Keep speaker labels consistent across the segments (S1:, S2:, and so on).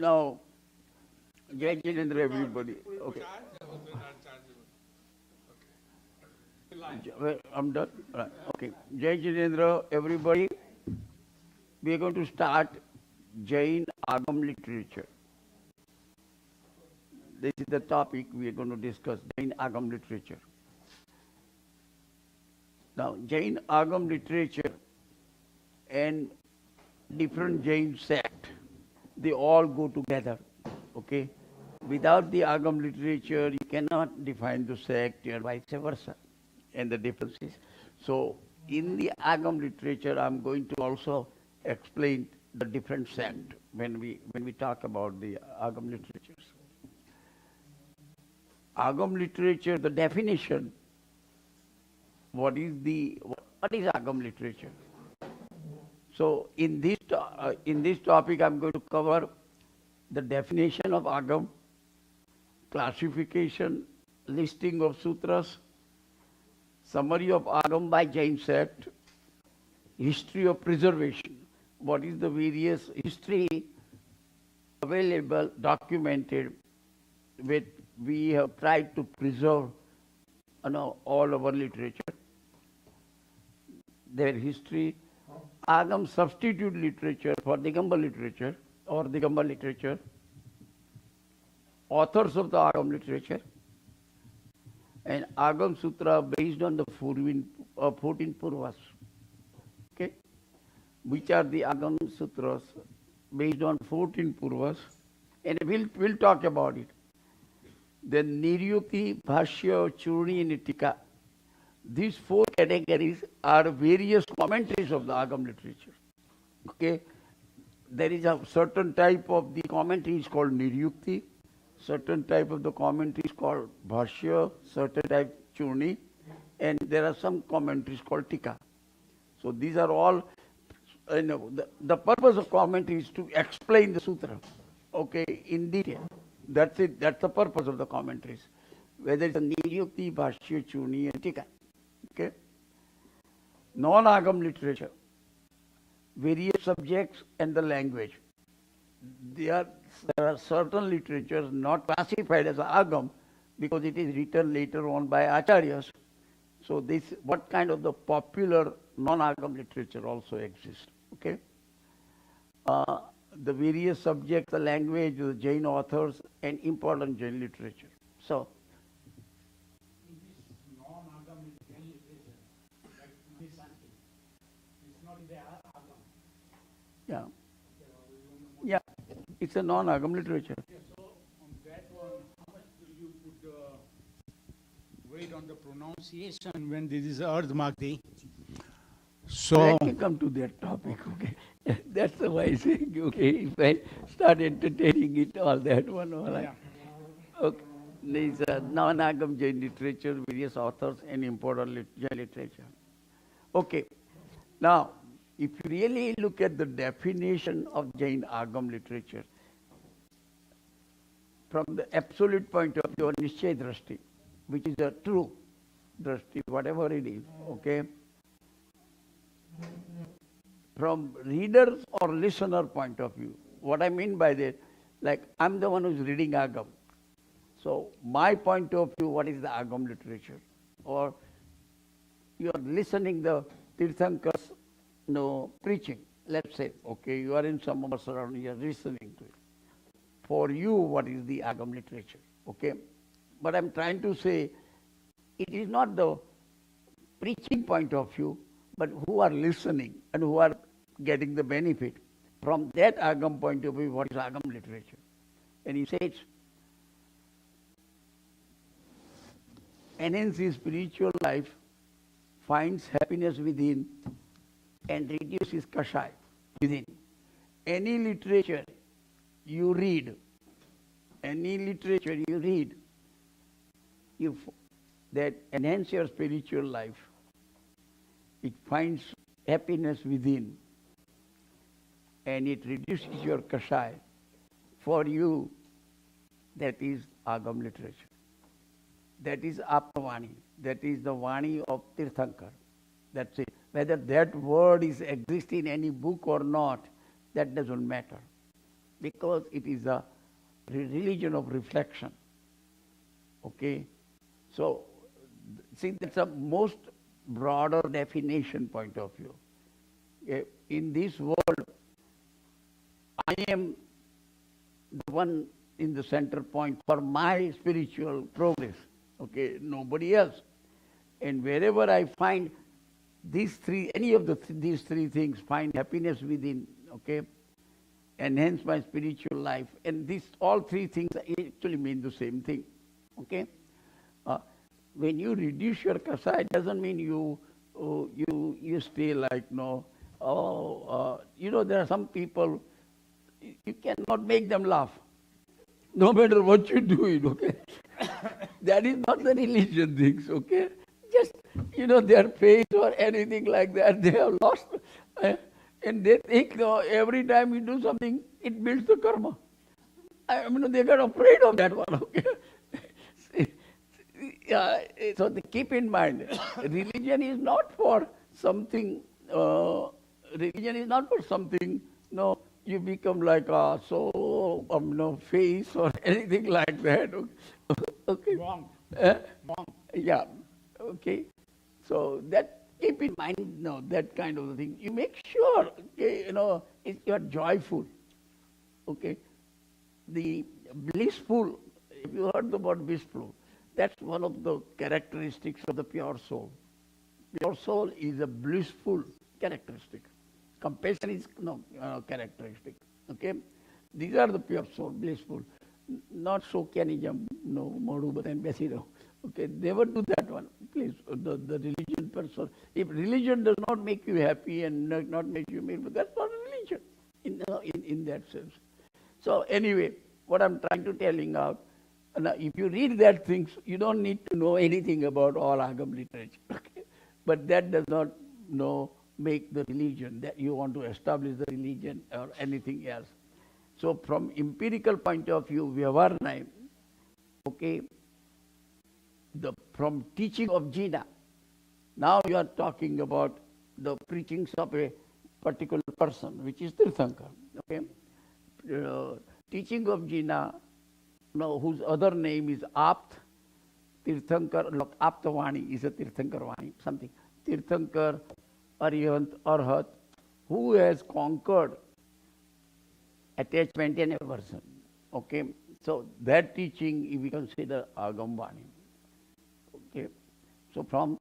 S1: Now, Jai Jinendra, everybody. Okay. Well, I'm done. Right. Okay. Jai Jinendra, everybody. We are going to start Jain Agam literature. This is the topic we are going to discuss, Jain Agam literature. Now, Jain Agam literature and different Jain sect, they all go together, okay? Without the Agam literature, you cannot define the sect and vice versa, and the differences. So, in the Agam literature, I'm going to also explain the different sect when we talk about the Agam literatures. Agam literature, the definition, what is Agam literature? So in this topic, I'm going to cover the definition of Agam, classification, listing of sutras, summary of Agam by Jain sect, history of preservation. What is the various history available, documented, with we have tried to preserve all our literature, their history. Agam substitute literature for Digamba literature or Digamba literature, authors of the Agam literature, and Agam Sutra based on the 14 Purvas. Okay? Which are the Agam Sutras based on 14 Purvas, and we'll talk about it. Then Niryukti, Bhashya, Churni, and Tika. These four categories are various commentaries of the Agam literature. Okay? There is a certain type of the commentary is called Niryukti, certain type of the commentary is called Bhashya, certain type Churni, and there are some commentaries called Tika. So these are all, the purpose of commentary is to explain the sutra, okay, in detail. That's it, that's the purpose of the commentaries. Whether it's a Niryukti, Bhashya, Churni, and Tika. Okay? Non-Agam literature, various subjects and the language. There are certain literatures not classified as Agam because it is written later on by Acharyas. So this, what kind of the popular non-Agam literature also exists. Okay? The various subjects, the language, the Jain authors, and important Jain literature. So, yeah. Yeah, it's a non-Agam literature.
S2: Yeah, so on that one, how much do you put weight on the pronunciation when this is Ardhmakti? So
S1: Let me come to that topic, okay? That's the why I say, okay, if I start entertaining it, all that one, all right.
S2: yeah.
S1: Okay. There is a non-Agam Jain literature, various authors, and important Jain literature. Okay. Now, if you really look at the definition of Jain Agam literature, from the absolute point of view, Nishchay Drashti, which is a true Drashti, whatever it is, okay? From reader's or listener point of view, what I mean by that, like I'm the one who's reading Agam. So my point of view, what is the Agam literature? Or you are listening the Tirthankars preaching. Let's say, okay, you are in some of surrounding, you are listening to it. For you, what is the Agam literature? Okay? But I'm trying to say, it is not the preaching point of view, but who are listening and who are getting the benefit. From that Agam point of view, what is Agam literature? And he says, enhances spiritual life, finds happiness within, and reduces kashai within. Any literature you read, that enhance your spiritual life, it finds happiness within, and it reduces your kashai. For you, that is Agam literature. That is Apavani. That is the Vani of Tirthankar. That's it. Whether that word is exist in any book or not, that doesn't matter. because it is a religion of reflection. Okay? So, see, that's a most broader definition point of view. In this world, I am the one in the center point for my spiritual progress. Okay, nobody else. And wherever I find these three, any of these three things, find happiness within, okay, enhance my spiritual life, and these all three things actually mean the same thing. Okay, when you reduce your kasa, it doesn't mean you stay like no. There are some people you cannot make them laugh, no matter what you do it. Okay, that is not the religion things. Okay, just their face or anything like that, they have lost, and they think every time you do something, it builds the karma. I mean, they got afraid of that one. Okay. So keep in mind, religion is not for something. Religion is not for something. No, you become like face or anything like that. Okay.
S2: Monk. Monk.
S1: Yeah. Okay. So that keep in mind. No, that kind of thing. You make sure. Okay. You are joyful. Okay. The blissful. If you heard about blissful, that's one of the characteristics of the pure soul. Pure soul is a blissful characteristic. Compassion is no characteristic. Okay, these are the pure soul, blissful. Not Shokyanism, no Modubat and Besiro. Okay, never do that one. Please, the religion person. If religion does not make you happy and not make you mean, that's not a religion in that sense. So anyway, what I'm trying to telling out. Now, if you read that things, you don't need to know anything about all Agam literature. Okay? But that does not make the religion, that you want to establish the religion or anything else. So from empirical point of view, Vyavarnai, okay, from teaching of Jina, now you are talking about the preachings of a particular person, which is Tirthankar. Okay? Teaching of Jina, whose other name is Apt, Tirthankar, look, Aptavani is a Tirthankar Vani, something. Tirthankar, Arihant, Arhat, who has conquered attachment and aversion. Okay, so that teaching we consider Agam Vani. Okay, so from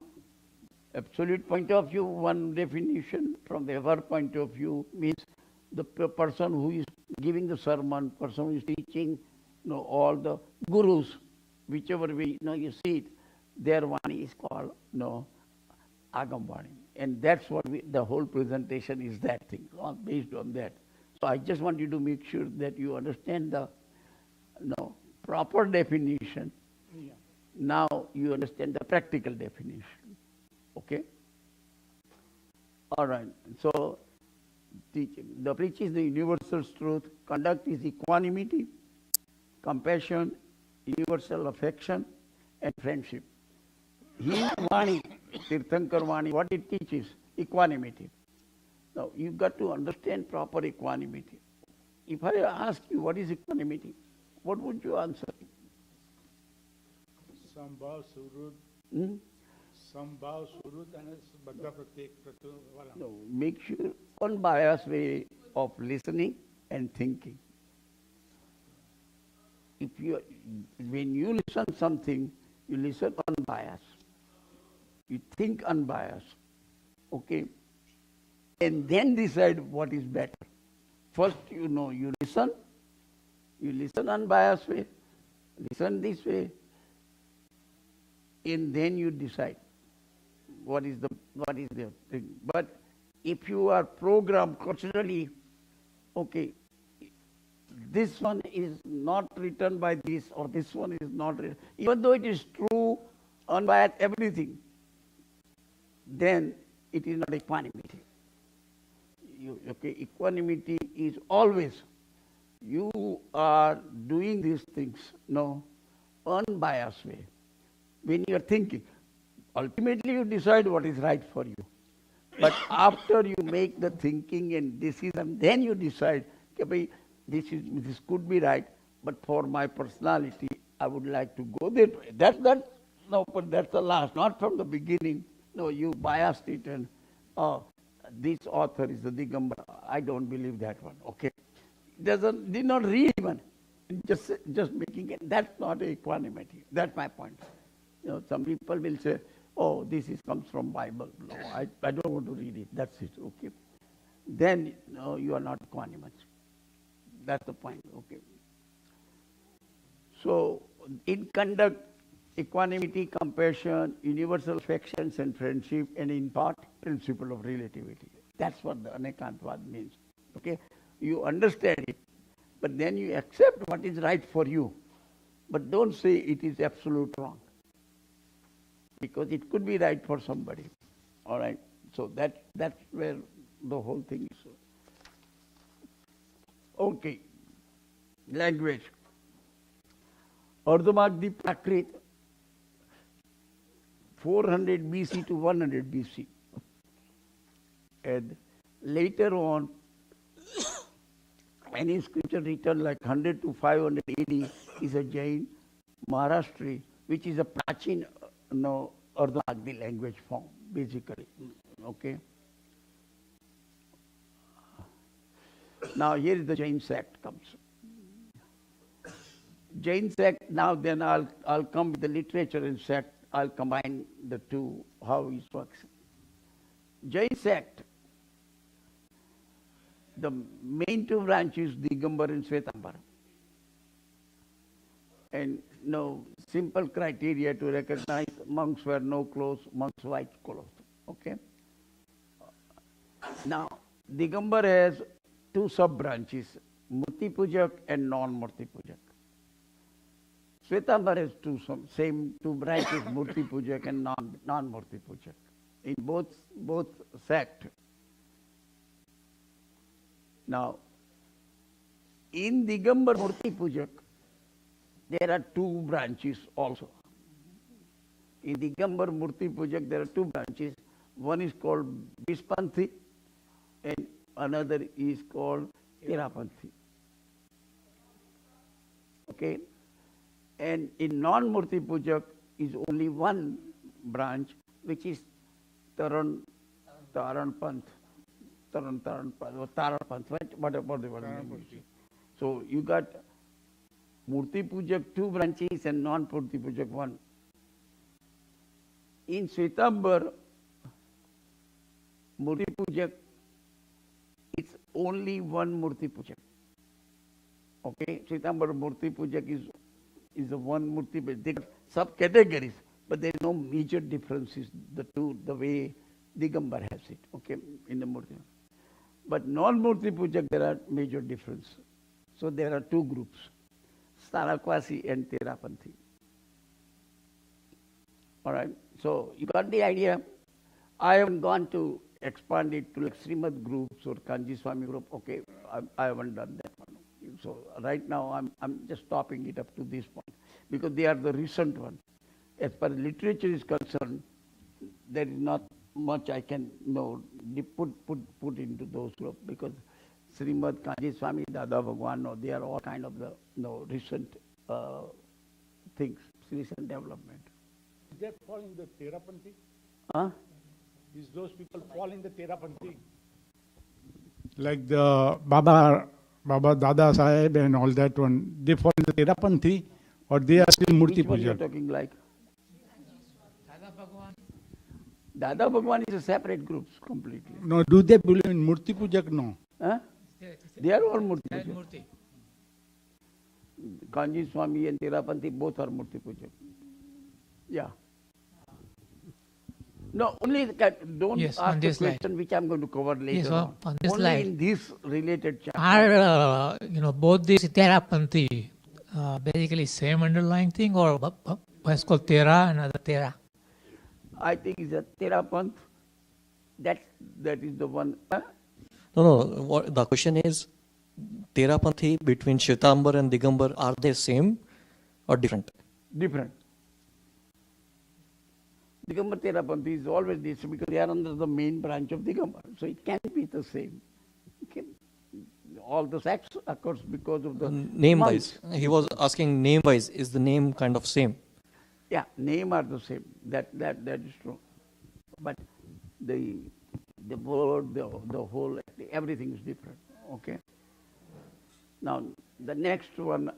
S1: absolute point of view, one definition, from the other point of view means the person who is giving the sermon, person who is teaching, all the gurus, whichever way you see it, their Vani is called Agam Vani. And that's what the whole presentation is, that thing, based on that. So I just want you to make sure that you understand the proper definition.
S2: Yeah.
S1: Now you understand the practical definition. Okay? All right. So teaching. The preach is the universal truth. Conduct is equanimity, compassion, universal affection, and friendship. His Vani, Tirthankar Vani, what it teaches? Equanimity. Now, you've got to understand proper equanimity. If I ask you what is equanimity, what would you answer?
S2: Sambhav Surud. Sambhav Surud and Badha Pratek Pratu.
S1: No, make sure unbiased way of listening and thinking. When you listen something, you listen unbiased. You think unbiased. Okay? And then decide what is better. First, you listen unbiased way, listen this way, and then you decide what is the thing. But if you are programmed culturally, okay, this one is not written by this, or this one is not written, even though it is true, unbiased, everything, then it is not equanimity. Equanimity is always you are doing these things, unbiased way. When you are thinking, ultimately you decide what is right for you. But after you make the thinking and decision, then you decide, this could be right, but for my personality, I would like to go that way. No, but that's the last, not from the beginning. No, you biased it and this author is the Digambara. I don't believe that one. Okay, did not read even. Just making it. That's not equanimity. That's my point. Some people will say, "Oh, comes from Bible." No, I don't want to read it. That's it. Okay, then you are not equanimous. That's the point. Okay. So, in conduct, equanimity, compassion, universal affections and friendship, and in part, principle of relativity. That's what the Anekantvad means. Okay? You understand it, but then you accept what is right for you. But don't say it is absolute wrong. Because it could be right for somebody. All right? So that's where the whole thing is. Okay. Language. Ardhamagdi Prakrit, 400 BC to 100 BC. And later on, any scripture written like 100 to 500 AD is a Jain Maharashtri, which is a Prachin Ardhamagdi language form, basically. Okay. Now here is the Jain sect comes. Jain sect, now then I'll come with the literature and sect, I'll combine the two, how it works. Jain sect, the main two branches, Digambar and Svetambar. And no simple criteria to recognize monks wear no clothes, monks white clothes. Okay? Now, Digambar has two sub-branches, Murti Pujak and non-Murti Pujak. Svetambar has same two branches, Murti Pujak and non-Murti Pujak. In both sect. Now, in Digambar Murti Pujak, there are two branches also. In Digambar Murti Pujak, there are two branches. One is called Vispanthi and another is called Terapanthi. Okay? And in non-Murti Pujak is only one branch, which is Taran Panth, or Tara Panth, whatever the word is. So you got Murti Pujak two branches and non-Murti Pujak one. In Svetambar, Murti Pujak, it's only one Murti Pujak. Okay, Svetambar Murti Pujak is the one Murti Pujak. They got sub-categories, but there is no major differences, the way Digambar has it, okay, in the Murti. But non-Murti Pujak, there are major differences. So there are two groups, Stanakwasi and Terapanthi. All right, so you got the idea. I haven't gone to expand it to like Srimad groups or Kanji Swami group. Okay, I haven't done that one. So right now I'm just stopping it up to this point because they are the recent one. As far as literature is concerned, there is not much I can put into those groups because Srimad, Kanji Swami, Dada Bhagwan, they are all kind of the recent things, recent development.
S2: Is that fall in the Terapanthi?
S1: Huh?
S2: Is those people fall in the Terapanthi? Like the Baba Dada Sahib and all that one, they fall in the Terapanthi or they are still Murti
S1: Which one
S2: Puja?
S1: you are talking like? Dada Bhagwan is a separate group completely.
S2: No, do they believe in Murti Pujak? No.
S1: Huh? They are all Murti Pujak. Kanji Swami and Terapanthi both are Murti Pujak. Yeah. No, only don't ask the question which I am going to cover later on this only slide. In this related chapter.
S3: Are both these Terapanthi basically same underlying thing, or one is called Tera, another Tera?
S1: I think it's a Terapanth. That is the one.
S4: No. The question is, Terapanthi between Shvetambar and Digambar, are they same or different?
S1: Different. Digambar Terapanthi is always this because they are under the main branch of Digambar. So it can't be the same. Okay. all the sects occurs because of the
S4: Name
S1: monks.
S4: wise. He was asking name wise. Is the name kind of same?
S1: Yeah, name are the same. That is true. But the word, the whole, everything is different. Okay. Now the next one,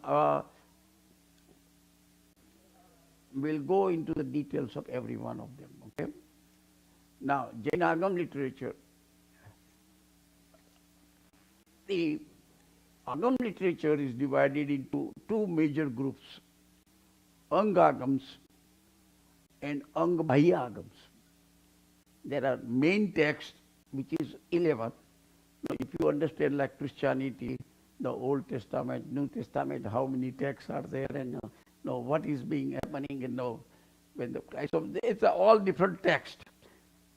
S1: we'll go into the details of every one of them. Okay. Now Jain Agam literature. The Agam literature is divided into two major groups, Angagams and Angbahya Agams. There are main text, which is 11. Now, if you understand like Christianity, the Old Testament, New Testament, how many texts are there, and what is being happening, and when the Christ of, it's all different text,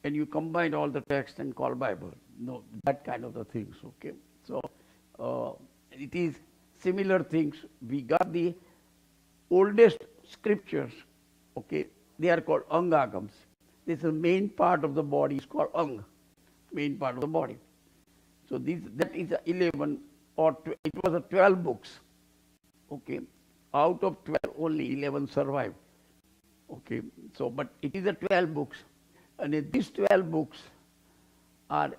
S1: and you combine all the text and call Bible. No, that kind of the things. Okay, so it is similar things. We got the oldest scriptures. Okay, they are called Angagams. This is the main part of the body is called Ang, main part of the body. So that is 11 or it was a 12 books. Okay, out of 12 only 11 survived. Okay, so but it is a 12 books, and these 12 books are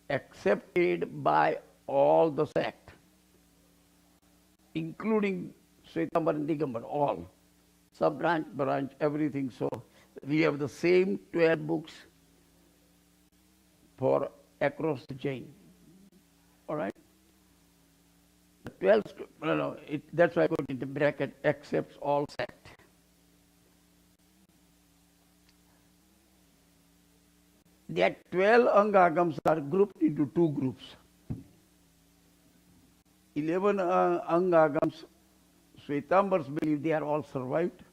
S1: accepted by all the sect, including Shwetambar and Digambar, all sub-branch, branch, everything. So we have the same 12 books for across the Jain. All right. The 12, that's why I put into bracket, accepts all sect. That 12 Angagams are grouped into two groups. 11 Angagams, Shwetambars believe they are all survived.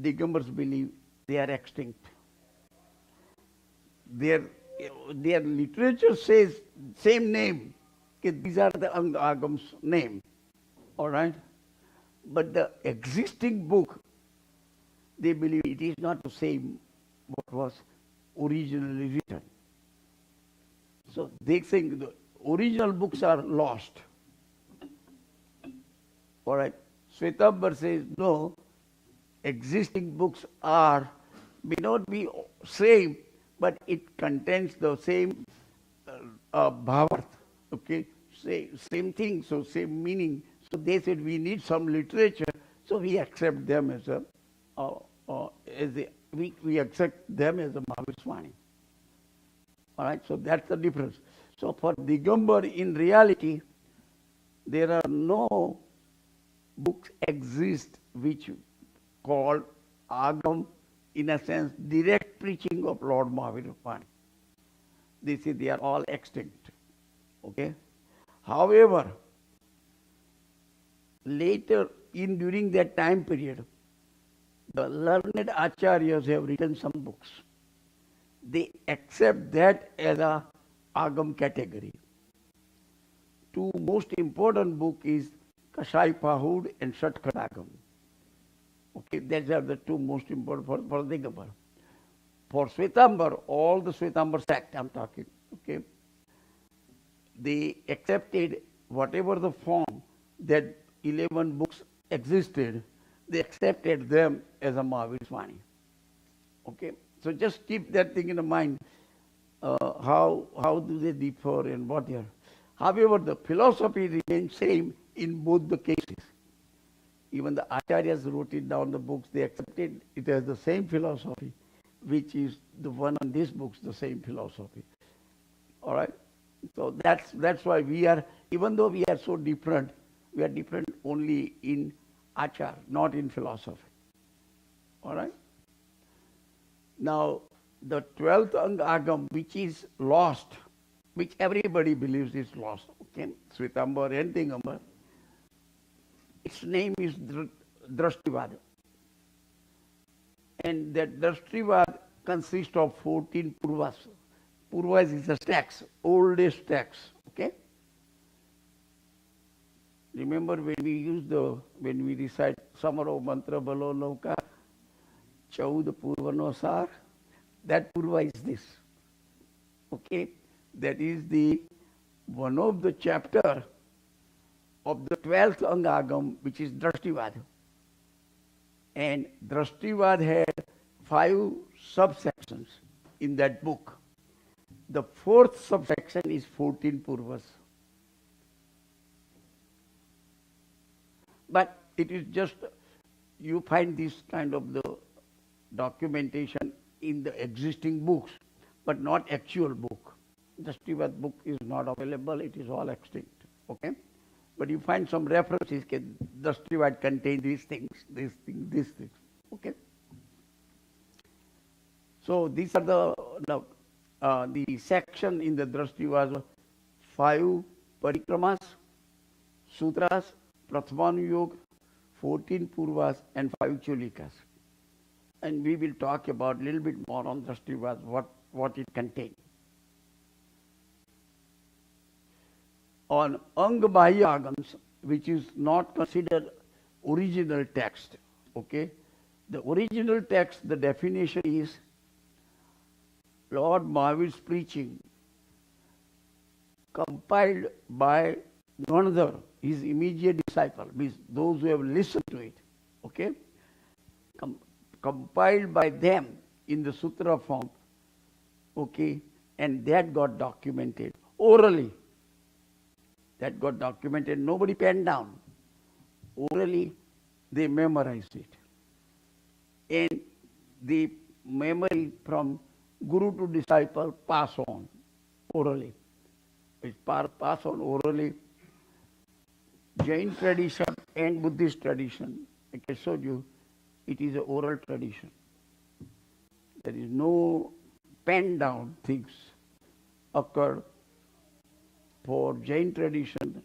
S1: Digambars believe they are extinct. Their literature says same name. Okay, these are the Angagams' name. All right? But the existing book, they believe it is not the same what was originally written. So they think the original books are lost. All right? Shwetambar says, no, existing books may not be same, but it contains the same bhavarth, okay, same thing, so same meaning. So they said we need some literature, so we accept them as we accept them as a Mahavishwani. All right, so that's the difference. So for Digambar, in reality, there are no books exist which called Agam, in a sense, direct preaching of Lord Mahavishwani. They are all extinct. Okay. However, later during that time period, the learned acharyas have written some books. They accept that as a Agam category. Two most important book is Kashai Pahud and Shatkhat Agam. Okay, those are the two most important for Digambar. For Shwetambar, all the Shwetambar sect I'm talking, okay, they accepted whatever the form that 11 books existed, they accepted them as a Mahavishwani. Okay, so just keep that thing in mind. How do they differ and what they are. However, the philosophy remains same in both the cases. Even the acharyas wrote it down the books, they accepted it as the same philosophy, which is the one on these books, the same philosophy. All right? So that's why we are, even though we are so different, we are different only in achar, not in philosophy. All right? Now, the 12th Agam, which is lost, which everybody believes is lost, okay? Shwetambar and Digambar, its name is Drashtivad. And that Drashtivad consists of 14 Purvas. Purvas is the text, oldest text, okay? Remember when we recite Samaro Mantra Balo Lauka, Chaud Purvano Sar, that Purva is this, okay? That is the one of the chapter of the 12th Angagam, which is Drashtivad. And Drashtivad had 5 subsections in that book. The 4th subsection is 14 Purvas. But it is just, you find this kind of the documentation in the existing books, but not actual book. The Drashtivad book is not available, it is all extinct. Okay? But you find some references, the Drashtivad contain these things, these things, these things. Okay? So these are the section in the Drashtivad: 5 parikramas, sutras, prathamanuyog, 14 purvas, and 5 chulikas. And we will talk about a little bit more on Drashtivad, what it contains. On Angabahya Agams, which is not considered original text, okay? The original text, the definition is Lord Mahavir's preaching compiled by none other, his immediate disciple, means those who have listened to it, okay? Compiled by them in the sutra form, okay? And that got documented orally. That got documented, nobody penned down. Orally, they memorized it. And the memory from guru to disciple pass on orally. It pass on orally. Jain tradition and Buddhist tradition, like I showed you, it is an oral tradition. There is no pen down things occur. For Jain tradition,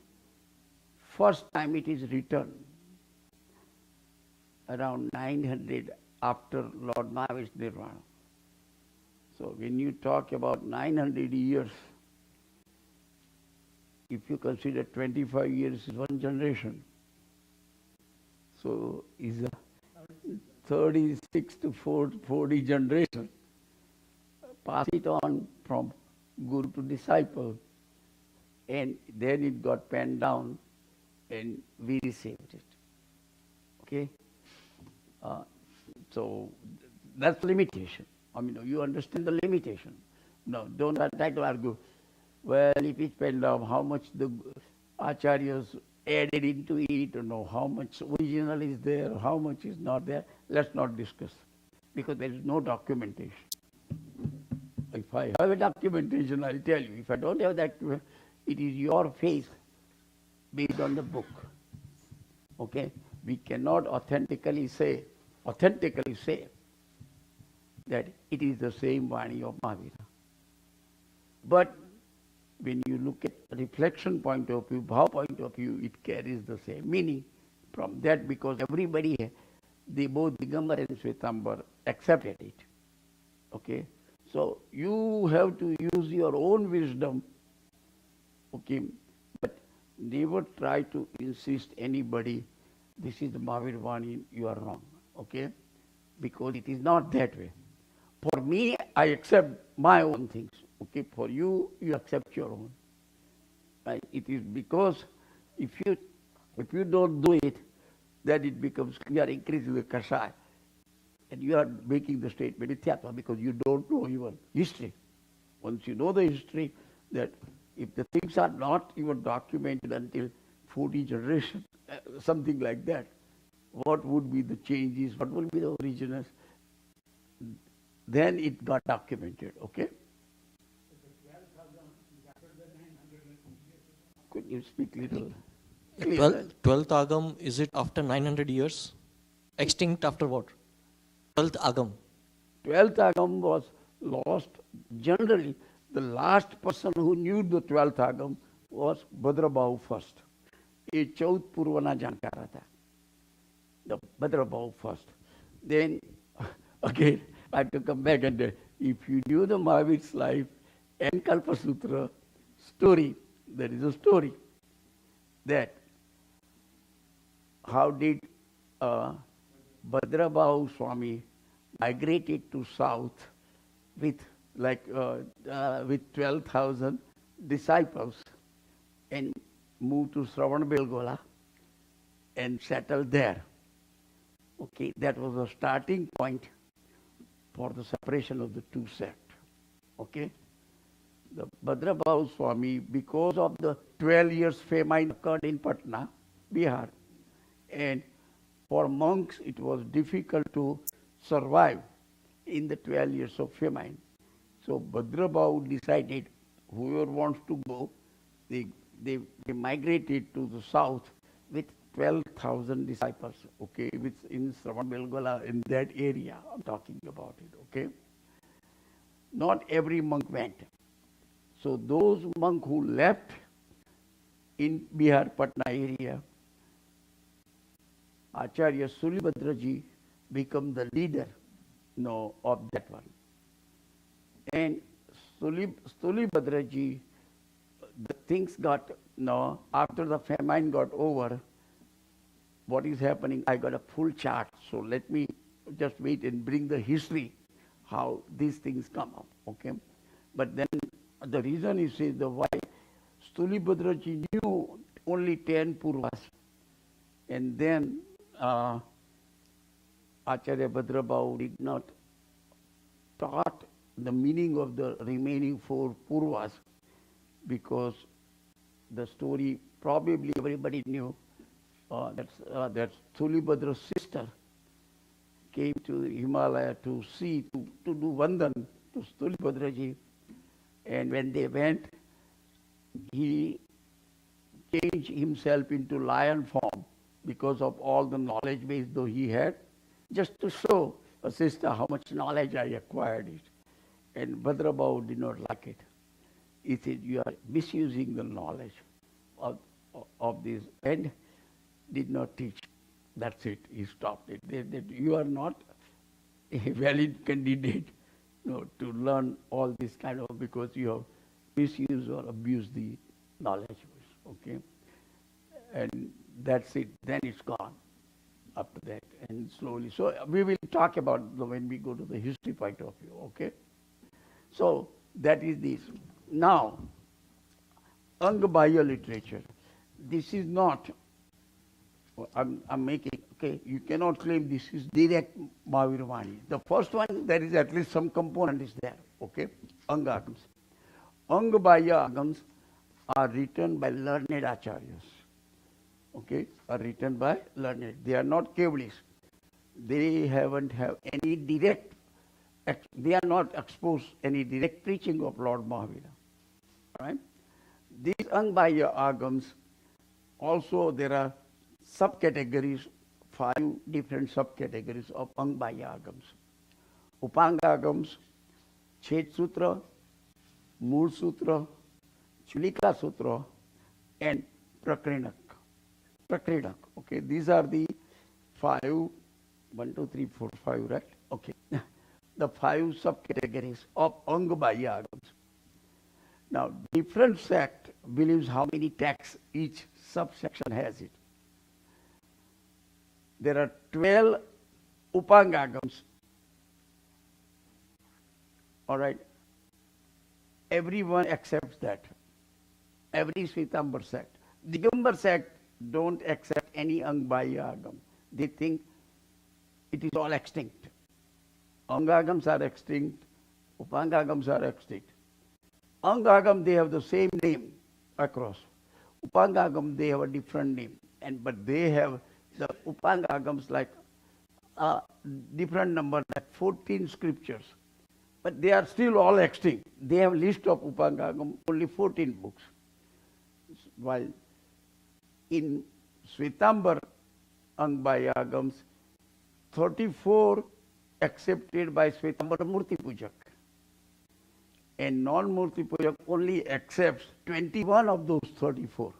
S1: first time it is written around 900 after Lord Mahavir's Nirvana. So when you talk about 900 years, if you consider 25 years is one generation, so is a 36 to 40 generation. Pass it on from guru to disciple, and then it got penned down and we received it. Okay? So that's limitation. I mean, you understand the limitation. No, don't try to argue. Well, if it's penned down, how much the acharyas added into it, or know how much original is there, how much is not there. Let's not discuss, because there is no documentation. If I have a documentation, I'll tell you. If I don't have that, it is your faith based on the book. Okay? We cannot authentically say that it is the same Vani of Mahavira. But when you look at reflection point of view, bhav point of view, it carries the same meaning from that, because everybody, they both Digambar and Shwetambar accepted it. Okay? So you have to use your own wisdom, okay, but never try to insist anybody, this is the Mahavir Vani, you are wrong, okay? Because it is not that way. For me, I accept my own things, okay? For you, you accept your own. Right? It is because if you don't do it, then it becomes, you are increasing the kashaya. And you are making the statement Ithyatva, because you don't know even history. Once you know the history, that if the things are not even documented until 40 generations, something like that, what would be the changes, what will be the originals, then it got documented, okay? Could you speak little?
S4: 12th Agam, is it after 900 years? Extinct after what? 12th Agam.
S1: 12th Agam was lost. Generally, the last person who knew the 12th Agam was Bhadrabahu first. A Chaud Purvana Jankara tha. The Bhadrabahu first. Then, again, I have to come back and if you knew the Mahavir's life and Kalpa Sutra story, there is a story that how did Bhadrabahu Swami migrated to south with 12,000 disciples, and moved to Shravan and settled there. Okay, that was the starting point for the separation of the two sects. Okay, the Bhadrabhahu Swami, because of the 12 years famine occurred in Patna, Bihar, and for monks it was difficult to survive in the 12 years of famine. So Bhadrabhahu decided whoever wants to go, they migrated to the south with 12,000 disciples, okay, which in Shravan in that area, I'm talking about it, okay. Not every monk went. So those monks who left in Bihar, Patna area, Acharya Sulibhadraji become the leader of that one. And Sulibhadraji, the things got, after the famine got over, what is happening, I got a full chart. So let me just wait and bring the history, how these things come up, okay? But then the reason is the why Sulibhadraji knew only 10 Purvas, and then Acharya Bhadrabhahu did not taught the meaning of the remaining 4 Purvas, because the story probably everybody knew that Sulibhadra's sister came to Himalaya to see, to do Vandan to Sulibhadraji, and when they went, he changed himself into lion form because of all the knowledge base though he had, just to show a sister how much knowledge I acquired it. And Bhadrabhahu did not like it. He said, you are misusing the knowledge of this, and did not teach. That's it. He stopped it. That you are not a valid candidate to learn all this kind of, because you have misused or abused the knowledge. Okay? And that's it. Then it's gone after that, and slowly. So we will talk about when we go to the history point of view. Okay? So that is this. Now, Angabhaya literature. This is not, I'm making, okay, you cannot claim this is direct Mahavira Vani. The first one, there is at least some component is there, okay, Angagams. Angabhaya Agams are written by learned acharyas, okay, are written by learned. They are not Kevalis. They haven't have any direct, they are not exposed any direct preaching of Lord Mahavira, right? These Angabhaya Agams, also there are subcategories, 5 different subcategories of Angabhaya Agams. Upanga Agams, Chet Sutra, Mool Sutra, Chulika Sutra, and Prakrinak. Okay, these are the 5, 1, 2, 3, 4, 5, right? Okay. The 5 subcategories of Angabhaya Agams. Now, different sect believes how many texts each subsection has it. There are 12 Upangagams. All right. Everyone accepts that. Every Swetambar sect. Digambar sect don't accept any Angabhaya Agam. They think it is all extinct. Angagams are extinct. Upangagams are extinct. Angagam, they have the same name across. Upangagam, they have a different name. But they have the Upangagams like a different number, like 14 scriptures. But they are still all extinct. They have list of Upangagam, only 14 books. While in Swetambar Angabhaya 34 accepted by Swetambar Murti Pujak. And non-Murti Pujak only accepts 21 of those 34.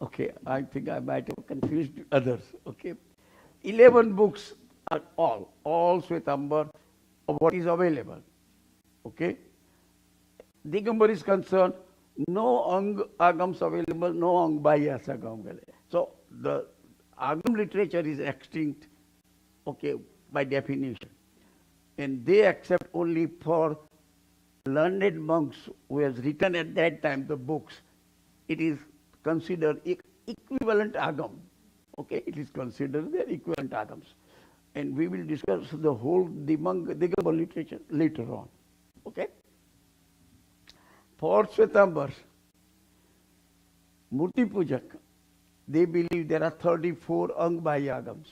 S1: Okay, I think I might have confused others. Okay, 11 books are all Swetambar of what is available. Okay, Digambar is concerned, no Agams available, no Angabhaya Agam available. So the Agam literature is extinct, okay, by definition. And they accept only for learned monks who has written at that time the books, it is considered equivalent agam. Okay, it is considered their equivalent agams. And we will discuss the whole Digambara literature later on. Okay? For Shwetambar, Murti Pujak, they believe there are 34 Angbaya agams.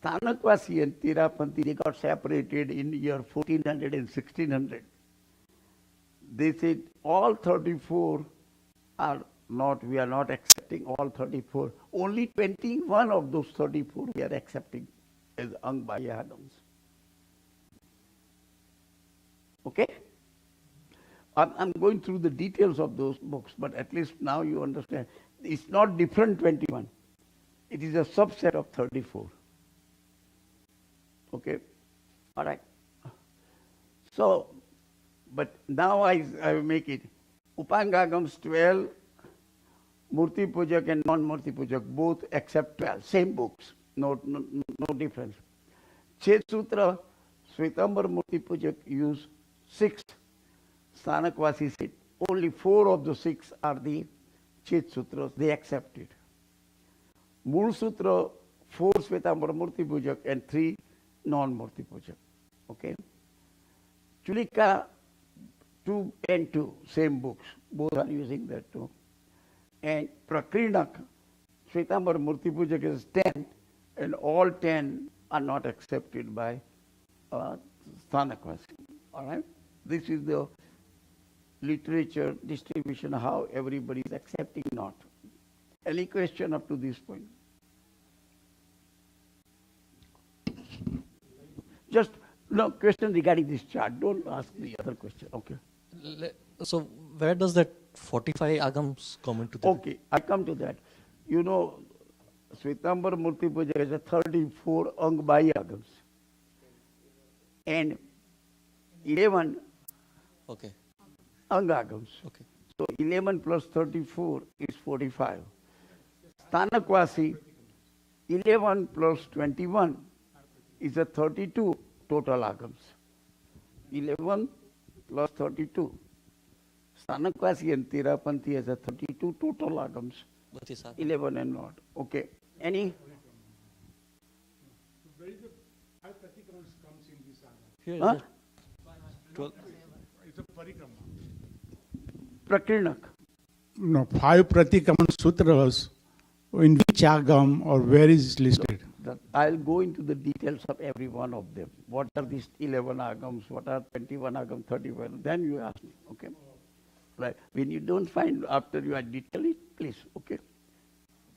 S1: Sthanakvasi and Tirapanthi, they got separated in year 1400 and 1600. They said all 34 are not, we are not accepting all 34. Only 21 of those 34 we are accepting as Angbaya agams. Okay? I'm going through the details of those books, but at least now you understand. It's not different 21. It is a subset of 34. Okay? All right. So, but now I make it. Upangagams 12, Murti Pujak and non-Murti Pujak, both except 12. Same books. No difference. Chet Sutra, Shwetambar Murti Pujak use 6. Sthanakvasi said only 4 of the 6 are the Chet Sutras. They accept it. Mool Sutra, 4 Shwetambar Murti Pujak and 3 non-Murti Pujak. Okay? Chulika 2 and 2, same books. Both are using that too. And Prakrinak, Shwetambar Murti Pujak is 10, and all 10 are not accepted by Sthanakvasi. All right? This is the literature distribution, how everybody is accepting not. Any question up to this point? Just no question regarding this chart. Don't ask the other question. Okay.
S4: So where does that 45 agams come into that?
S1: Okay, I come to that. You know, Shwetambar Murti Puja is a 34 Angbaya agams. And 11
S4: Okay.
S1: Angagams.
S4: Okay.
S1: So 11 plus 34 is 45. Sthanakvasi, 11 plus 21 is a 32 total agams. 11 plus 32. Sthanakvasi and Tirapanthi has a 32 total agams. 11 and not. Okay. Any?
S2: Where is the 5 pratikrams comes in this agam?
S4: Here
S1: Huh?
S4: is it 12.
S2: It's a parikrama.
S1: Prakrinak.
S2: No, 5 pratikraman sutras in which agam or where is listed?
S1: I'll go into the details of every one of them. What are these 11 agams? What are 21 agams, 31? Then you ask me. Okay. Right. When you don't find after you are detail it, please. Okay.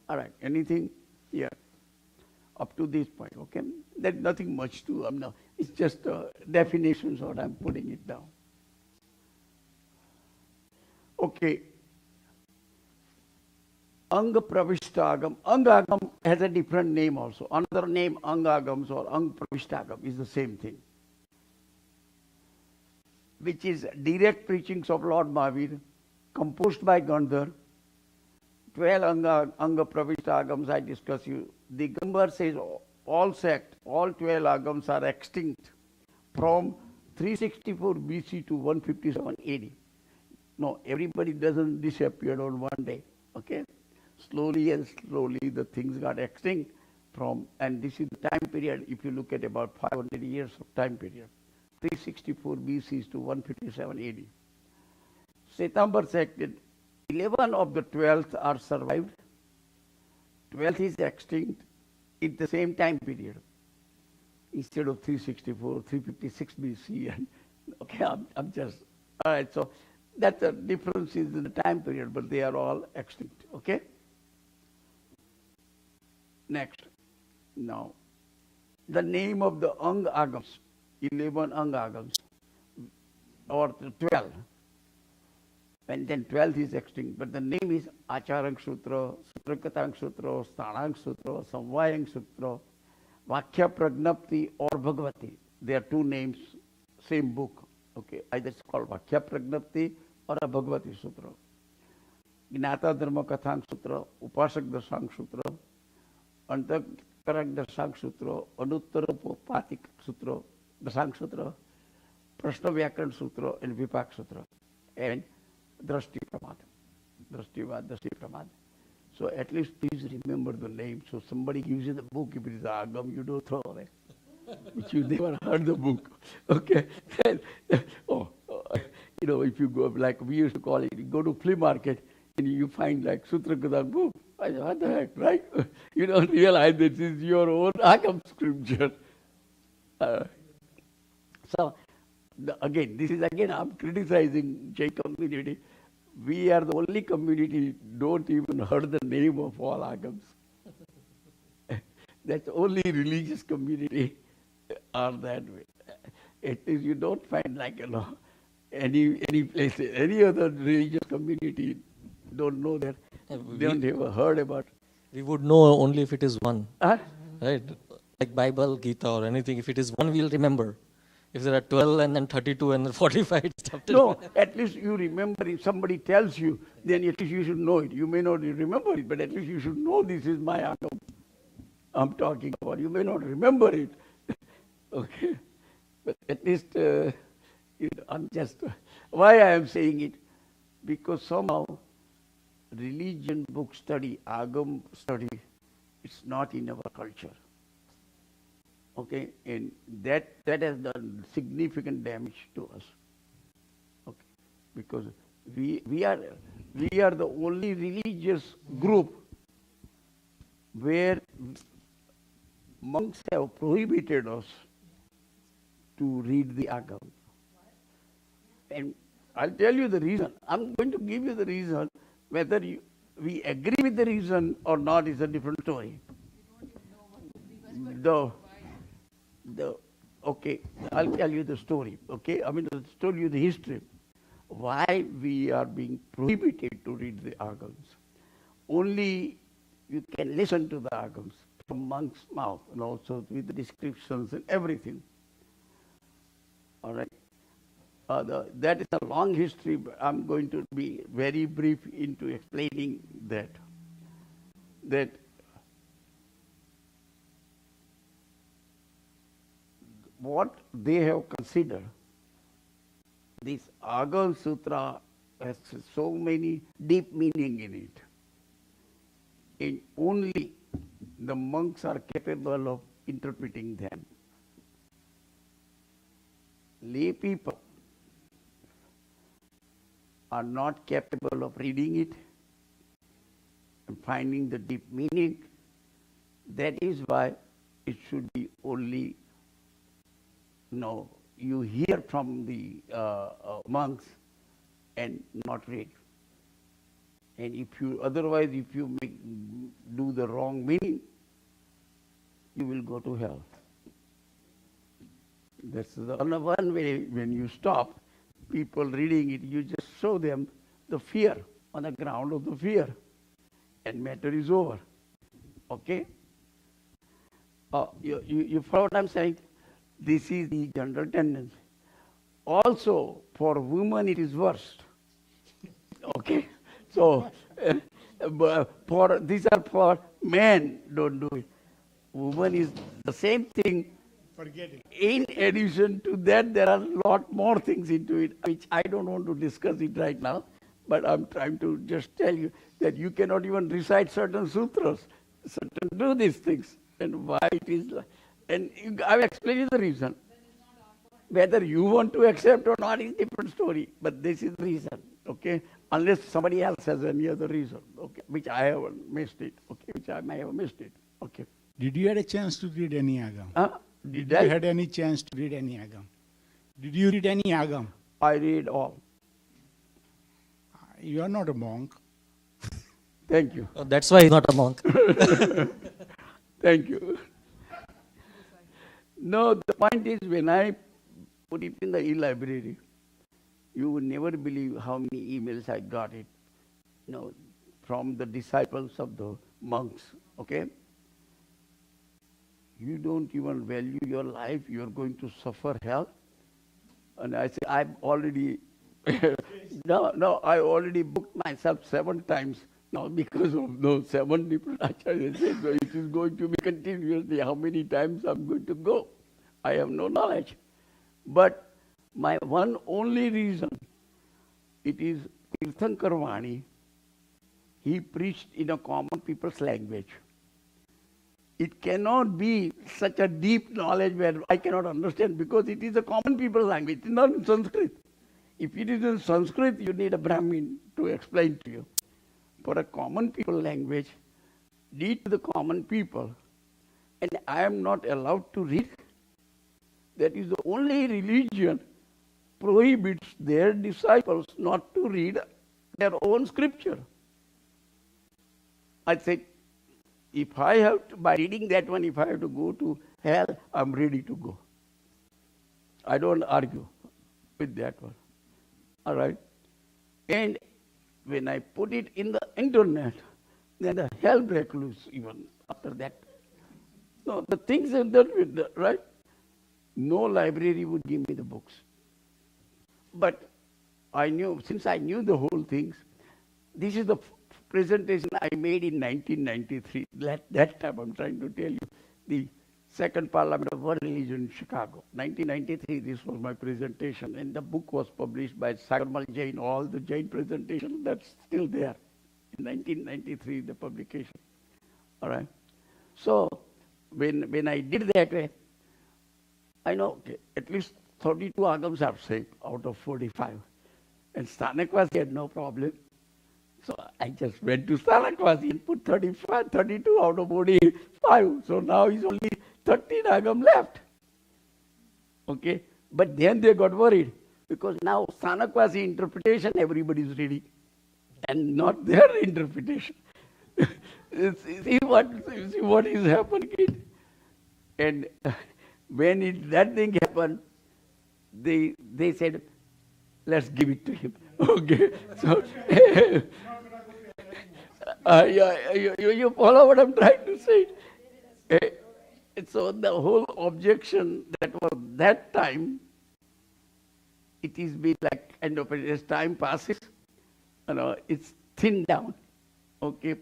S1: All right. Anything here up to this point? Okay. There's nothing much to. No, it's just definitions. What I'm putting it down. Okay. Anga Pravishtagam. Angagam has a different name also. Another name, Angagams or Ang Pravishtagam, is the same thing, which is direct preachings of Lord Mahavir, composed by Gandhar. 12 Anga Pravishtagams I discuss you. Digambar says all sect, all 12 agams are extinct from 364 BC to 157 AD. No, everybody doesn't disappear on one day. Okay? Slowly and slowly the things got extinct from, and this is the time period, if you look at about 500 years of time period. 364 BC to 157 AD. Shwetambar sect, 11 of the 12th are survived. 12th is extinct in the same time period. Instead of 364, 356 BC. And, okay, I'm just, all right, so that's the difference is in the time period, but they are all extinct. Okay? Next. Now, the name of the Ang Agams, 11 Ang Agams, or 12, and then 12th is extinct, but the name is Acharang Sutra, Sutrakatang Sutra, Sthanang Sutra, Samvayang Sutra, Vakya Pragnapti or Bhagavati. There are 2 names, same book. Okay, either it's called Vakya Pragnapti or a Bhagavati Sutra. Gnata Dharma Kathang Sutra, Upasak Darsang Sutra, Antakarak Darsang Sutra, Anuttara Patik Sutra. the Sang Sutra, Prashna Vyakaran Sutra, and Vipak Sutra, and Drashti Pramad. Drashti Pramad. So at least please remember the name. So somebody gives you the book, if it is Agam, you don't throw away. Which you never heard the book. Okay? Then, if you go, like we used to call it, you go to flea market and you find like Sutra Gadar book. I say, what the heck, right? You don't realize this is your own Agam scripture. Again, I'm criticizing Jain community. We are the only community don't even heard the name of all Agams. That's only religious community are that way. At least you don't find any place, any other religious community don't know that. They don't ever heard about.
S4: We would know only if it is one,
S1: Huh?
S4: right? Like Bible, Gita or anything. If it is one, we'll remember. If there are 12 and then 32 and then 45, it's tough to
S1: No, at least you remember. If somebody tells you, then at least you should know it. You may not remember it, but at least you should know this is my Agam I'm talking about. You may not remember it. Okay? But at least, I'm just, why I am saying it? Because somehow religion book study, Agam study, it's not in our culture. Okay? And that has done significant damage to us. Okay? Because we are the only religious group where monks have prohibited us to read the Agam. And I'll tell you the reason. I'm going to give you the reason. Whether we agree with the reason or not is a different story. Okay, I'll tell you the story. Okay, I'll tell you the history. Why we are being prohibited to read the Agams. Only you can listen to the Agams from monk's mouth and also with the descriptions and everything. All right. That is a long history, but I'm going to be very brief into explaining that. That what they have considered, this Agam Sutra has so many deep meaning in it. And only the monks are capable of interpreting them. Lay people are not capable of reading it and finding the deep meaning. That is why it should be only, you hear from the monks and not read. And otherwise if you do the wrong meaning, you will go to hell. That's the one way. When you stop people reading it, you just show them the fear, on the ground of the fear, and matter is over. Okay? You follow what I'm saying? This is the general tendency. Also, for women it is worse. Okay? So, these are for men, don't do it. Woman is the same thing.
S2: Forget it.
S1: In addition to that, there are a lot more things into it, which I don't want to discuss it right now, but I'm trying to just tell you that you cannot even recite certain sutras, do these things, and why it is like. And I've explained you the reason. Whether you want to accept or not is a different story, but this is the reason, okay? Unless somebody else has any other reason, okay, which I haven't missed it, okay, which I may have missed it, okay.
S2: Did you had a chance to read any Agam?
S1: Did
S2: You
S1: I?
S2: had any chance to read any Agam? Did you read any Agam?
S1: I read all.
S2: You are not a monk.
S1: Thank you.
S4: That's why he's not a monk.
S1: Thank you. No, the point is, when I put it in the e-library, you would never believe how many emails I got it, from the disciples of the monks, okay? You don't even value your life, you're going to suffer hell. And I say, I've already, I already booked myself 7 times now because of those 7 different acharyas. So it is going to be continuously how many times I'm going to go. I have no knowledge. But my one only reason, it is Tirthankar Vani. He preached in a common people's language. It cannot be such a deep knowledge where I cannot understand because it is a common people's language. It is not in Sanskrit. If it is in Sanskrit, you need a Brahmin to explain to you. For a common people language, read to the common people, and I am not allowed to read. That is the only religion prohibits their disciples not to read their own scripture. I said, if I have to, by reading that one, if I have to go to hell, I'm ready to go. I don't argue with that one. All right? And when I put it in the internet, then the hell break loose even after that. No, the things are done with that, right? No library would give me the books. But I knew, since I knew the whole things, this is the presentation I made in 1993. That time I'm trying to tell you, the Second Parliament of World Religion in Chicago. 1993, this was my presentation, and the book was published by Jain. All the Jain presentation, that's still there. In 1993, the publication. All right. So when I did that, I know at least 32 agams are saved out of 45. And Sthanakvasi had no problem. So I just went to Sthanakvasi and put 32 out of 45. So now is only 13 agam left. Okay? But then they got worried because now Sthanakvasi interpretation everybody is reading and not their interpretation. see what is happening. And when that thing happened, they said, let's give it to him. Okay? So, you follow what I'm trying to say? So the whole objection that was that time, it is been like, and as time passes, it's thinned down. Okay?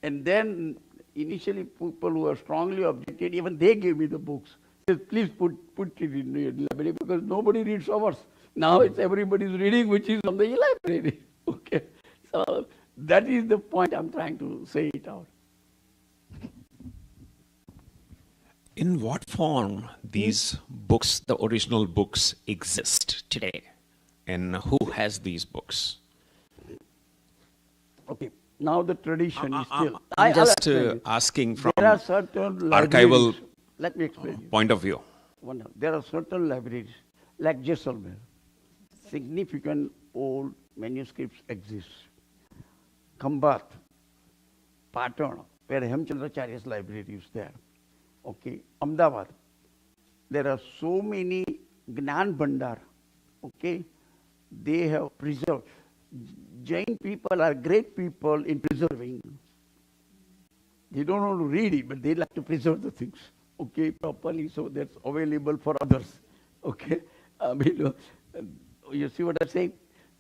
S1: And then initially people who were strongly objected, even they gave me the books. Said, please put it in the library because nobody reads ours. Now it's everybody's reading which is on the library. Okay. So that is the point I'm trying to say it out.
S5: In what form these books, the original books, exist today? And who has these books?
S1: Okay. Now the tradition is still...
S5: I'm just asking from
S1: there are certain
S5: archival
S1: let me explain
S5: point of view.
S1: There are certain libraries, like Jaisalmer. Significant old manuscripts exist. Khambat, Patan, where Hemchandracharya's library is there. Okay, Ahmedabad. There are so many Gnan Bhandar. Okay, they have preserved. Jain people are great people in preserving. They don't want to read it, but they like to preserve the things. Okay, properly, so that's available for others. Okay, I mean, you see what I'm saying?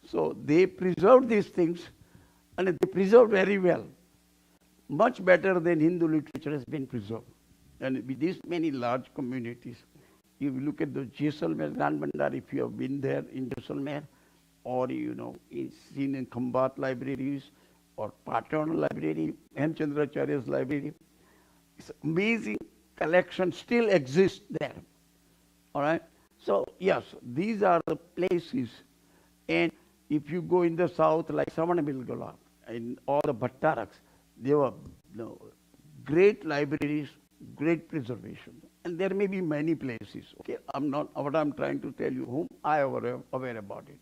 S1: So they preserve these things, and they preserve very well. Much better than Hindu literature has been preserved. And with these many large communities, you look at the Jaisalmer Gnan Bhandar, if you have been there in Jaisalmer, or seen in Khambat libraries, or Patan library, Hemchandracharya's library. It's amazing collection still exists there. All right? So, yes, these are the places. And if you go in the south, like Samanamilgola, and all the Bhattaraks, they were great libraries, great preservation. And there may be many places. Okay? What I'm trying to tell you, whom I am aware about it.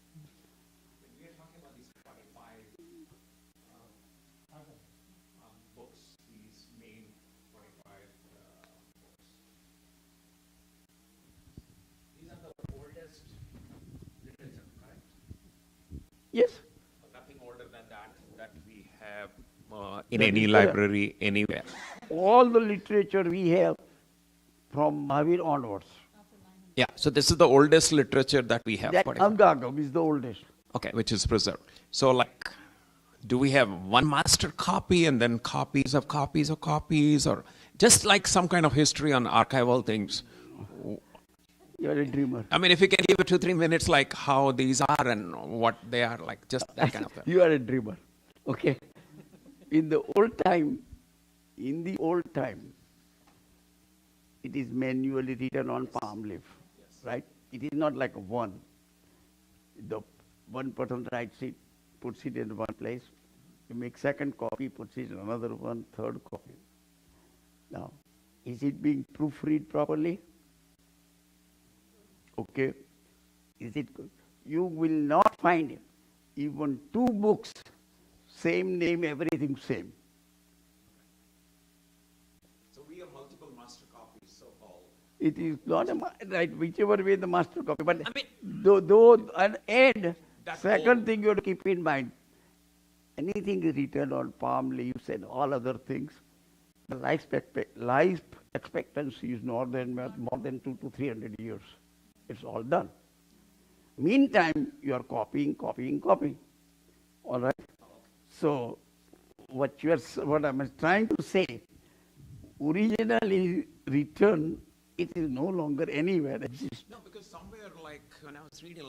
S5: We are talking about these 45 books, these main 45 books. These are the oldest literature, correct?
S1: Yes.
S5: Nothing older than that we have in any library anywhere.
S1: All the literature we have from Mahavir onwards.
S5: Yeah, so this is the oldest literature that we have.
S1: That
S5: 45.
S1: Angagam is the oldest.
S5: Okay, which is preserved. So do we have one master copy and then copies of copies of copies, or just like some kind of history on archival things?
S1: You're a dreamer.
S5: I mean, if you can give it 2-3 minutes, like how these are and what they are, like just that kind of thing.
S1: You are a dreamer. Okay. In the old time, it is manually written on palm leaf, right? It is not like one. The one person writes it, puts it in one place. You make second copy, puts it in another one, third copy. Now, is it being proofread properly? Okay. Is it good? You will not find even two books, same name, everything same.
S5: So we have multiple master copies, so-called.
S1: It is not right, whichever way the master copy. But though and second thing you have to keep in mind, anything is written on palm leaves and all other things, the life expectancy is more than 200 to 300 years. It's all done. Meantime, you are copying. All right. So, what I'm trying to say, originally written, it is no longer anywhere exists.
S5: No, because somewhere, like when I was reading,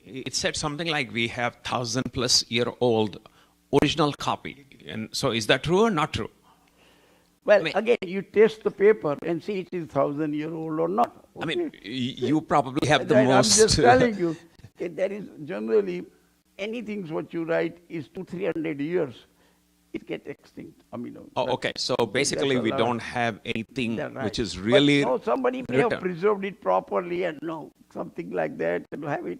S5: it said something like we have 1,000+ year old original copy. And so, is that true or not true?
S1: Well, again, you test the paper and see it is 1,000-year-old or not. Okay.
S5: I mean, you probably have the
S1: Right,
S5: most.
S1: I'm just telling you, okay, there is generally anything what you write is 200-300 years, it gets extinct. I mean,
S5: okay. So basically, we don't have anything
S1: right.
S5: which is really.
S1: But no, somebody may have
S5: written.
S1: preserved it properly and no, something like that, and have it.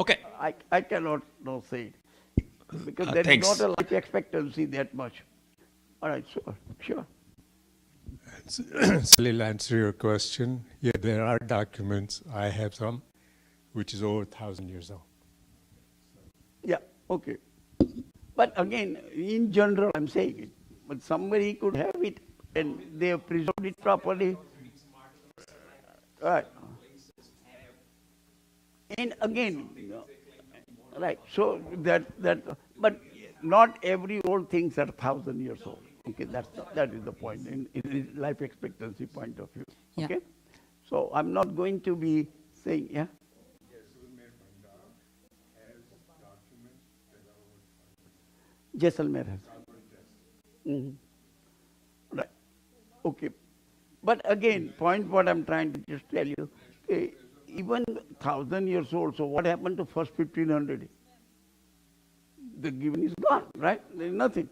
S5: Okay.
S1: I cannot say it because there is
S5: thanks.
S1: not a life expectancy that much. All right, sure.
S6: Salil, answer your question. Yeah, there are documents. I have some, which is over 1,000 years old.
S1: Yeah, okay. But again, in general, I'm saying it. But somebody could have it and they have preserved it properly. Right. And again, right. So but not every old things are 1,000 years old. Okay, that is the point in life expectancy point of view.
S7: Yeah.
S1: Okay, so I'm not going to be saying Jaisalmer has. Right. Okay. But again, point what I'm trying to just tell you, okay, even 1,000 years old, so what happened to first 1,500? The given is gone, right? There is nothing.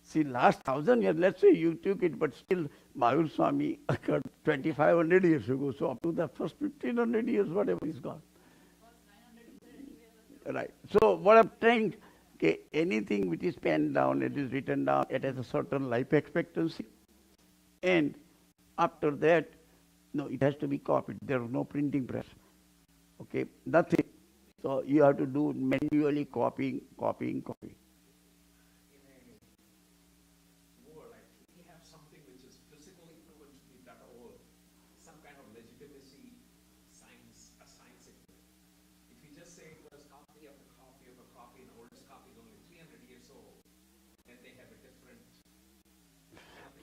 S1: See, last 1,000 years, let's say you took it, but still Mayur Swami occurred 2,500 years ago. So up to the first 1,500 years, whatever is gone. Right. So what I'm trying, okay, anything which is penned down, it is written down, it has a certain life expectancy. And after that, no, it has to be copied. There is no printing press. Okay, nothing. So you have to do manually copying.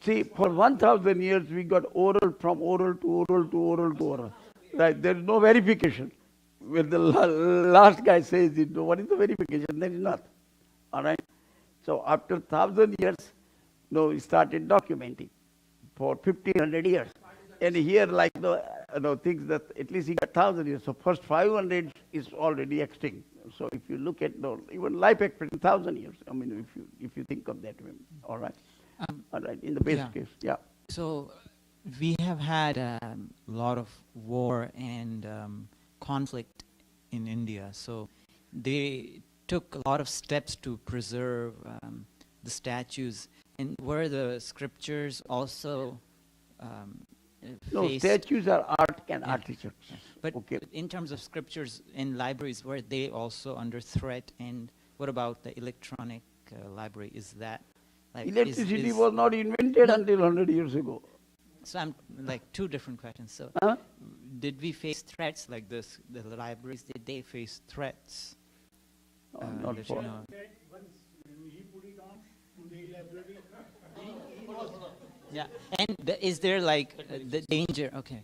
S1: See, for 1,000 years we got oral from oral to oral to oral to oral. Right? There is no verification. When the last guy says it, what is the verification? There is not. All right. So after 1,000 years, no, we started documenting for 1,500 years. And here, like the things that at least he got 1,000 years. So first 500 is already extinct. So if you look at even life expectancy, 1,000 years. I mean, if you think of that way, all right. All right, in the best case, yeah.
S7: So we have had a lot of war and conflict in India. So they took a lot of steps to preserve the statues. And were the scriptures also
S1: No,
S7: faced?
S1: statues are art and artifacts.
S7: Yeah. But
S1: okay.
S7: in terms of scriptures in libraries, were they also under threat? And what about the electronic library? Is that like
S1: Electricity was not invented until 100 years ago.
S7: So I'm like two different questions. So did we face threats like this? The libraries, did they face threats?
S1: Not
S7: that
S1: for.
S7: you know?
S2: He put it on to the library.
S7: Yeah, and is there like the danger? Okay.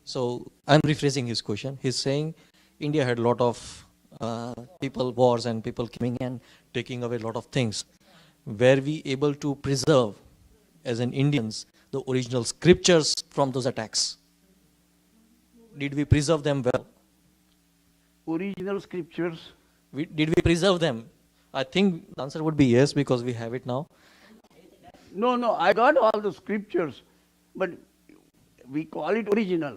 S4: So I'm rephrasing his question. He's saying India had a lot of people, wars, and people coming and taking away a lot of things. Were we able to preserve, as an Indians, the original scriptures from those attacks? Did we preserve them well?
S1: Original scriptures.
S4: Did we preserve them? I think the answer would be yes, because we have it now.
S1: No, I got all the scriptures, but we call it original.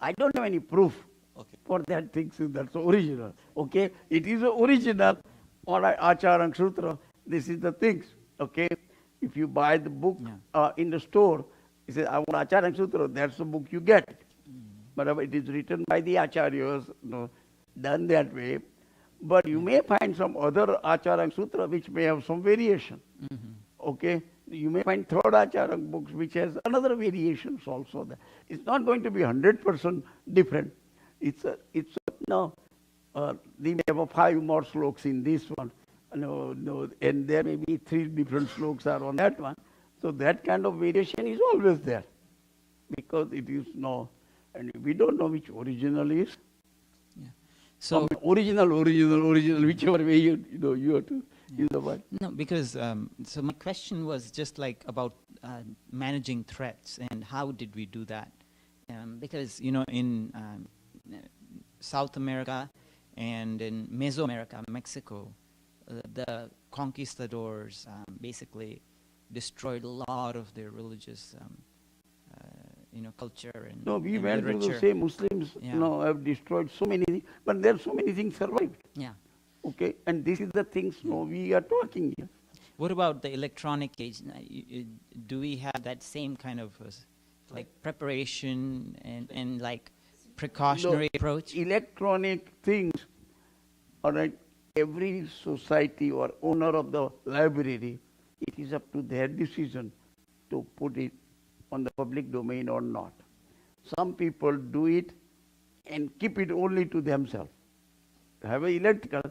S1: I don't have any proof
S4: Okay.
S1: for that thing, so that's original. Okay, it is original. All right, Achar and Sutra, this is the things. Okay, if you buy the book in the store, it says, I want Achar and Sutra, that's the book you get. But it is written by the Acharyas, done that way. But you may find some other Achar and Sutra which may have some variation. Okay, you may find third Acharang books which has another variations also. It's not going to be 100% different. They may have 5 more sloks in this one, and there may be 3 different sloks are on that one. So that kind of variation is always there, because it is and we don't know which original is.
S7: So
S1: Original, whichever way you have to use the word.
S7: no, because so my question was just like about managing threats and how did we do that? Because in South America and in Mesoamerica, Mexico, the conquistadors basically destroyed a lot of their religious culture and
S1: No, we
S7: and
S1: went through the
S7: literature.
S1: same. Muslims have destroyed so many things, but there are so many things survived.
S7: Yeah.
S1: Okay, and this is the things we are talking here.
S7: What about the electronic age? Do we have that same kind of like preparation and like precautionary approach?
S1: Electronic things, all right, every society or owner of the library, it is up to their decision to put it on the public domain or not. Some people do it and keep it only to themselves. They have an electrical,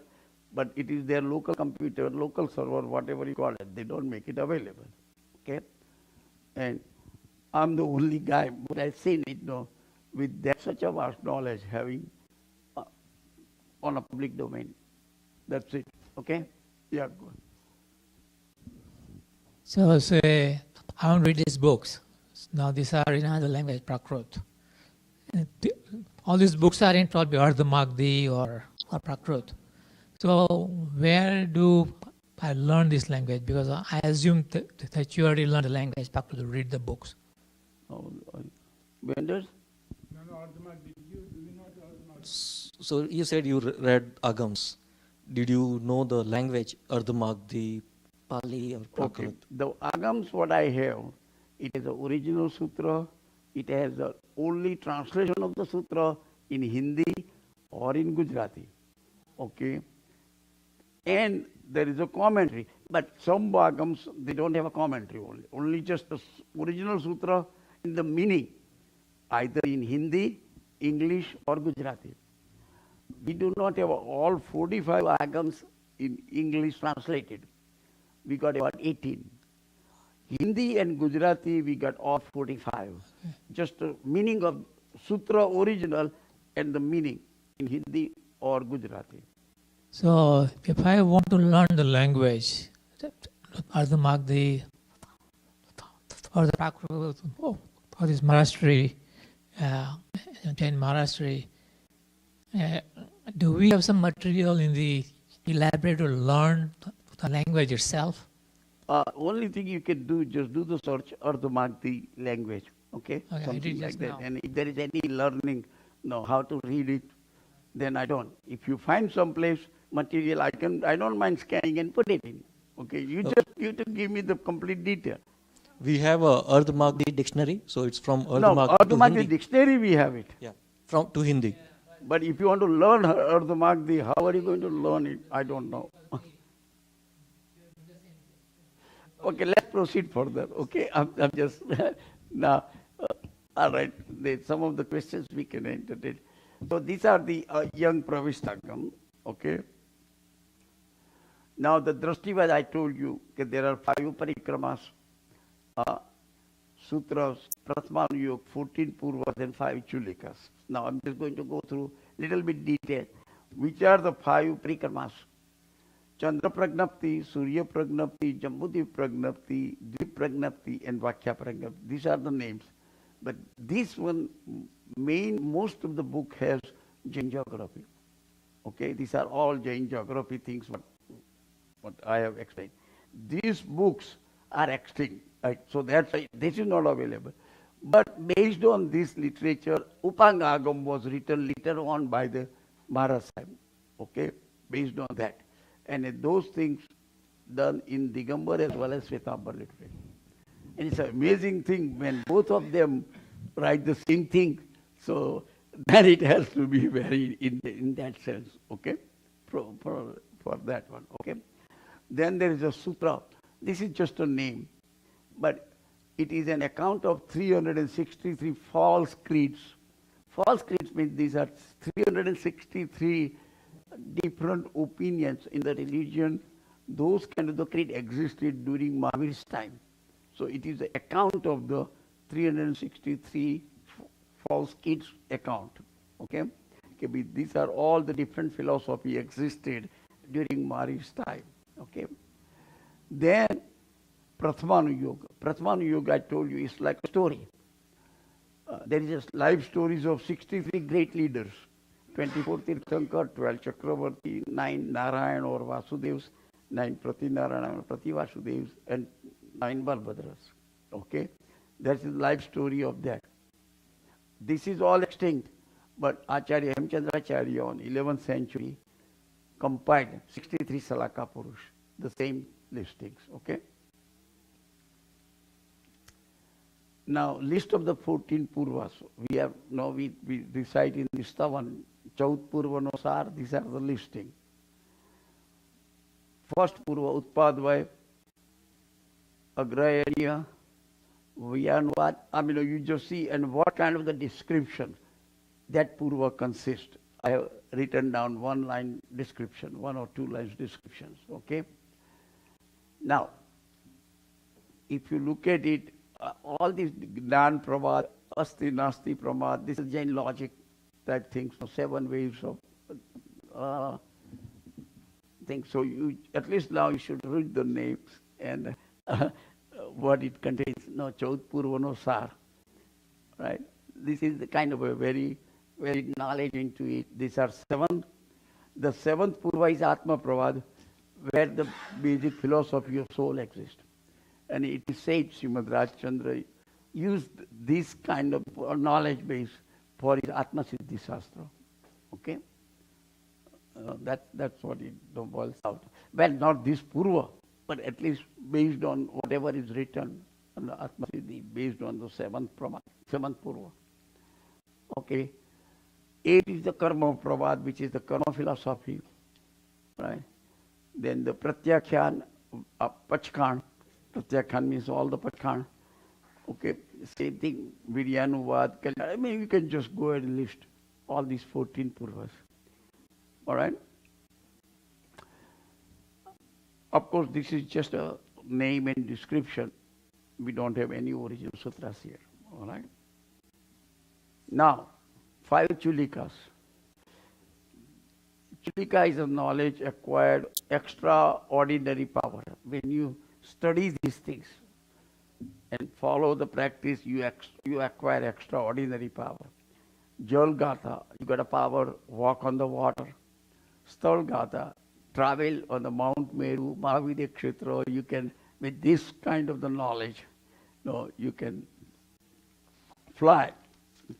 S1: but it is their local computer, local server, whatever you call it. They don't make it available. Okay? And I'm the only guy, but I've seen it with that such a vast knowledge having on a public domain. That's it. Okay? Yeah, go on.
S3: So say, I want to read these books. Now these are in another language, Prakrut. All these books are in probably Ardha Magdi or Prakrut. So where do I learn this language? Because I assume that you already learned the language, Prakrut, to read the books.
S1: Vendors?
S4: So you said you read Agams. Did you know the language Ardha Magdi, Pali, or Prakrit?
S1: Okay. The Agams, what I have, it is the original sutra. It has the only translation of the sutra in Hindi or in Gujarati. Okay. And there is a commentary. But some Agams, they don't have a commentary only. Only just the original sutra in the meaning, either in Hindi, English, or Gujarati. We do not have all 45 Agams in English translated. We got about 18. Hindi and Gujarati, we got all 45. Just the meaning of sutra original and the meaning in Hindi or Gujarati.
S3: So if I want to learn the language, Ardha Magdi, or the Prakrut, or this Maharashtra, Jain Maharashtra, do we have some material in the library to learn the language itself?
S1: Only thing you can do, just do the search Ardha Magdi language. Okay?
S3: Okay, I
S1: Something
S3: did
S1: like
S3: just
S1: that.
S3: now.
S1: And if there is any learning, how to read it, then I don't. If you find some place material, I don't mind scanning and put it in. Okay? You to give me the complete detail.
S4: We have a Ardha Magdi dictionary, so it's from Ardha
S1: No,
S4: Magdi
S1: Ardha
S4: to
S1: Magdi
S4: Hindi.
S1: dictionary we have it.
S4: Yeah, from to Hindi.
S1: But if you want to learn Ardha Magdi, how are you going to learn it? I don't know. Okay, let's proceed further. Okay, I'm just now. All right, some of the questions we can entertain. So these are the young Pravistagam. Okay. Now the Drashtivad, I told you that there are 5 parikramas. sutras, Pratmanu Yoga, 14 Purvas and 5 Chulikas. Now I'm just going to go through little bit detail. Which are the 5 Prikramas? Chandra Pragnapti, Surya Pragnapti, Jambudip Pragnapti, Dvip Pragnapti, and Vakya Pragnapti. These are the names. But this one, most of the book has Jain geography. Okay, these are all Jain geography things, what I have explained. These books are extinct, right? So that's why this is not available. But based on this literature, Upangagam was written later on by the Maharaj Sahib, okay, based on that. And those things done in Digambar as well as Svetambar literature. And it's an amazing thing when both of them write the same thing. So then it has to be very in that sense, okay, for that one, okay. Then there is a sutra. This is just a name, but it is an account of 363 false creeds. False creeds means these are 363 different opinions in the religion. Those kind of the creed existed during Mahavir's time. So it is the account of the 363 false creeds account. Okay? Okay, these are all the different philosophy existed during Mahavir's time. Okay? Then Pratmanu Yoga. Pratmanu Yoga, I told you, is like a story. There is just life stories of 63 great leaders. 24 Tirthankar, 12 Chakravarti, 9 Narayan or Vasudevs, 9 Prati Narayana, Prati Vasudevs, and 9 Balbhadras. Okay? That's the life story of that. This is all extinct, but Acharya Hemchandracharya on 11th century compiled 63 Salaka Purush, the same listings. Okay? Now, list of the 14 Purvas. We have now we recite in this Stavan, Chaud Purvanosar, these are the listing. First Purva, Utpadvay, Agrayarya, Vyanvad. I mean, you just see, and what kind of the description that Purva consists. I have written down one line description, 1 or 2 lines descriptions, okay? Now, if you look at it, all these Gnan Pravad, Asti Nasti Pramad, this is Jain logic type things, so 7 waves of things. So you, at least now you should read the names and what it contains. No, Chaud Purvano Sar, right? This is the kind of a very, very knowledge into it. These are 7. The 7th Purva is Atma Pravad, where the basic philosophy of soul exists. And it is said Srimad Rajchandra used this kind of knowledge base for his Atma Siddhi Shastra. Okay? That's what it boils out. Well, not this Purva, but at least based on whatever is written on the Atma Siddhi, based on the 7th Purva. Okay? 8 is the Karma Pravad, which is the Karma philosophy. Right? Then the Pratyakhan, Pachkan. Pratyakhan means all the Pachkan. Okay, same thing, Viryanuvad, I mean, you can just go ahead and list all these 14 Purvas. All right? Of course, this is just a name and description. We don't have any original sutras here. All right? Now, 5 Chulikas. Chulika is a knowledge acquired extraordinary power. When you study these things and follow the practice, you acquire extraordinary power. Jal Gatha, you got a power, walk on the water. Sthal Gatha, travel on the Mount Meru, Mahavidya Kshetra, you can, with this kind of the knowledge, you can fly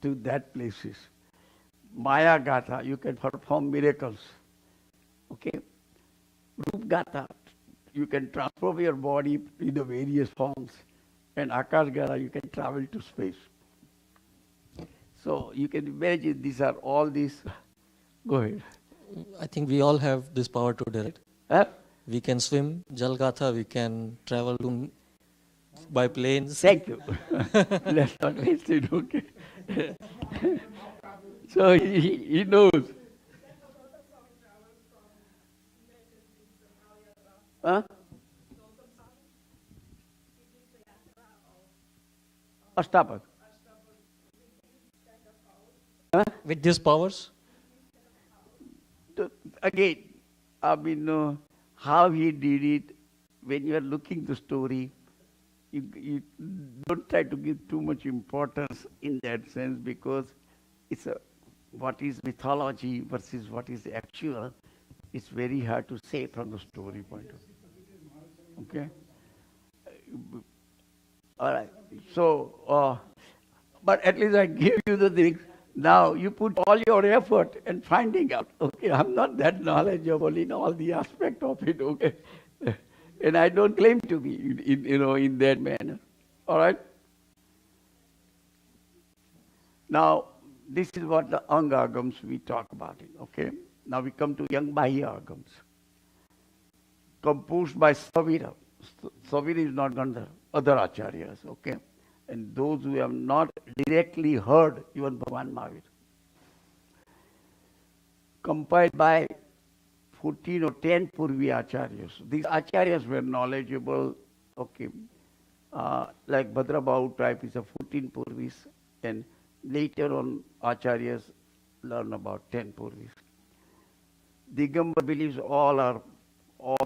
S1: to that places. Maya Gatha, you can perform miracles. Okay? Rup Gatha, you can transform your body in the various forms. And Akash Gatha, you can travel to space. So you can imagine these are all these. Go ahead.
S4: I think we all have this power today, right?
S1: Huh?
S4: We can swim, Jalgatha, we can travel by planes.
S1: Thank you. Let's not waste it, okay? So he knows. Huh? Ashtapak.
S4: With these powers?
S1: Again, I mean, how he did it, when you are looking the story, you don't try to give too much importance in that sense, because it's what is mythology versus what is actual. It's very hard to say from the story point of view. Okay? All right. So, but at least I give you the things. Now you put all your effort in finding out. Okay, I'm not that knowledgeable in all the aspect of it. Okay, and I don't claim to be, in that manner. All right. Now this is what the Angagams we talk about it. Okay. Now we come to young Bahya Agams, composed by Savira. Savira is not Gandhar, other acharyas. Okay. And those who have not directly heard even Bhagavan Mahavir. Compiled by 14 or 10 Purvi acharyas. These acharyas were knowledgeable, okay. Like Bhadrabahu type is a 14 Purvis, and later on acharyas learn about 10 Purvis. Digambar believes all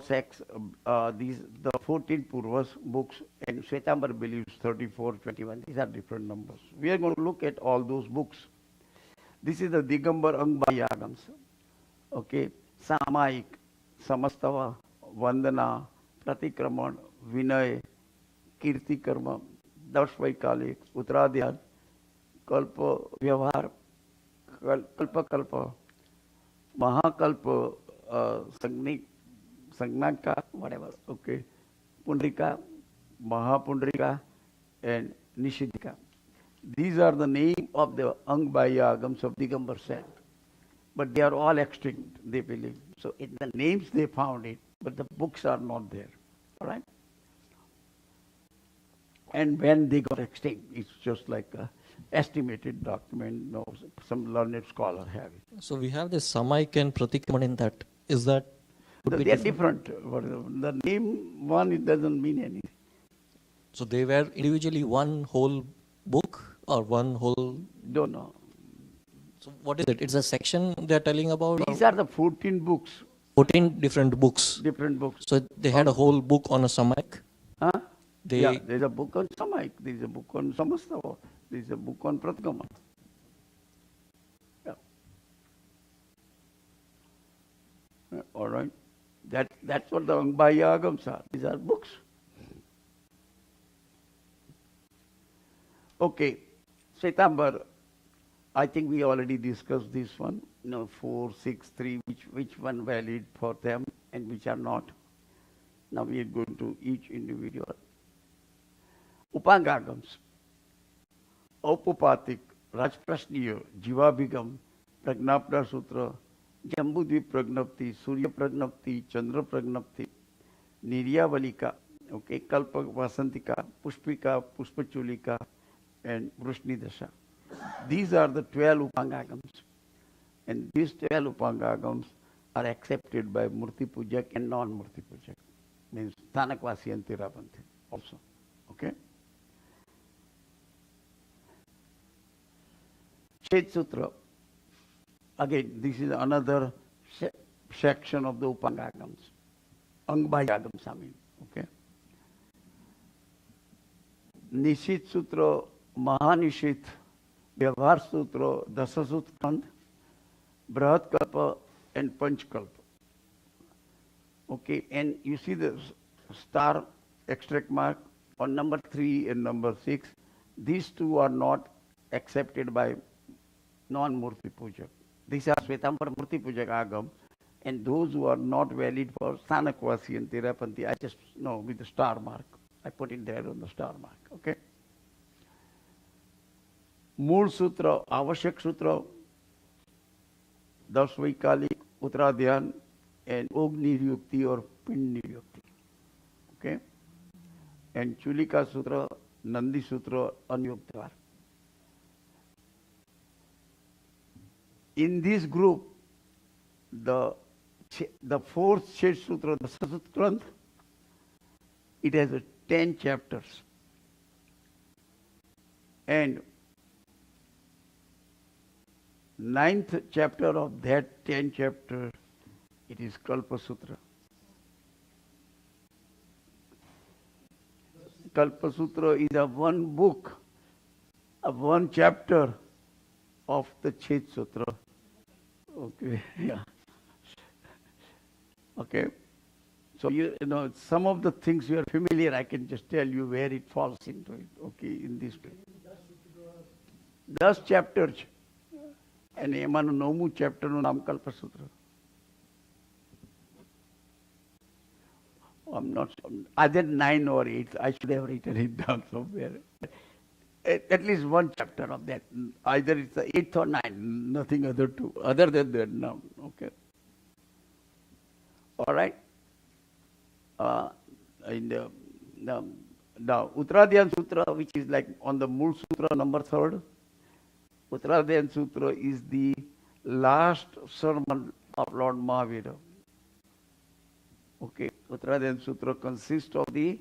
S1: sects, the 14 Purvas books, and Shwetambar believes 34, 21. These are different numbers. We are going to look at all those books. This is the Digambar Angbaya Agams. Okay, Samaik, Samastava, Vandana, Pratikraman, Vinay, Kirti Karma, Dashvaikalik, Uttradhyad, Kalpa Vyavhar, Kalpa Kalpa, Mahakalpa, Sangnaka, whatever, okay, Pundrika, Mahapundrika, and Nishidika. These are the name of the Angbaya Agams of Digambar sect. But they are all extinct, they believe. So in the names they found it, but the books are not there. All right? And when they got extinct, it's just like an estimated document. No, some learned scholar have it.
S4: So we have this Samaik and Pratikraman in that. Is that?
S1: They are different. The name one, it doesn't mean anything.
S4: So they were individually one whole book or one whole?
S1: Don't know.
S4: So what is it? It's a section they're telling about?
S1: These are the 14 books.
S4: 14 different books.
S1: Different books.
S4: So they had a whole book on a Samaik?
S1: Huh?
S4: They,
S1: yeah, there's a book on Samaik, there's a book on Samastava, there's a book on Pratgama. Yeah. All right. That's what the Angbaya Agams are. These are books. Okay. Shwetambar, I think we already discussed this one. 4, 6, 3, which one valid for them and which are not. Now we are going to each individual. Upangagams, Aupopatik, Rajprashniya, Jivabhigam, Pragnapta Sutra, Jambudvip Pragnapti, Surya Pragnapti, Chandra Pragnapti, Niryavalika, okay, Kalpa Vasantika, Pushpika, Puspachulika, and Vrushnidasha. These are the 12 Upangagams. And these 12 Upangagams are accepted by Murti Pujak and non-Murti Pujak. Means Thanakvasi and Tirapanthi also. Okay? Shet Sutra. Again, this is another section of the Upangagams. Angbhayagams, I mean. Okay? Nishit Sutra, Mahanishit, Vyavhar Sutra, Dasasutkand, Brahatkalpa, and Panchkalpa. Okay, and you see the star extract mark on number 3 and number 6. These two are not accepted by non-Murti Pujak. These are Shwetambar Murti Pujak Agam, and those who are not valid for Thanakvasi and Tirapanthi, I just know with the star mark. I put it there on the star mark. Okay. Mool Sutra, Avashyak Sutra, Dashvaikalik, Uttradhyan, and Ogni Yukti or Pindi Yukti. Okay? And Chulika Sutra, Nandi Sutra, Anyuktar. In this group, the fourth Shet Sutra, the Sasut Granth, it has 10 chapters. And ninth chapter of that 10 chapter, it is Kalpa Sutra. Kalpa Sutra is a one book, a one chapter of the Chet Sutra. Okay, yeah. Okay. So you know some of the things you are familiar, I can just tell you where it falls into it. Okay, in this place. 10 chapters. And એમાંનું 9મું ચેપ્ટરનું નામ Kalpasutra. I'm not sure. Either 9 or 8. I should have written it down somewhere. At least one chapter of that. Either it's the 8th or 9th. Nothing other to other than that. No. Okay. All right. In the now Uttaradayan Sutra, which is like on the Mool Sutra number 3rd. Uttaradayan Sutra is the last sermon of Lord Mahavira. Okay, Uttaradayan Sutra consists of the,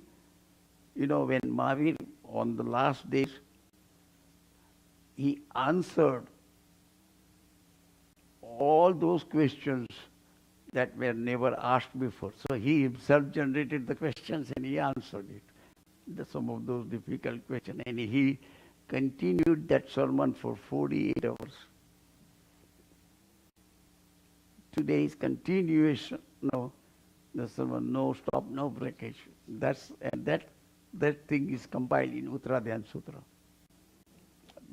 S1: when Mahavir on the last days, he answered all those questions that were never asked before. So he himself generated the questions and he answered it. Some of those difficult questions. And he continued that sermon for 48 hours. Today is continuation. No, the sermon, no stop, no breakage. That thing is compiled in Uttaradayan Sutra,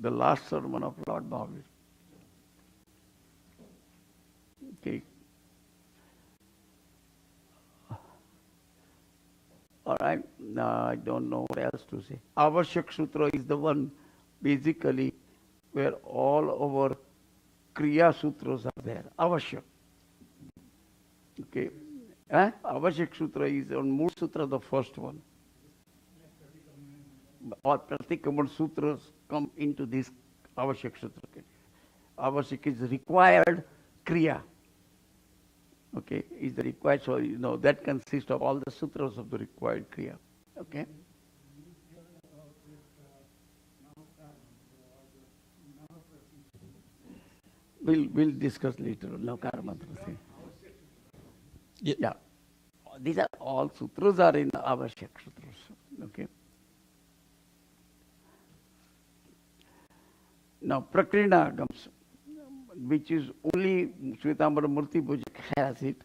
S1: the last sermon of Lord Mahavir. Okay. All right. I don't know what else to say. Avashyak Sutra is the one basically where all our Kriya Sutras are there. Avashyak. Okay. Avashyak Sutra is on Mool Sutra, the first one. All Pratikaman Sutras come into this Avashyak Sutra. Avashyak is required Kriya. Okay, is the required, so that consists of all the sutras of the required Kriya. Okay. We'll discuss later. Navkara mantra. Yeah. These are all sutras are in Avashyak Sutras. Okay. Now Prakrina Agams, which is only Shvetambara Murti Bhujak has it.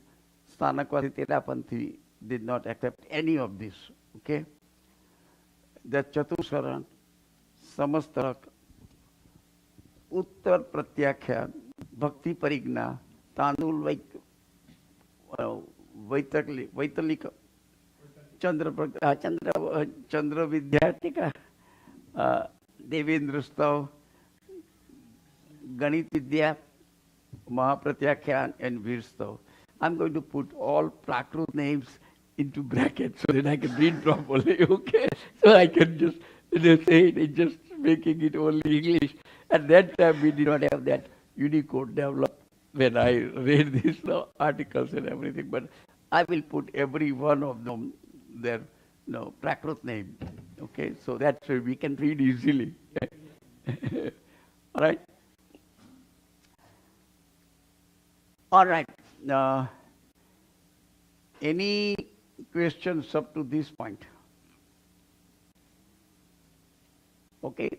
S1: Sthanakvasi Terapanthi did not accept any of this. Okay? The Chatusharan, Samastarak, Uttar Pratyakhya, Bhakti Parigna, Tanul Vaitalika, Chandra Vidyartika, Devendra Stav, Ganit Vidya, Mahapratyakhyan and Virstav. I'm going to put all Prakrut names into brackets so that I can read properly, okay? So I can just say it, just making it only English. At that time we did not have that Unicode developed when I read these articles and everything, but I will put every one of them their Prakrut name, okay? So that we can read easily. All right? All right. Any questions up to this point? Okay.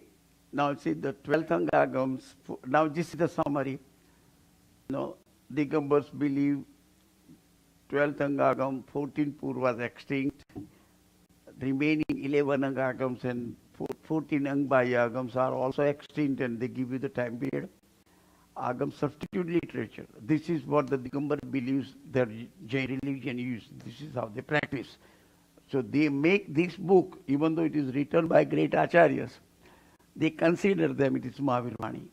S1: Now see the 12th Angagams. Now this is the summary. Digambars believe 12th Angagam, 14 Purvas extinct. Remaining 11 Angagams and 14 Angbayagams are also extinct, and they give you the time period. Agam substitute literature. This is what the Digambar believes their Jain religion uses. This is how they practice. So they make this book, even though it is written by great acharyas, they consider them it is Mahavir Vani.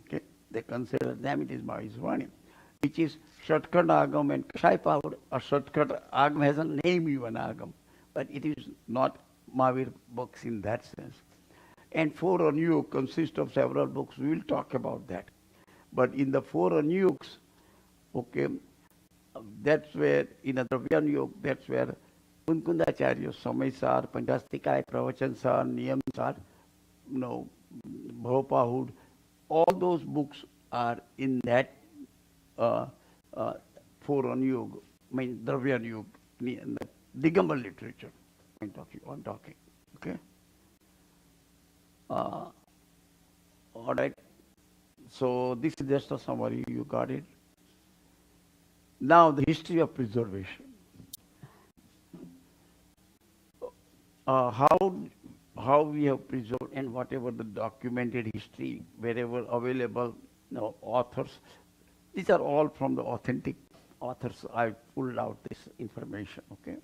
S1: Okay? They consider them it is Mahavir Vani, which is Shatkhat Agam and Kashai Power. A Shatkhat Agam has a name even Agam, but it is not Mahavir books in that sense. And 4 Anyug consist of several books. We will talk about that. But in the 4 Anyugs, okay, that's where, in a Dravya Anyug, that's where Kunkundacharya, Samaysar, Panchastikaya, Pravachan Sar, Niyam Sar, Bhopahud, all those books are in that Phuran Yuga, Dravyan Yuga, in the Digambar literature. I'm talking. Okay. All right. So this is just a summary. You got it. Now the history of preservation. How we have preserved, and whatever the documented history, wherever available, authors, these are all from the authentic authors. I pulled out this information. Okay.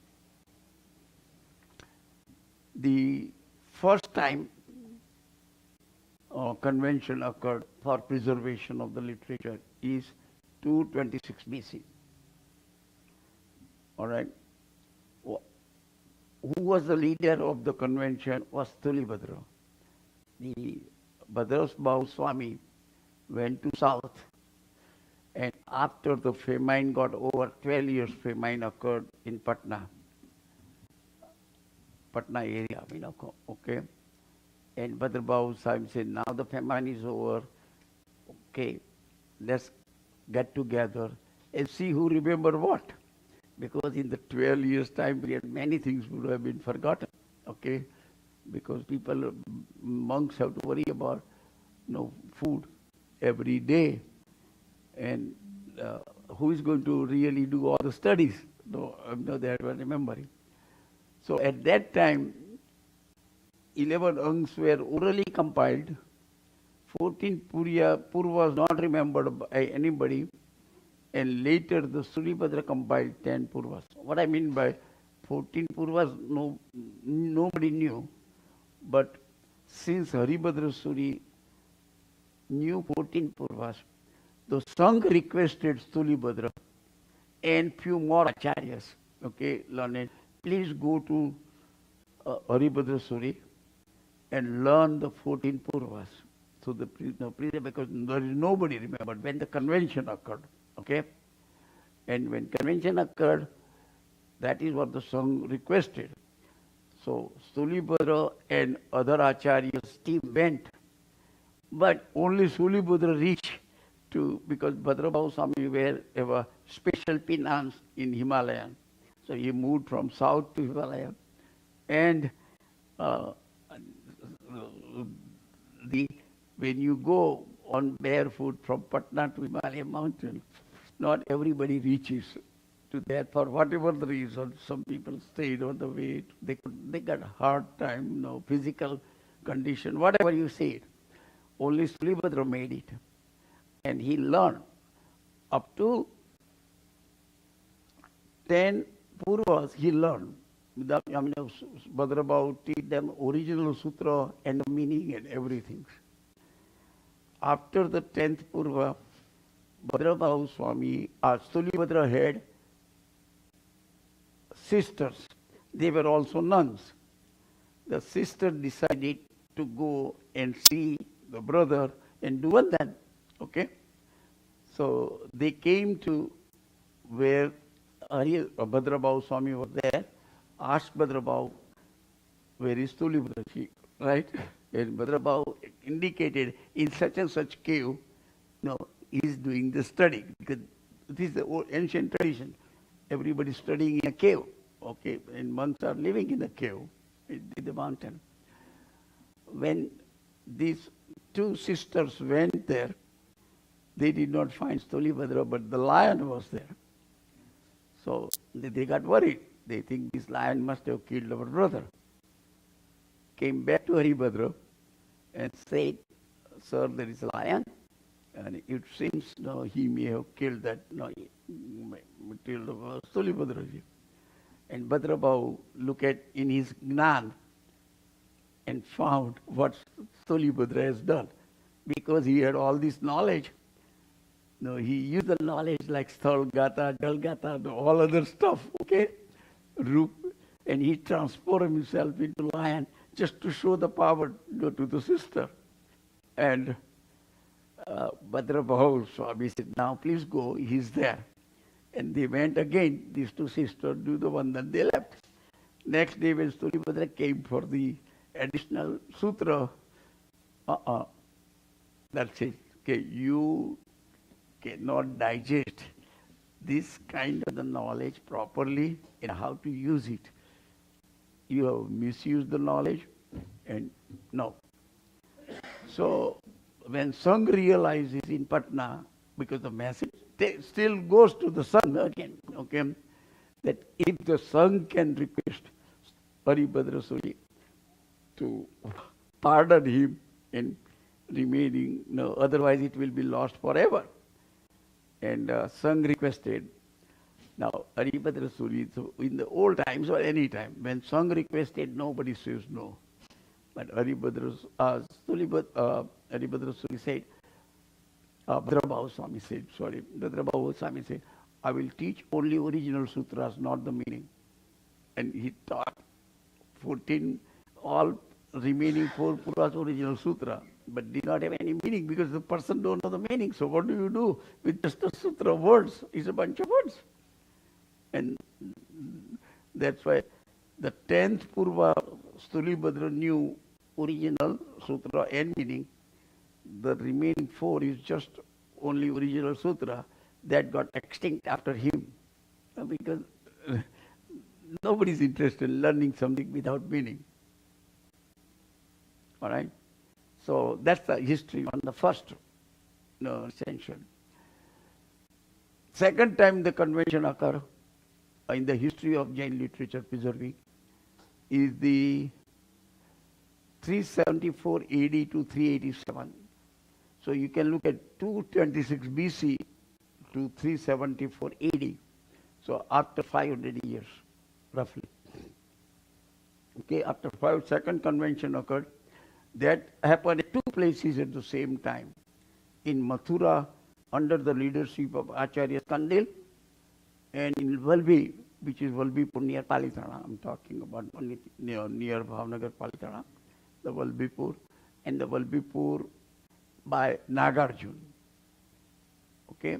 S1: The first time convention occurred for preservation of the literature is 226 BC. All right. Who was the leader of the convention was Tulibhadra. The Bhadrasbhahu Swami went to south, and after the famine got over, 12 years famine occurred in Patna area, okay. And Bhadrasbhahu Swami said, now the famine is over, okay, let's get together and see who remember what. Because in the 12 years time period, many things would have been forgotten, okay? Because monks have to worry about, food every day. And who is going to really do all the studies? They were remembering. So at that time, 11 angs were orally compiled, 14 purvas not remembered by anybody, and later the Suribhadra compiled 10 purvas. What I mean by 14 purvas, nobody knew. But since Haribhadra Suri knew 14 purvas, the Sangh requested Sulibhadra and few more acharyas, okay, learned, please go to Haribhadra Suri and learn the 14 purvas. So because there is nobody remembered when the convention occurred. Okay? And when convention occurred, that is what the Sangh requested. So Sulibhadra and other acharyas team went, but only Sulibhadra reached to, because Bhadrasbhahu Swami have a special finance in Himalayan. So he moved from south to Himalaya. And when you go on barefoot from Patna to Himalayan mountain, not everybody reaches to that for whatever the reason. Some people stayed on the way. They got a hard time, physical condition, whatever you say. Only Sulibhadra made it. And he learned up to 10 purvas he learned. Bhadrasbhahu teach them original sutra and the meaning and everything. After the 10th purva, Bhadrasbhahu Swami, Sulibhadra had sisters. They were also nuns. The sister decided to go and see the brother and do Vandan. Okay? So they came to where Bhadrasbhahu Swami was there, asked Bhadrasbhahu, where is Sulibhadra? Right? And Bhadrasbhahu indicated in such and such cave, he is doing the study. Because this is the old ancient tradition. Everybody studying in a cave. Okay? And monks are living in a cave in the mountain. When these two sisters went there, they did not find Sulibhadra, but the lion was there. So they got worried. They think this lion must have killed our brother. Came back to Haribhadra and said, sir, there is a lion, and it seems he may have killed that, killed Sulibhadra. And Bhadrasbhahu looked at in his Gnan and found what Sulibhadra has done. Because he had all this knowledge, he used the knowledge like Sthalgata, Dalgata, all other stuff, okay? And he transformed himself into lion just to show the power to the sister. And Bhadrasbhahu Swami said, now please go, he's there. And they went again, these two sisters do the one, then they left. Next day when Sulibhadra came for the additional sutra, That's it. Okay, you cannot digest this kind of the knowledge properly and how to use it. You have misused the knowledge and no. So when Sangh realizes in Patna, because the message still goes to the Sangh again, okay, that if the Sangh can request Haribhadra Suri to pardon him and remaining, no, otherwise it will be lost forever. And Sangh requested. Now, Haribhadra Suri, so in the old times or any time, when Sangh requested, nobody says no. But Haribhadra Suri said, Bhadrabhav Swami said, I will teach only original sutras, not the meaning. And he taught 14, all remaining 4 puras original sutra, but did not have any meaning because the person don't know the meaning. So what do you do with just the sutra words? It's a bunch of words. And that's why the 10th Purva Stulibhadra knew original sutra and meaning. The remaining 4 is just only original sutra that got extinct after him. Because nobody is interested in learning something without meaning. All right? So that's the history on the first ascension. Second time the convention occurred in the history of Jain literature preserving is the 374 AD to 387. So you can look at 226 BC to 374 AD. So after 500 years, roughly. Okay, after second convention occurred. That happened at 2 places at the same time. In Mathura, under the leadership of Acharya Kandil, and in Valbi, which is Valbipur near Palitana. I'm talking about near Bhavnagar, Palitana, the Valbipur, and the Valbipur by Nagarjun. Okay?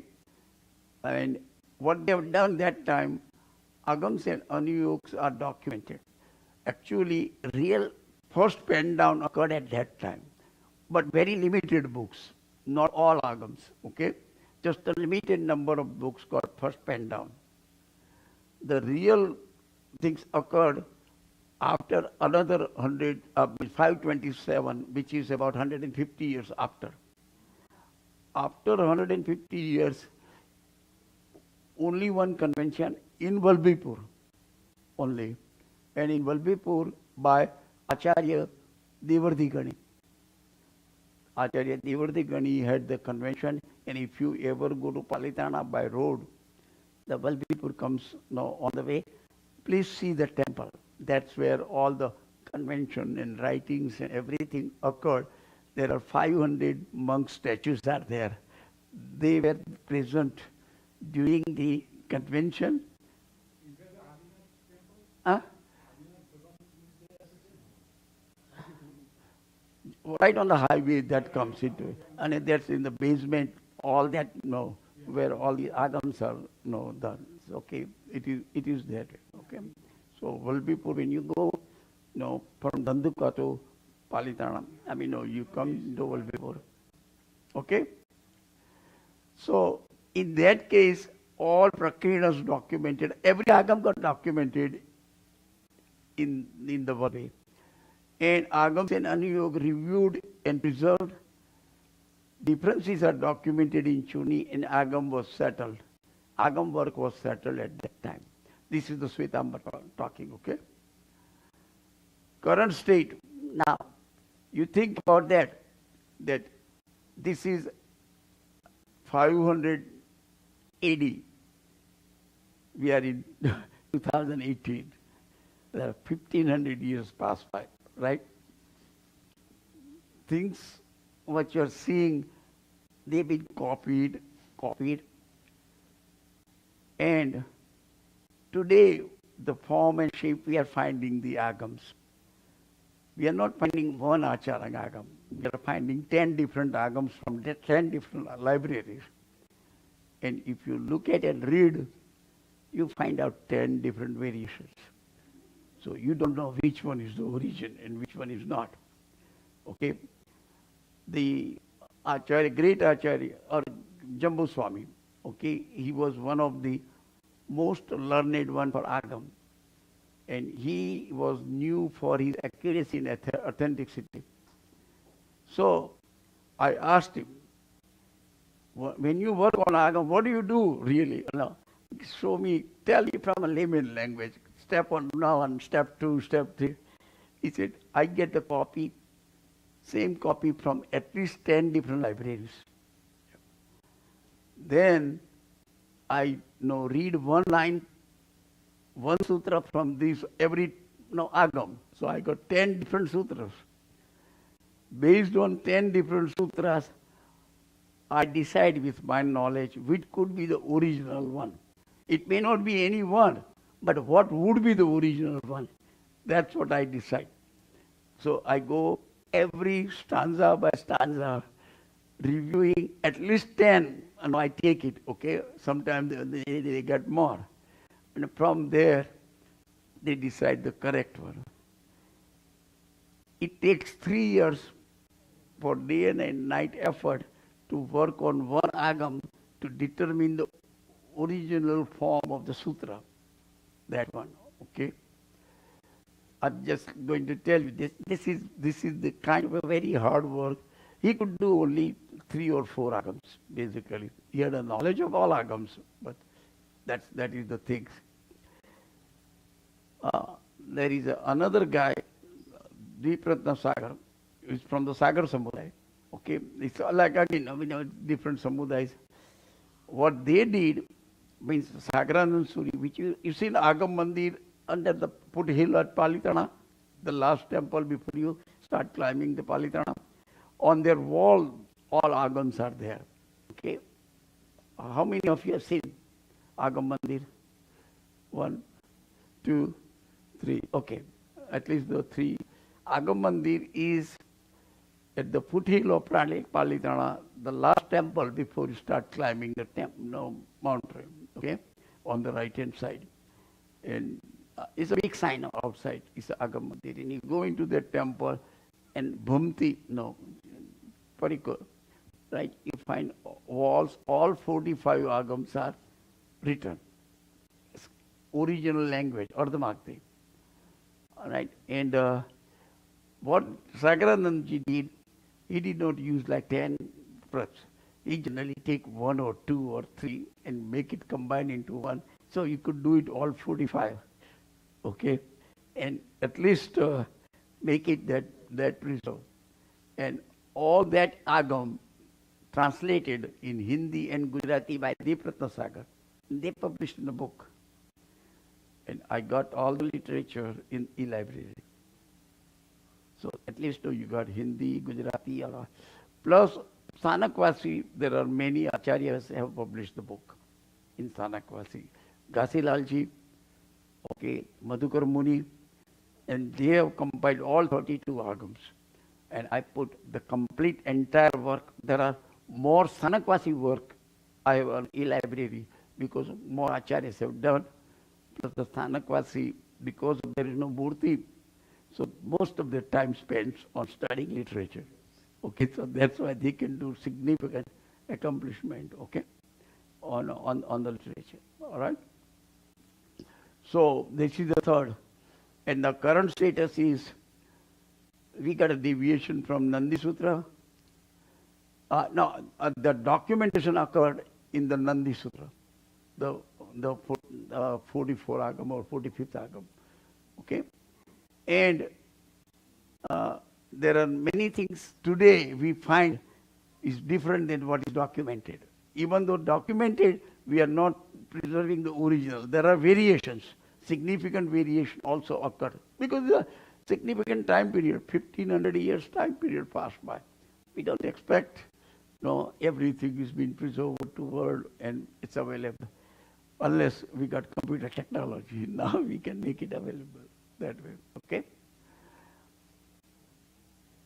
S1: And what they have done that time, Agams and Anuyogs are documented. Actually, real first pen down occurred at that time, but very limited books, not all Agams, okay? Just a limited number of books got first pen down. The real things occurred after another 527, which is about 150 years after. After 150 years, only one convention in Valbipur only, and in Valbipur by Acharya Devardigani. Acharya Devardigani had the convention, and if you ever go to Palitana by road, the Valbipur comes now on the way, please see the temple. That's where all the convention and writings and everything occurred. There are 500 monk statues are there. They were present during the convention. Right on the highway that comes into it. And that's in the basement, all that, where all the agams are done. Okay, it is there. Okay. So Valbipur, when you go, from Danduka to Palitana, you come into Valbipur. Okay? So in that case, all prakrinas documented, every agam got documented in the way. And agams and anuyog reviewed and preserved. Differences are documented in Chuni, and agam was settled. Agam work was settled at that time. This is the Svetambara talking, okay? Current state. Now, you think about that this is 500 AD. We are in 2018. There are 1500 years passed by, right? Things what you're seeing, they've been copied. And today, the form and shape we are finding the agams. We are not finding one Acharya agam. We are finding 10 different agams from 10 different libraries. And if you look at and read, you find out 10 different variations. So you don't know which one is the origin and which one is not. Okay? The Acharya, great Acharya, or Jambu Swami. Okay, he was one of the most learned one for Agam. And he was knew for his accuracy and authenticity. So I asked him, when you work on Agam, what do you do really? No, show me, tell me from a layman language. Step 1, step 2, step 3. He said, I get the copy, same copy from at least 10 different libraries. Then I read one line, one sutra from this every Agam. So I got 10 different sutras. Based on 10 different sutras, I decide with my knowledge which could be the original one. It may not be any one, but what would be the original one? That's what I decide. So I go every stanza by stanza, reviewing at least 10, and I take it, okay? Sometimes they get more. And from there, they decide the correct one. It takes 3 years for day and night effort to work on one agam to determine the original form of the sutra. That one, okay? I'm just going to tell you this is the kind of a very hard work. He could do only 3 or 4 agams, basically. He had a knowledge of all agams, but that is the thing. There is another guy, Dvipratna Sagar, is from the Sagar Samudaya. Okay, it's like again, different samudayas. What they did means Sagaranand Suri, which you see in Agam Mandir under the foothill at Palitana, the last temple before you start climbing the Palitana. On their wall, all Agams are there. Okay, how many of you have seen Agam Mandir? 1, 2, 3. Okay, at least the 3. Agam Mandir is at the foothill of Palitana, the last temple before you start climbing the mountain, okay, on the right-hand side. And it's a big sign outside, it's Agam Mandir. And you go into that temple and Parikor, right, you find walls, all 45 Agams are written. It's original language, Ardhamakti. All right, and what Sagaranandji did, he did not use like 10 props. He generally take 1 or 2 or 3 and make it combine into one. So you could do it all 45, okay? And at least make it that result. And all that agam translated in Hindi and Gujarati by Dvipratna Sagar. They published in a book. And I got all the literature in e-library. So at least you got Hindi, Gujarati, plus Sanakwasi, there are many acharyas have published the book in Sanakwasi. Ghasilalji, okay, Madhukar Muni, and they have compiled all 32 agams. And I put the complete entire work. There are more Sanakwasi work I have on e-library because more acharyas have done. Plus the Sanakwasi, because there is no Murti, so most of their time spent on studying literature. Okay, so that's why they can do significant accomplishment, okay, on the literature. All right. So this is the third. And the current status is we got a deviation from Nandi Sutra. The documentation occurred in the Nandi Sutra, the 44 agam or 45th agam. Okay. And there are many things today we find is different than what is documented. Even though documented, we are not preserving the original. There are variations, significant variation also occur because the significant time period, 1500 years time period passed by. We don't expect everything is being preserved to world and it's available. Unless we got computer technology, now we can make it available that way. Okay.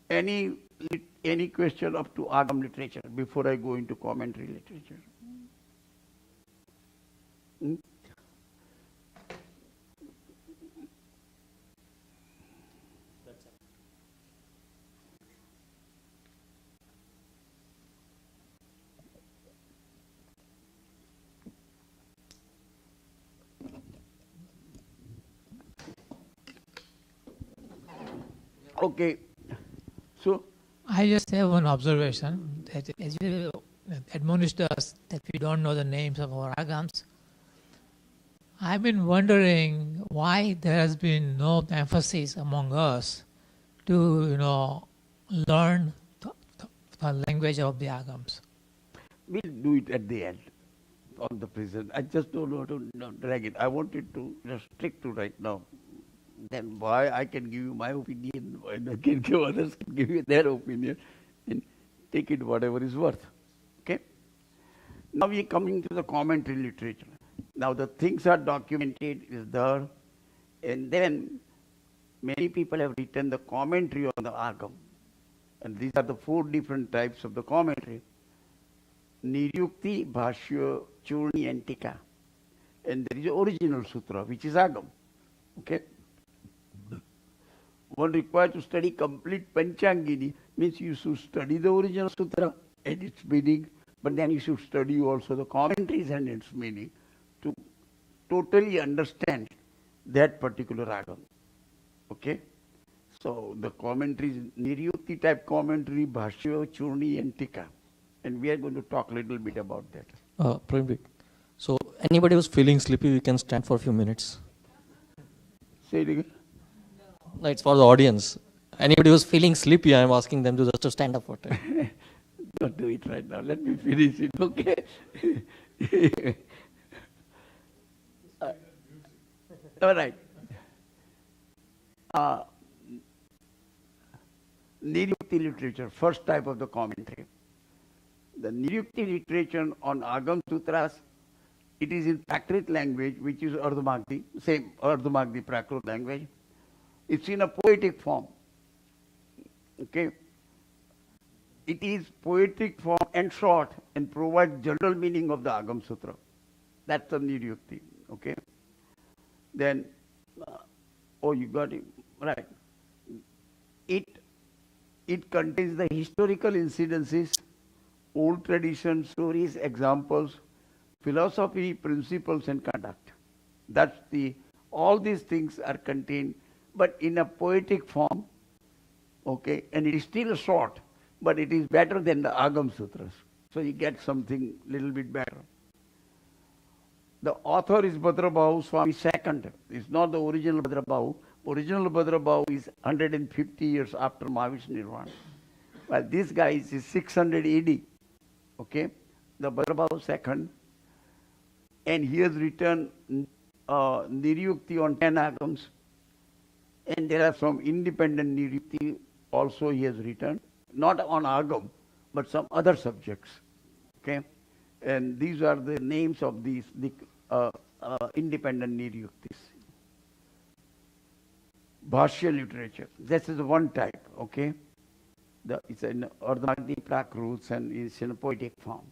S1: Any question up to Agam literature before I go into commentary literature? Okay. So,
S3: I just have one observation that as you admonished us that we don't know the names of our agams, I've been wondering why there has been no emphasis among us to, learn the language of the agams.
S1: we'll do it at the end on the present. I just don't want to drag it. I wanted to restrict to right now. Then why I can give you my opinion, and I can give others can give you their opinion, and take it whatever is worth. Okay? Now we are coming to the commentary literature. Now the things are documented, is there, and then many people have written the commentary on the Agam. And these are the 4 different types of the commentary. Niryukti, Bhashya, Churni and Tika. And there is the original sutra, which is Agam. Okay? One required to study complete Panchangini, means you should study the original sutra and its meaning, but then you should study also the commentaries and its meaning to totally understand that particular Agam. Okay? So the commentaries, Niryukti type commentary, Bhashya, Churni and Tika. And we are going to talk a little bit about that.
S4: Pravin, so anybody who's feeling sleepy, we can stand for a few minutes.
S1: Say it again.
S4: No, it's for the audience. Anybody who's feeling sleepy, I'm asking them to just to stand up for time.
S1: Don't do it right now. Let me finish it, okay? All right. Niryukti literature, first type of the commentary. The Niryukti literature on Agam Sutras, it is in Prakrit language, which is Ardhamagdi, same Ardhamagdi Prakrit language. It's in a poetic form. Okay? It is poetic form and short and provides general meaning of the Agam Sutra. That's the Niryukti. Okay? Then, you got it. Right. It contains the historical incidences, old traditions, stories, examples, philosophy, principles, and conduct. All these things are contained, but in a poetic form, okay, and it is still short, but it is better than the Agam Sutras. So you get something little bit better. The author is Bhadrabahu Swami II. It's not the original Bhadrabahu. Original Bhadrabahu is 150 years after Mahavishnu Nirvana. While this guy is 600 AD. Okay? The Bhadrabahu II. And he has written Niryukti on 10 Agams. And there are some independent Niryukti also he has written. Not on Agam, but some other subjects. Okay? And these are the names of these independent Niryuktis. Bhashya literature. This is one type, okay? It's in Ardhamagdi Prakrut and it's in a poetic form.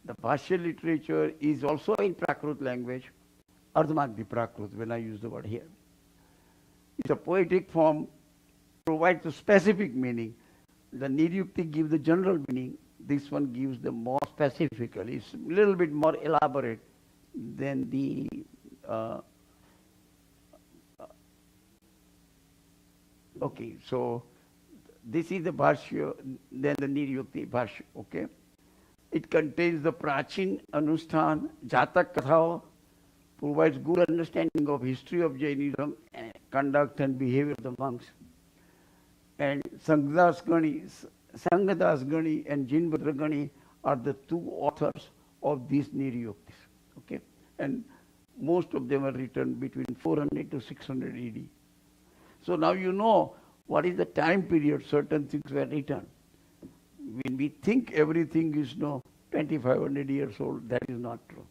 S1: The Bhashya literature is also in Prakrut language, Ardhamagdi Prakrut, when I use the word here. It's a poetic form, provides a specific meaning. The Niryukti gives the general meaning. This one gives the more specifically. It's a little bit more elaborate than the okay, so this is the Bhashya, then the Niryukti Bhashya, okay? It contains the Prachin, Anusthan, Jatak Kathao, provides good understanding of history of Jainism, and conduct and behavior of the monks. And Sanghadas Gani and Jinbhadra Gani are the 2 authors of these Niryuktis, okay? And most of them are written between 400 to 600 AD. So now you know what is the time period certain things were written. When we think everything is 2,500 years old, that is not true.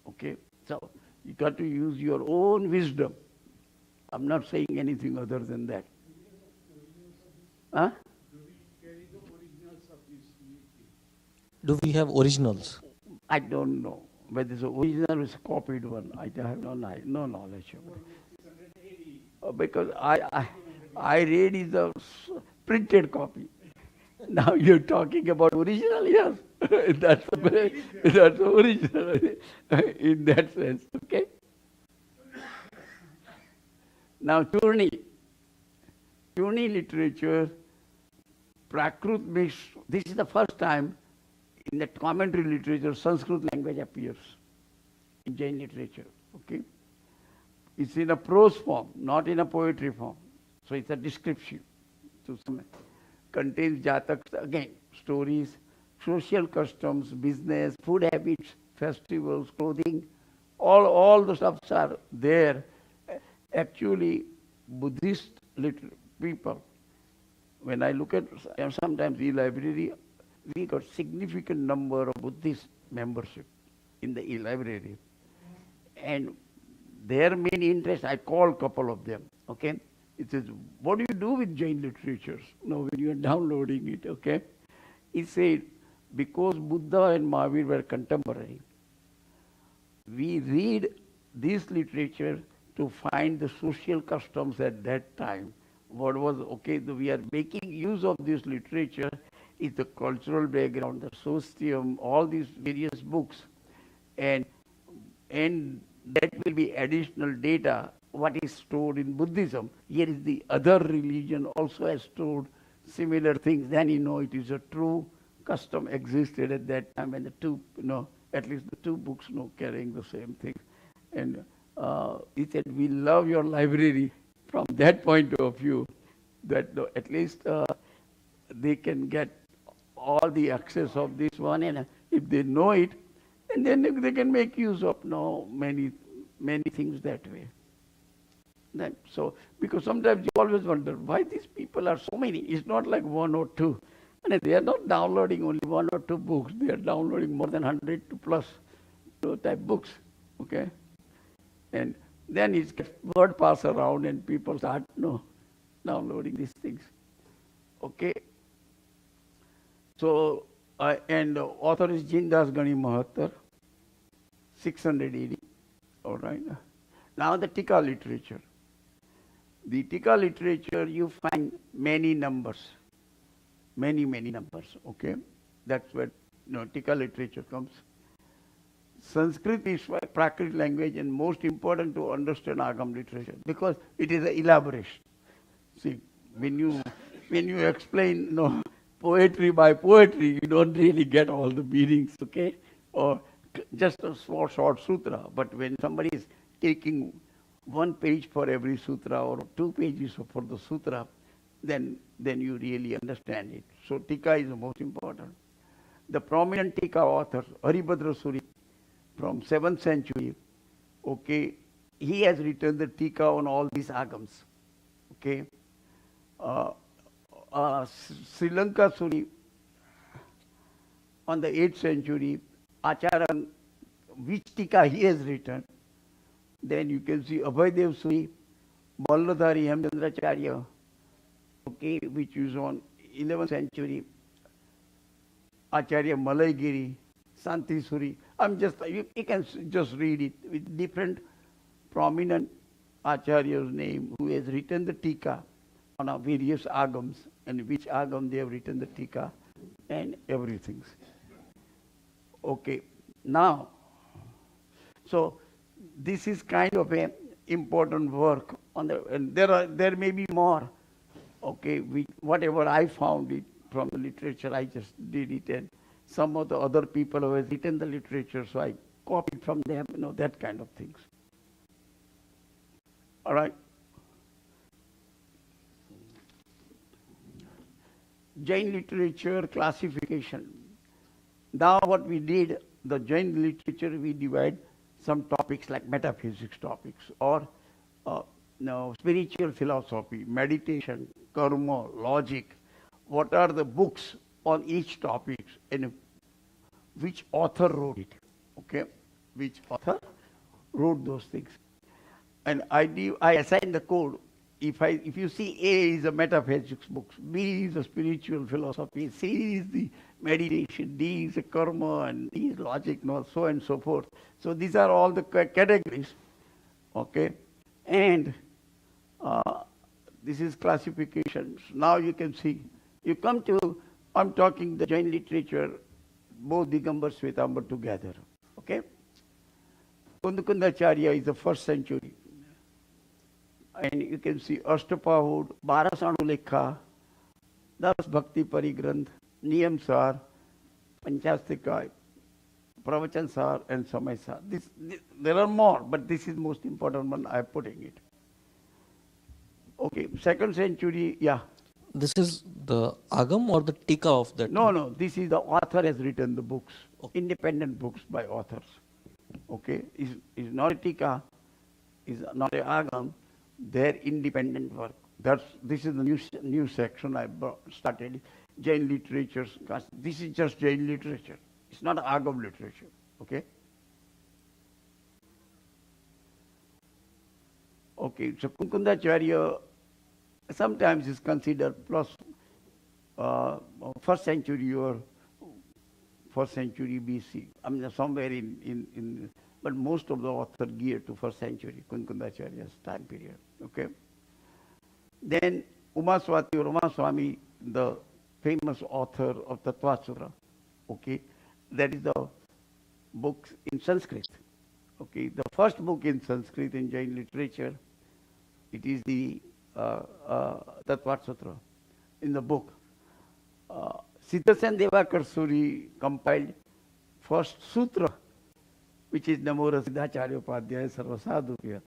S1: Okay? So you got to use your own wisdom. I'm not saying anything other than that. Huh?
S4: Do we have originals?
S1: I don't know whether the original is copied one. I have no knowledge of it. Because I read is a printed copy. Now you're talking about original, yes. that's original in that sense, okay? Now Churni Purani literature, Prakrut mixed, this is the first time in that commentary literature, Sanskrit language appears in Jain literature, okay? It's in a prose form, not in a poetry form. So it's a description. To some, contains jataks, again, stories, social customs, business, food habits, festivals, clothing, all the stuffs are there. Actually, Buddhist people, when I look at sometimes the library, we got significant number of Buddhist membership in the e-library. And their main interest, I call a couple of them, okay? It says, what do you do with Jain literatures? Now, when you are downloading it, okay? It said, because Buddha and Mahavir were contemporary, we read this literature to find the social customs at that time. What was, okay, we are making use of this literature is the cultural background, the socium, all these various books. And that will be additional data, what is stored in Buddhism. Here is the other religion also has stored similar things. Then you know it is a true custom existed at that time, and the two, at least the two books, carrying the same thing. And he said, we love your library from that point of view, that at least they can get all the access of this one, and if they know it, and then they can make use of many things that way. So, because sometimes you always wonder why these people are so many. It's not like one or two. And they are not downloading only one or two books. They are downloading more than 100 to plus type books. Okay? And then it's word pass around and people start downloading these things. Okay? So, and the author is Jindas Gani Mahatar, 600 AD. All right. Now the Tika literature. The Tika literature, you find many numbers. Many numbers. Okay? That's where Tika literature comes. Sanskrit is Prakrit language and most important to understand Agam literature because it is an elaboration. See, when you explain poetry by poetry, you don't really get all the meanings, okay? Or just a short sutra. But when somebody is taking one page for every sutra or 2 pages for the sutra, then you really understand it. So Tika is the most important. The prominent Tika author, Haribhadra Suri, from 7th century, okay, he has written the Tika on all these Agams, okay? Sri Lanka Suri, on the 8th century, Acharan, which Tika he has written. Then you can see Abhaydev Suri, Balladhari Hemchandracharya, okay, which is on 11th century, Acharya Malaygiri, Santi Suri. You can just read it with different prominent Acharya's name who has written the Tika on our various Agams and which Agam they have written the Tika and everything. Okay, now, so this is kind of an important work and there may be more. Okay, whatever I found it from the literature, I just did it, and some of the other people who have written the literature, so I copied from them, that kind of things. All right. Jain literature classification. Now what we did, the Jain literature, we divide some topics like metaphysics topics or spiritual philosophy, meditation, karma, logic. What are the books on each topic and which author wrote it? Okay, which author wrote those things? And I assign the code. If you see A is a metaphysics book, B is a spiritual philosophy, C is the meditation, D is a karma, and D is logic, so and so forth. So these are all the categories. Okay, and this is classifications. Now you can see, you come to, I'm talking the Jain literature, both Digambar, Svetambar together. Okay, Kundakundacharya is the 1st century. And you can see Ashtapahud, 12 Anulekha, 10 Bhakti Parigranth, Niyam Sar, Panchastika, Pravachan Sar, and Samay Sar. There are more, but this is most important one I am putting it. Okay, 2nd century, yeah.
S4: This is the Agam or the Tika of that?
S1: No, this is the author has written the books,
S4: Okay.
S1: independent books by authors. Okay, is not a Tika, is not a Agam, their independent work. This is the new section I started, Jain literature. This is just Jain literature. It's not Agam literature. Okay. Okay, so Kunkundacharya sometimes is considered plus 1st century or 1st century BC. I mean, somewhere in but most of the authors geared to 1st century, Kunkundacharya's time period. Okay. Then Umaswati or Umaswami, the famous author of Tattva. Okay, that is the books in Sanskrit. Okay, the first book in Sanskrit in Jain literature, it is the Tattva Sutra. In the book, Siddhasen Devakar Suri compiled first sutra, which is Namora Siddhacharya Upadhyaya Sarvasadhupya.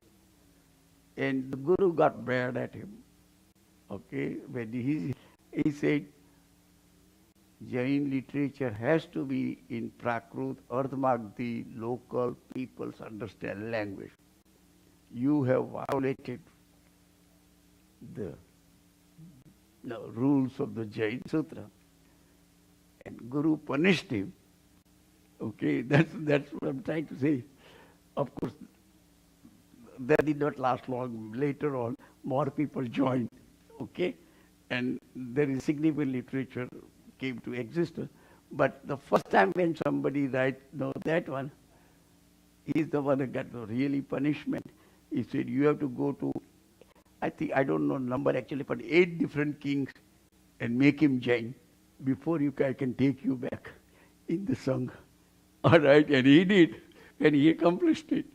S1: And the Guru got mad at him. Okay, when he said, Jain literature has to be in Prakrut, Ardhmagdi, local people's understand language. You have violated the rules of the Jain Sutra. And Guru punished him. Okay, that's what I'm trying to say. Of course, that did not last long. Later on, more people joined. Okay, and there is significant literature came to existence. But the first time when somebody writes, no, that one, he's the one who got the really punishment. He said, you have to go to, I don't know number actually, but 8 different kings and make him Jain before I can take you back in the Sangha. All right, and he did, and he accomplished it.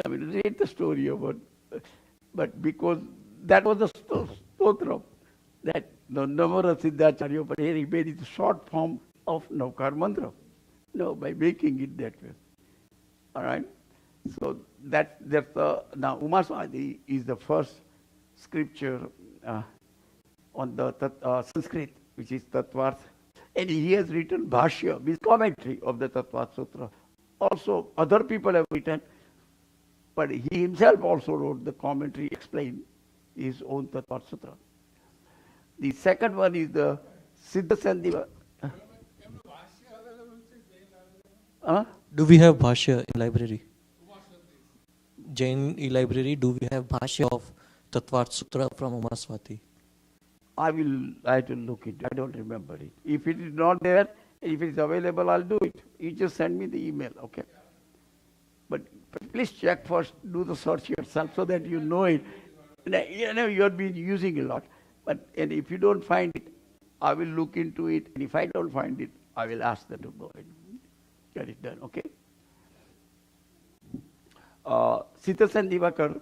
S1: I mean, read the story about, but because that was the stotra, that the Namara Siddhacharya, but here he made it short form of Navkar Mantra. No, by making it that way. All right, so that's the, now Umaswati is the first scripture on the Sanskrit, which is Tattvarth. And he has written Bhashya, his commentary of the Tattva Sutra. Also, other people have written, but he himself also wrote the commentary, explained his own Tattva Sutra. The second one is the Siddhasandiva.
S4: Do we have Bhashya in library? Jain library, do we have Bhashya of Tattva Sutra from Umaswati?
S1: I have to look it. I don't remember it. If it is not there, if it is available, I'll do it. You just send me the email, okay? But please check first, do the search yourself so that you know it. You know, you have been using a lot. And if you don't find it, I will look into it. And if I don't find it, I will ask them to go and get it done, okay? Siddhasen Divakar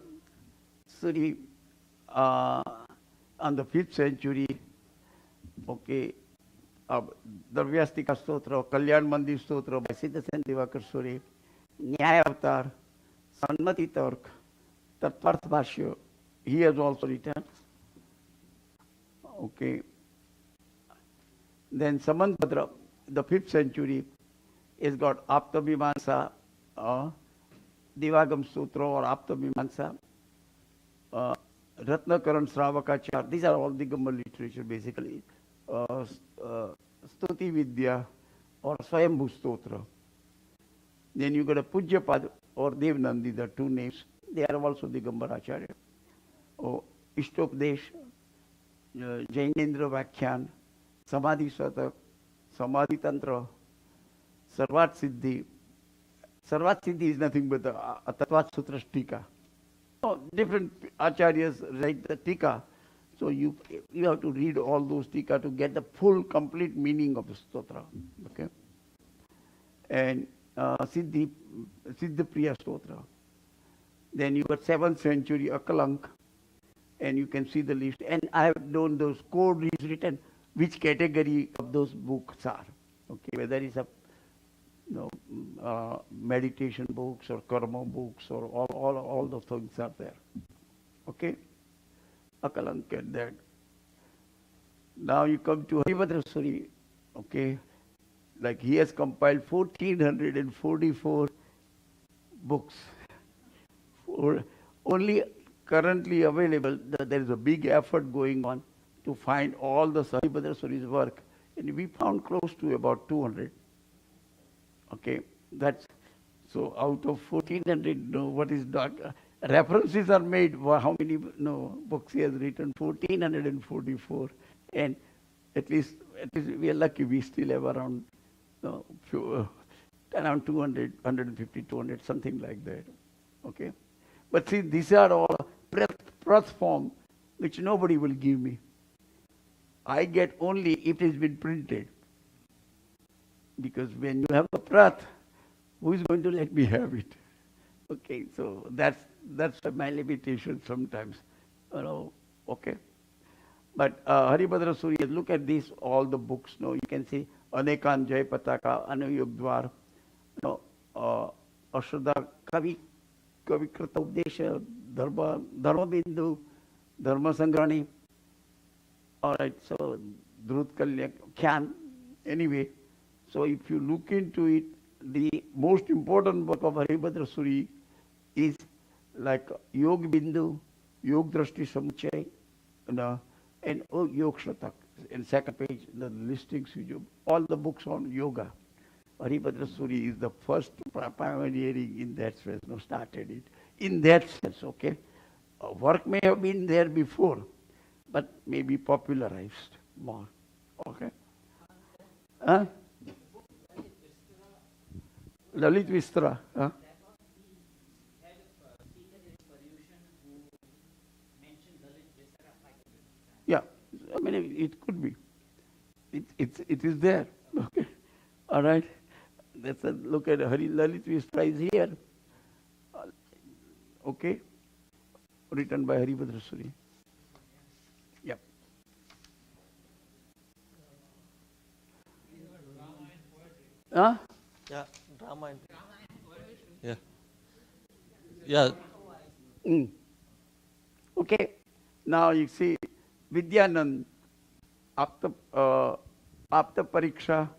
S1: Suri, on the 5th century, okay, Dravyastika Stotra, Kalyan Mandir Stotra by Siddhasen Divakar Suri, Nyaya Avatar, Sanmati Tark, Tattvarth Bhashya, he has also written. Okay. Then Samantabhadra, the 5th century, has got Aptabhimansa, Divagam Sutra or Aptabhimansa, Ratnakaran Sravakachar. These are all Digamba literature basically. Stuti Vidya or Swayambhu Stotra. Then you got a Pujyapad or Devnandi, the 2 names. They are also Digambara Acharya. Ishtopdesh, Jainendra Vakyan, Samadhi Satak, Samadhi Tantra, Sarvat Siddhi. Sarvat Siddhi is nothing but a Tattva Sutra Tika. So different acharyas write the Tika. So you have to read all those Tika to get the full, complete meaning of the Stotra. Okay? And Siddhi Priya Stotra. Then you got 7th century Akalank, and you can see the list. And I have known those code is written which category of those books are. Okay, whether it's a meditation books or karma books or all the things are there. Okay, Akalank at that. Now you come to Haribhadra Suri. Okay, like he has compiled 1444 books. Only currently available, there is a big effort going on to find all the Haribhadra Suri's work, and we found close to about 200. Okay, that's so out of 1400. What is references are made? How many books he has written? 1444, and at least we are lucky. We still have around around 200, 150, 200, something like that. Okay, but see, these are all press form, which nobody will give me. I get only if it has been printed. Because when you have a prat, who is going to let me have it? Okay, so that's my limitation sometimes. Okay. But Haribhadra Suri, look at this, all the books. You can see Anekan Jai Pataka, Anuyogdwar, Ashudha Kavi Krita Updesha, Dharma Bindu, Dharma Sangrani. All right, so Drut Kalyak Kyan. Anyway, so if you look into it, the most important book of Haribhadra Suri is like Yog Bindu, Yog Drashti Samuchay, and Yog Shatak. In second page, the listings, all the books on yoga. Haribhadra Suri is the first pioneering in that sense, started it. In that sense, okay. Work may have been there before, but maybe popularized more. Okay. Huh? Lalit Vistra. Huh? Yeah, I mean, it could be. It is there. Okay. All right. Let's look at Lalit Vistra is here. Okay. Written by Haribhadra Suri. Yep. Huh?
S4: Yeah, drama and yeah. Yeah.
S1: Okay. Now you see Vidyanand, Apta Pariksha,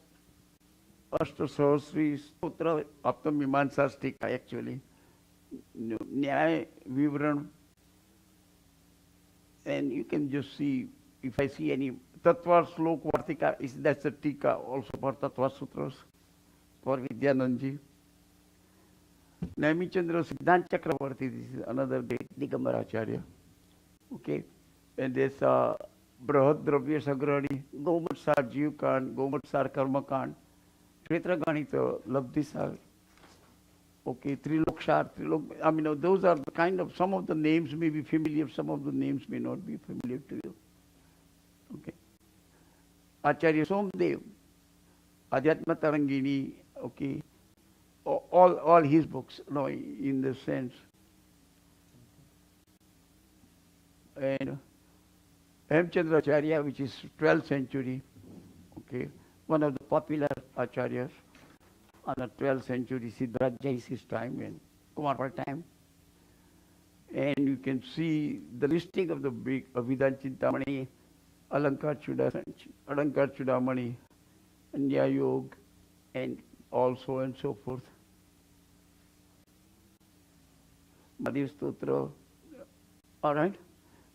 S1: Ashta Sahasri, Stotra, Apta Mimansa Stika actually. Nyaya Vivran. And you can just see, if I see any Tattva Slok Vartika, that's a Tika also for Tattva Sutras, for Vidyanandji. Naimi Chandra Siddhant Chakravarti, this is another great Digambaracharya. Okay. And there's Brahad Dravya Sagrani, Gomatsar Jiv Kand, Gomatsar Karma Kand, Kshetra Ganita, Labdhisar. Okay, Trilokshar, I mean, those are the kind of, some of the names may be familiar, some of the names may not be familiar to you. Okay. Acharya Somdev, Adhyatma Tarangini, okay, all his books, in the sense. And Hemchandracharya, which is 12th century, okay, one of the popular acharyas on the 12th century, Siddharth Jaisi's time and Kumarpal time. And you can see the listing of the big Avidan Chintamani, Alankar Chudamani, Anya Yog, and also and so forth. Madhya Stotra. All right.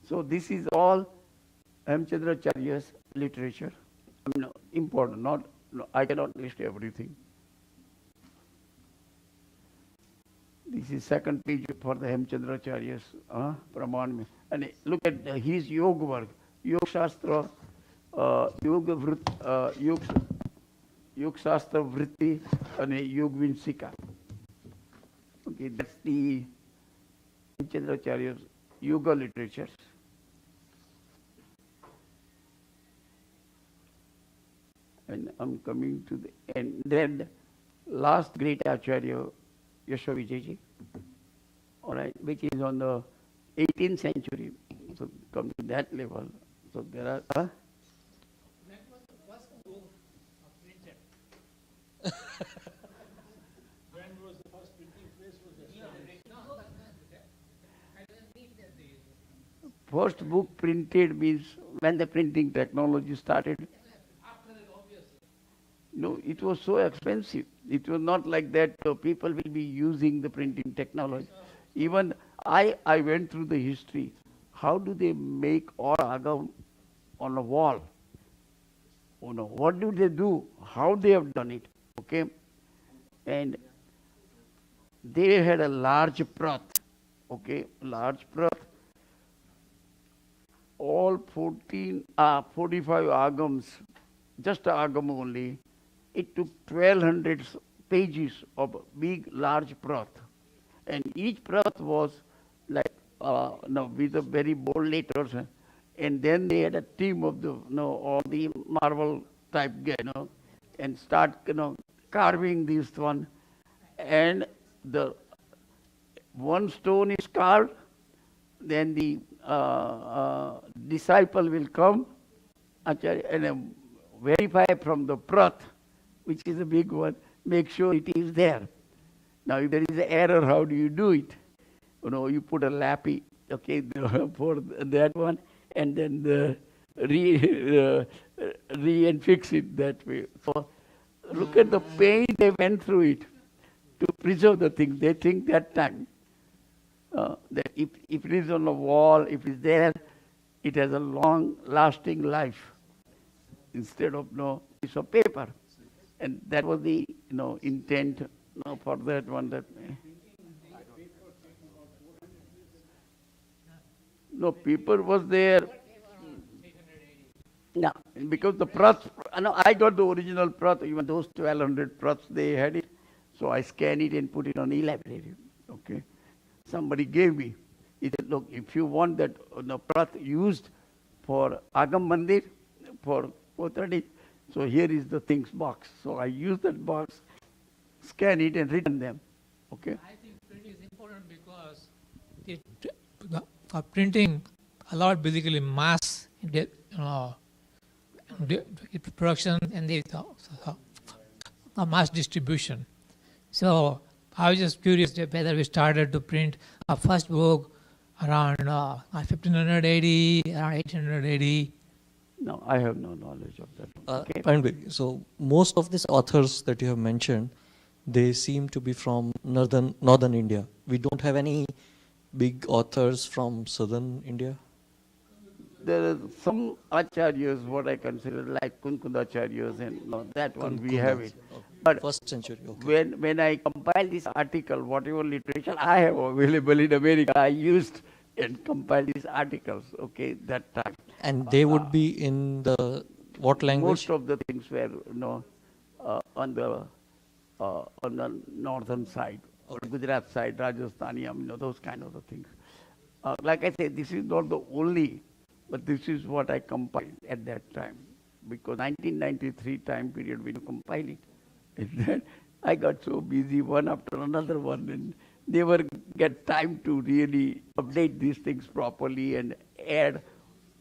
S1: So this is all Hemchandracharya's literature. I mean, important. I cannot list everything. This is second page for the Hemchandracharya's Praman. And look at his yoga work, Yoga Shastra, Yoga Shastra Vritti, and Yoga Vinsika. Okay, that's the Hemchandracharya's yoga literatures. And I'm coming to the end. Then last great Acharya, Yashovijaji, all right, which is on the 18th century. also come to that level. So there are. Huh? First book printed means when the printing technology started. No, it was so expensive. It was not like that people will be using the printing technology. Even I went through the history. How do they make all agam on a wall? You know, what do they do? How they have done it? Okay, and they had a large prath. Okay, large prath. All 45 agams, just agam only. It took 1200 pages of big, large prath. And each prath was like, with a very bold letters. And then they had a team of the, all the marble type, and start, carving this one. And the one stone is carved, then the disciple will come and verify from the prath, which is a big one, make sure it is there. Now, if there is an error, how do you do it? You put a lappy, okay, for that one, and then and fix it that way. So, look at the pain they went through it to preserve the thing. They think that time that if it is on the wall, if it's there, it has a long-lasting life instead of piece of paper. And that was the intent for that one. That no paper was there. No, because the prath. I got the original prath. Even those 1200 praths they had it, so I scanned it and put it on e-library. Okay, somebody gave me. He said, look, if you want that prath used for Agam Mandir, for 430, so here is the things box. So I used that box, scan it and written them. Okay.
S3: I think printing is important because printing allowed basically mass production and the mass distribution. So I was just curious whether we started to print our first book around 1580, around 1880.
S1: No, I have no knowledge of that.
S4: Okay. So most of these authors that you have mentioned, they seem to be from northern India. We don't have any big authors from southern India.
S1: There are some acharyas, what I consider like Kunkundacharyas, and that one we have it.
S4: Okay.
S1: But
S4: First century. Okay.
S1: when I compile this article, whatever literature I have available in America, I used and compiled these articles. Okay, that time.
S4: And they would be in the what language?
S1: Most of the things were on the northern side, or Gujarat side, Rajasthani, those kind of the things. Like I said, this is not the only, but this is what I compiled at that time, because 1993 time period when you compile it, and then I got so busy one after another one, and never get time to really update these things properly and add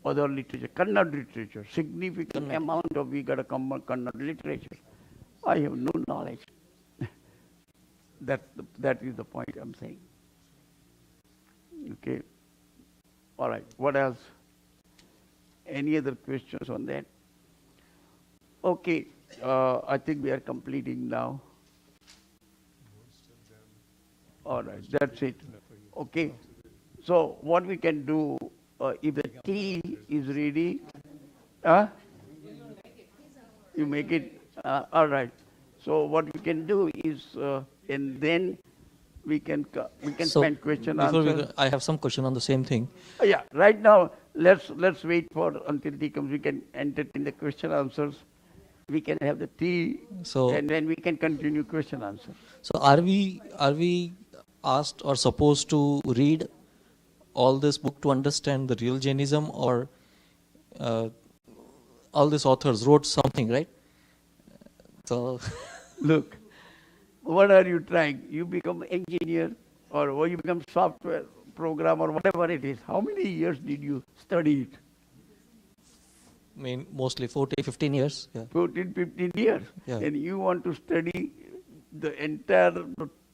S1: other literature, Kannada literature, significant amount of we got a Kannada literature. I have no knowledge. That is the point I'm saying. Okay. All right. What else? Any other questions on that? Okay. I think we are completing now. All right. That's it. Okay. So what we can do, if the tea is ready, you make it. All right. So what we can do is, and then we can spend question answer.
S4: I have some question on the same thing.
S1: Yeah. Right now, let's wait for until tea comes. We can entertain the question answers. We can have the tea, and then we can continue question answer.
S4: So are we asked or supposed to read all this book to understand the real Jainism, or all these authors wrote something, right? So
S1: look, what are you trying? You become engineer or you become software program or whatever it is, how many years did you study it?
S4: I mean, mostly 14, 15 years. Yeah.
S1: 14, 15 years.
S4: Yeah.
S1: And you want to study the entire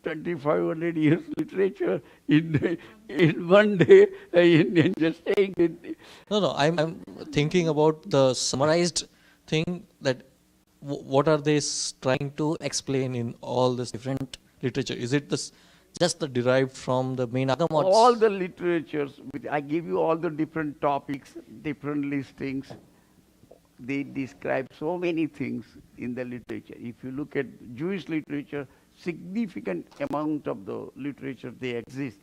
S1: 2,500 years literature in one day, in just saying it.
S4: No, I'm thinking about the summarized thing that what are they trying to explain in all this different literature? Is it this just the derived from the main Agam?
S1: All the literatures, I give you all the different topics, different listings. They describe so many things in the literature. If you look at Jewish literature, significant amount of the literature they exist,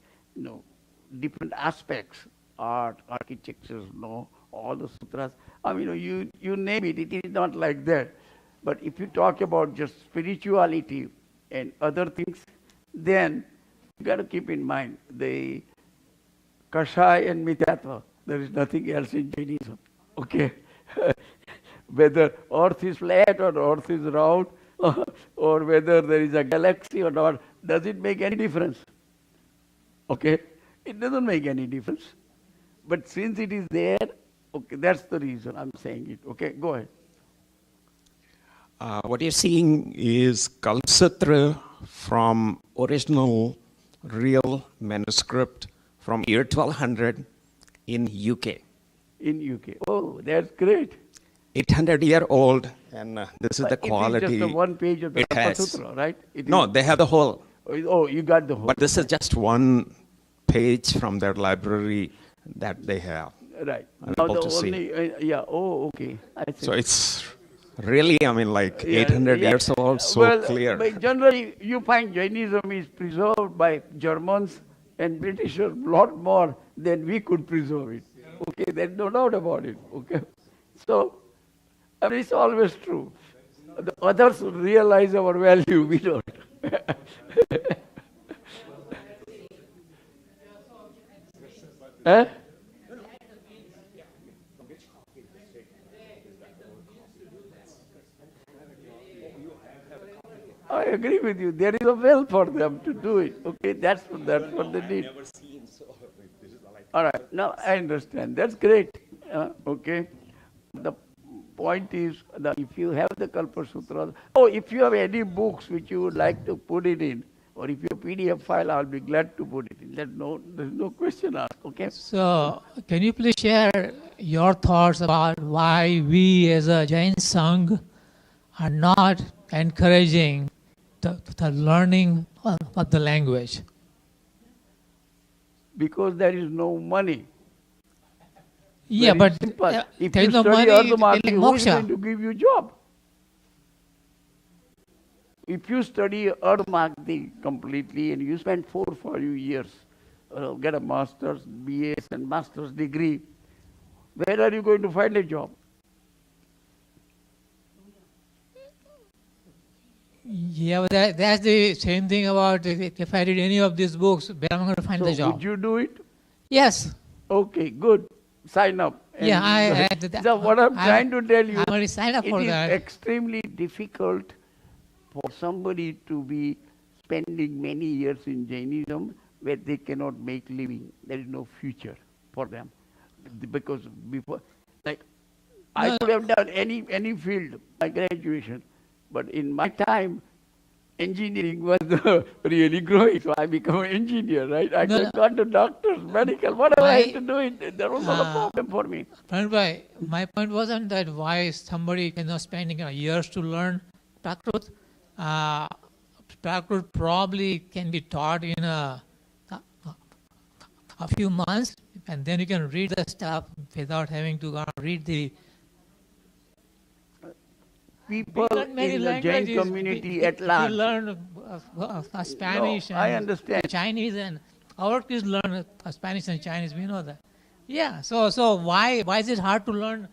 S1: different aspects, art, architecture, all the sutras. I mean, you name it, it is not like that. But if you talk about just spirituality and other things, then you got to keep in mind the Kashai and Mityatva. There is nothing else in Jainism. Okay? Whether earth is flat or earth is round, or whether there is a galaxy or not, does it make any difference? Okay? It doesn't make any difference. But since it is there, okay, that's the reason I'm saying it. Okay, go ahead.
S5: What you're seeing is Kalsutra from original real manuscript from year 1200 in UK.
S1: In UK. Oh, that's great.
S5: 800-year-old, and this is the
S1: It
S5: quality.
S1: is just the one page of the
S5: it has.
S1: Sutra, right?
S5: No, they have the whole.
S1: Oh, you got the whole.
S5: But this is just one page from their library that they have.
S1: Right.
S5: I'm
S1: Now
S5: able
S1: the
S5: to see.
S1: only, okay. I see.
S5: So it's really, I mean, like
S1: Yeah,
S5: 800
S1: yeah.
S5: years old, so
S1: Well,
S5: clear.
S1: But generally, you find Jainism is preserved by Germans and Britishers a lot more than we could preserve it. Okay, there's no doubt about it. Okay, so it's always true. The others realize our value, we don't. Eh? I agree with you. There is a will for them to do it. Okay, that's what they need. All right, now I understand. That's great. Okay. The point is that if you have the Kalpa Sutra, if you have any books which you would like to put it in, or if you have PDF file, I'll be glad to put it in. There's no question asked. Okay.
S3: So, can you please share your thoughts about why we as a Jain Sangh are not encouraging the learning of the language?
S1: Because there is no money.
S3: Yeah,
S1: Very
S3: but
S1: simple. If
S3: there
S1: you
S3: is no
S1: study
S3: money
S1: Ardhamati,
S3: in
S1: who is
S3: moksha.
S1: going to give you job? If you study Ardhamati completely and you spend 4 or 5 years, get a master's, BS and master's degree, where are you going to find a job?
S3: Yeah, but that's the same thing about if I read any of these books, where am I going to find
S1: So
S3: the job?
S1: would you do it?
S3: Yes.
S1: Okay, good. Sign up.
S3: Yeah,
S1: So what I'm trying to tell you,
S3: I already signed up
S1: it
S3: for
S1: is
S3: that.
S1: extremely difficult for somebody to be spending many years in Jainism where they cannot make living. There is no future for them. Because before, I could have done any field by graduation, but in my time, engineering was really growing, so I became an engineer, right? I could have gone to doctors, medical, whatever I had to do it. There was not a problem for me.
S3: Pranbhai, my point wasn't that why somebody spending years to learn Prakrut. Prakrut probably can be taught in a few months, and then you can read the stuff without having to go and read the
S1: People
S3: learn many
S1: in the Jain
S3: languages.
S1: community at large.
S3: You learn Spanish
S1: No, I
S3: and
S1: understand.
S3: Chinese, and our kids learn Spanish and Chinese. We know that. Yeah. So why is it hard to learn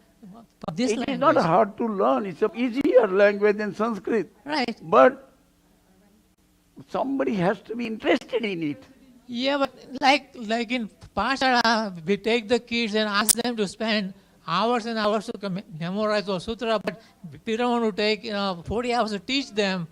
S3: this language?
S1: It is not hard to learn. It's an easier language than Sanskrit.
S3: Right.
S1: But somebody has to be interested in it.
S3: Yeah, but like in Pashara, we take the kids and ask them to spend hours and hours to memorize the sutra, but we don't want to take 40 hours to teach them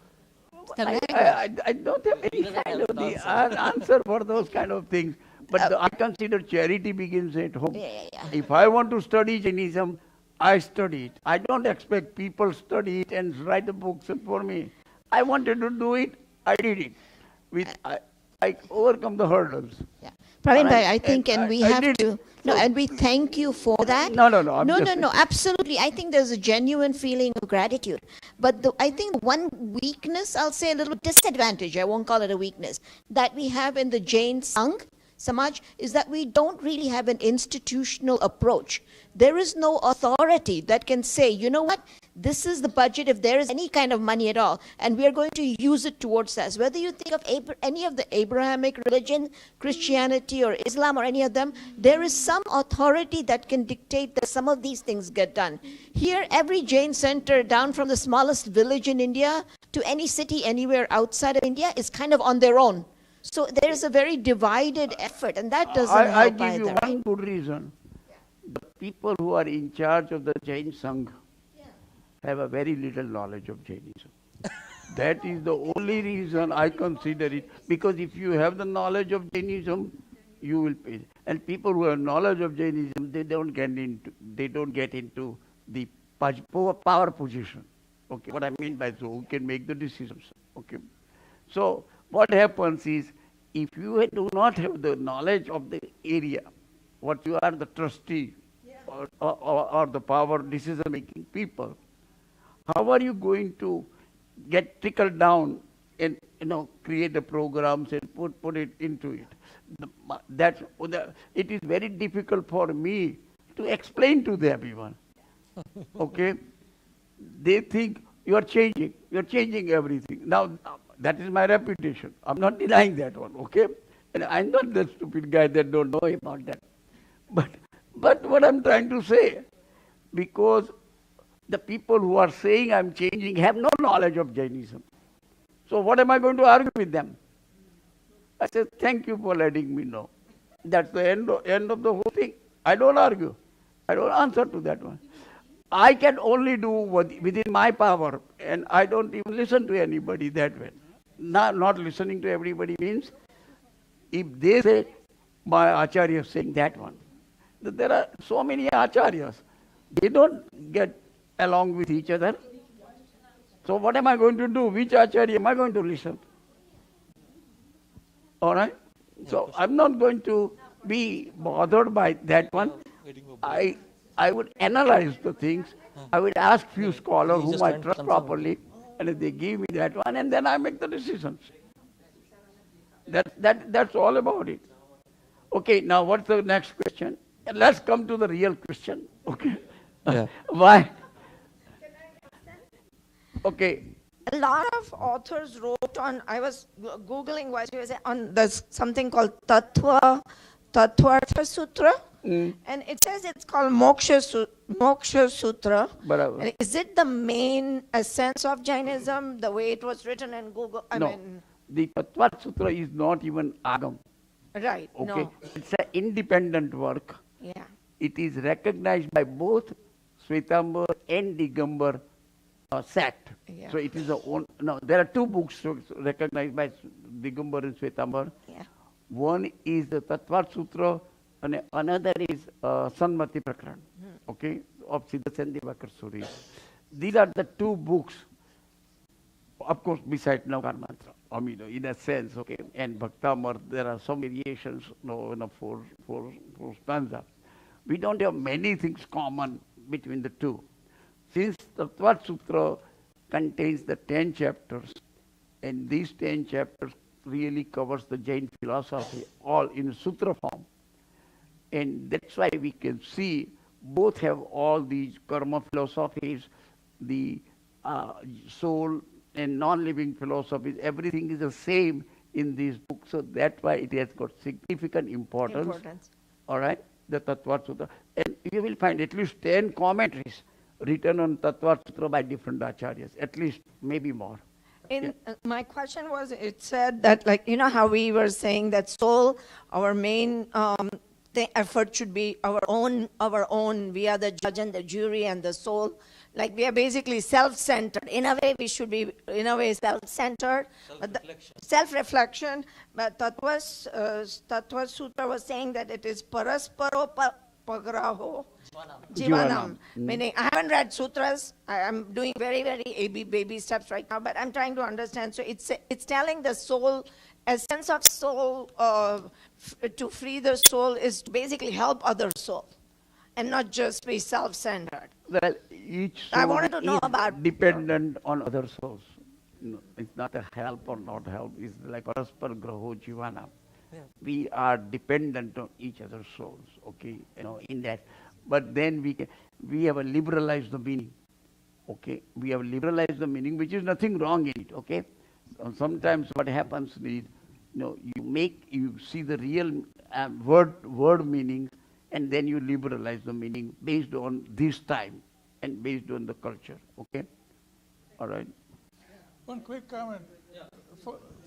S3: the language.
S1: I don't have any kind of the answer for those kind of things. But I consider charity begins at home.
S8: Yeah.
S1: If I want to study Jainism, I study it. I don't expect people study it and write the books for me. I wanted to do it, I did it. I overcome the hurdles.
S8: Yeah. Pravin
S1: And
S8: bhai, I think, and we
S1: I
S8: have
S1: did
S8: to,
S1: it.
S8: no,
S1: So-
S8: and we thank you for that.
S1: No, I'm
S8: No,
S1: just-
S8: absolutely. I think there's a genuine feeling of gratitude. But I think one weakness, I'll say a little disadvantage, I won't call it a weakness, that we have in the Jain Sangh, Samaj, is that we don't really have an institutional approach. There is no authority that can say, you know what, this is the budget, if there is any kind of money at all, and we are going to use it towards this. Whether you think of any of the Abrahamic religion, Christianity or Islam or any of them, there is some authority that can dictate that some of these things get done. Here, every Jain center, down from the smallest village in India to any city anywhere outside of India, is kind of on their own. So there is a very divided effort, and that doesn't
S1: I
S8: help
S1: give you
S8: either.
S1: one good reason. The people who are in charge of the Jain Sangh have a very little knowledge of Jainism. That is the only reason I consider it. Because if you have the knowledge of Jainism, you will pay. And people who have knowledge of Jainism, they don't get into the power position. Okay, what I mean by so, who can make the decisions. Okay, so what happens is, if you do not have the knowledge of the area, what you are the trustee or the power decision-making people, how are you going to get trickled down and create the programs and put it into it? It is very difficult for me to explain to them even. Okay, they think you are changing everything. Now that is my reputation. I'm not denying that one. Okay, and I'm not the stupid guy that don't know about that. But what I'm trying to say, because the people who are saying I'm changing have no knowledge of Jainism. So what am I going to argue with them? I said, thank you for letting me know. That's the end of the whole thing. I don't argue. I don't answer to that one. I can only do what within my power, and I don't even listen to anybody that way. Not listening to everybody means, if they say, my acharya is saying that one. There are so many acharyas. They don't get along with each other. So what am I going to do? Which acharya am I going to listen? All right? So I'm not going to be bothered by that one. I would analyze the things. I would ask few scholars whom I trust properly, and if they give me that one, and then I make the decisions. That's all about it. Okay, now what's the next question? Let's come to the real question. Okay.
S4: Yeah.
S1: Why? Okay.
S9: A lot of authors wrote on, I was Googling what you were saying, on there's something called Tattvartha Sutra, and it says it's called Moksha Sutra.
S1: Barabar.
S9: And is it the main essence of Jainism, the way it was written in Google?
S1: The Tattvartha Sutra is not even Agam.
S9: Right,
S1: Okay.
S9: no.
S1: It's an independent work.
S9: Yeah.
S1: It is recognized by both Shwetambar and Digambar sect.
S9: Yeah.
S1: So it is a own. No, there are two books recognized by Digambar and Shwetambar.
S9: Yeah.
S1: One is the Tattvartha Sutra, and another is Sanmati Prakran, okay, of Siddhasen Divakar Suri. These are the two books, of course, besides Navkar Mantra. I mean, in a sense, okay, and Bhaktamar, there are some variations, for stanza. We don't have many things common between the two. Since Tattvartha Sutra contains the 10 chapters, and these 10 chapters really covers the Jain philosophy, all in sutra form. And that's why we can see both have all these karma philosophies, the soul and non-living philosophies, everything is the same in these books. So that's why it has got significant importance. All right, the Tattvartha Sutra. And you will find at least 10 commentaries written on Tattvartha Sutra by different acharyas, at least, maybe more.
S9: My question was, it said that, like, how we were saying that soul, our main the effort should be our own. We are the judge and the jury and the soul. Like we are basically self-centered. In a way, we should be, in a way, self-centered. Self-reflection. But Tattva Sutra was saying that it is parasparo pagraho jivanam. Meaning, I haven't read sutras. I am doing very, very baby steps right now, but I'm trying to understand. So it's telling the soul, a sense of soul, to free the soul is to basically help other soul and not just be self-centered.
S1: Well, each
S9: I
S1: soul
S9: wanted to know
S1: is
S9: about
S1: dependent on other souls. No, it's not a help or not help. It's like paraspar graho jivana.
S4: Yeah.
S1: We are dependent on each other's souls. Okay, in that. But then we have a liberalized the meaning. Okay, we have liberalized the meaning, which is nothing wrong in it. Okay, so sometimes what happens is, you see the real word meaning, and then you liberalize the meaning based on this time and based on the culture. Okay, all right.
S2: One quick comment.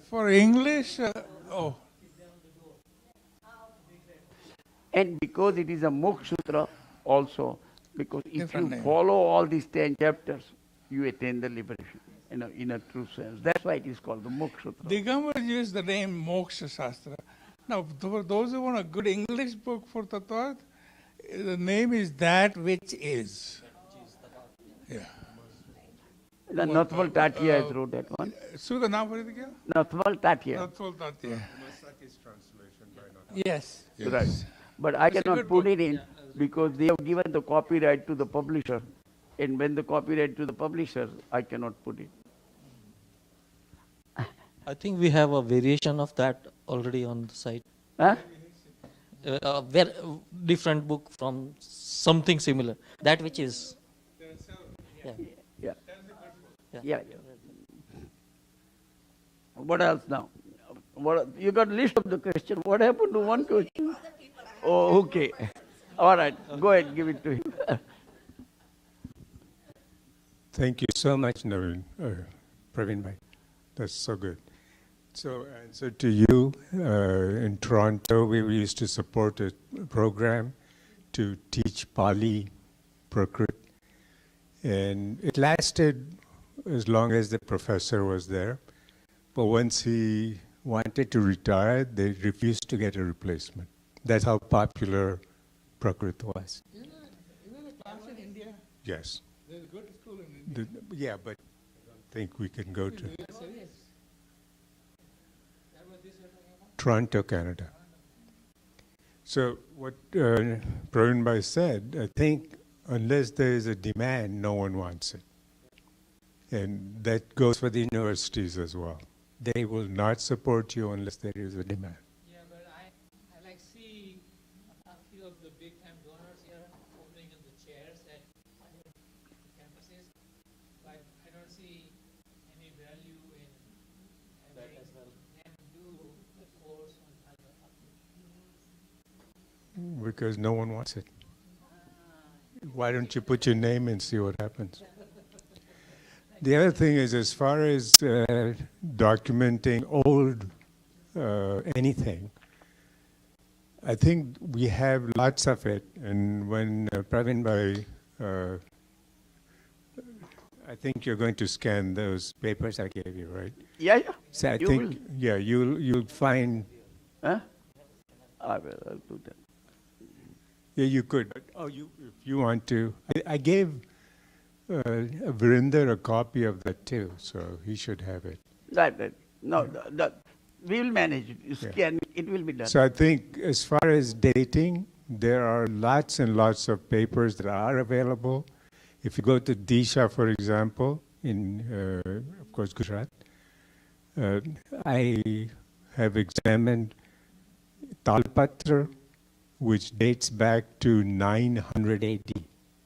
S2: For English,
S1: And because it is a Moksha Sutra also, because if
S2: Different
S1: you
S2: name.
S1: follow all these 10 chapters, you attain the liberation in a true sense. That's why it is called the Moksha Sutra.
S2: Digambar used the name Moksha Shastra. Now, for those who want a good English book for Tattva, the name is That Which Is. Yeah.
S1: The Nathwal Tatia has wrote that one.
S2: Suda naam what is it again?
S1: Nathwal Tatia.
S2: Nathwal Tatia.
S6: Masaki's translation by Nathwal.
S2: Yes.
S1: Right. But I
S2: It's a
S1: cannot
S2: good
S1: put
S2: book.
S1: it in because they have given the copyright to the publisher. And when the copyright to the publisher, I cannot put it.
S4: I think we have a variation of that already on the site.
S1: Huh?
S4: A very different book from something similar. That which is. Yeah.
S1: Yeah.
S4: Yeah.
S1: Yeah. What else now? You got a list of the question. What happened to one question? Oh, okay. All right. Go ahead. Give it to him.
S6: Thank you so much, Naveen. Pravin bhai. That's so good. So, answer to you, in Toronto, we used to support a program to teach Pali Prakrit. And it lasted as long as the professor was there. But once he wanted to retire, they refused to get a replacement. That's how popular Prakrit was.
S2: Isn't there a class in India?
S6: Yes.
S2: There's a good school in India.
S6: Yeah, but I don't think we can go to Toronto, Canada. So what Pravin bhai said, I think unless there is a demand, no one wants it. And that goes for the universities as well. They will not support you unless there is a demand.
S3: Yeah, but I like see a few of the big time donors here opening in the chairs at campuses, but I don't see any value in having them do the course on other
S6: Because no one wants it. Why don't you put your name and see what happens? The other thing is, as far as documenting old anything, I think we have lots of it. And when Pravin bhai, I think you're going to scan those papers I gave you, right?
S1: Yeah.
S6: So I
S1: You
S6: think,
S1: will.
S6: yeah, you'll find.
S1: Huh? I'll do that.
S6: Yeah, you could. But, if you want to, I gave Virinder a copy of that too, so he should have it.
S1: Right. No, we will manage it. You scan it, it will be done.
S6: So I think as far as dating, there are lots and lots of papers that are available. If you go to Disha, for example, in, of course, Gujarat, I have examined Talpatra, which dates back to 900 AD.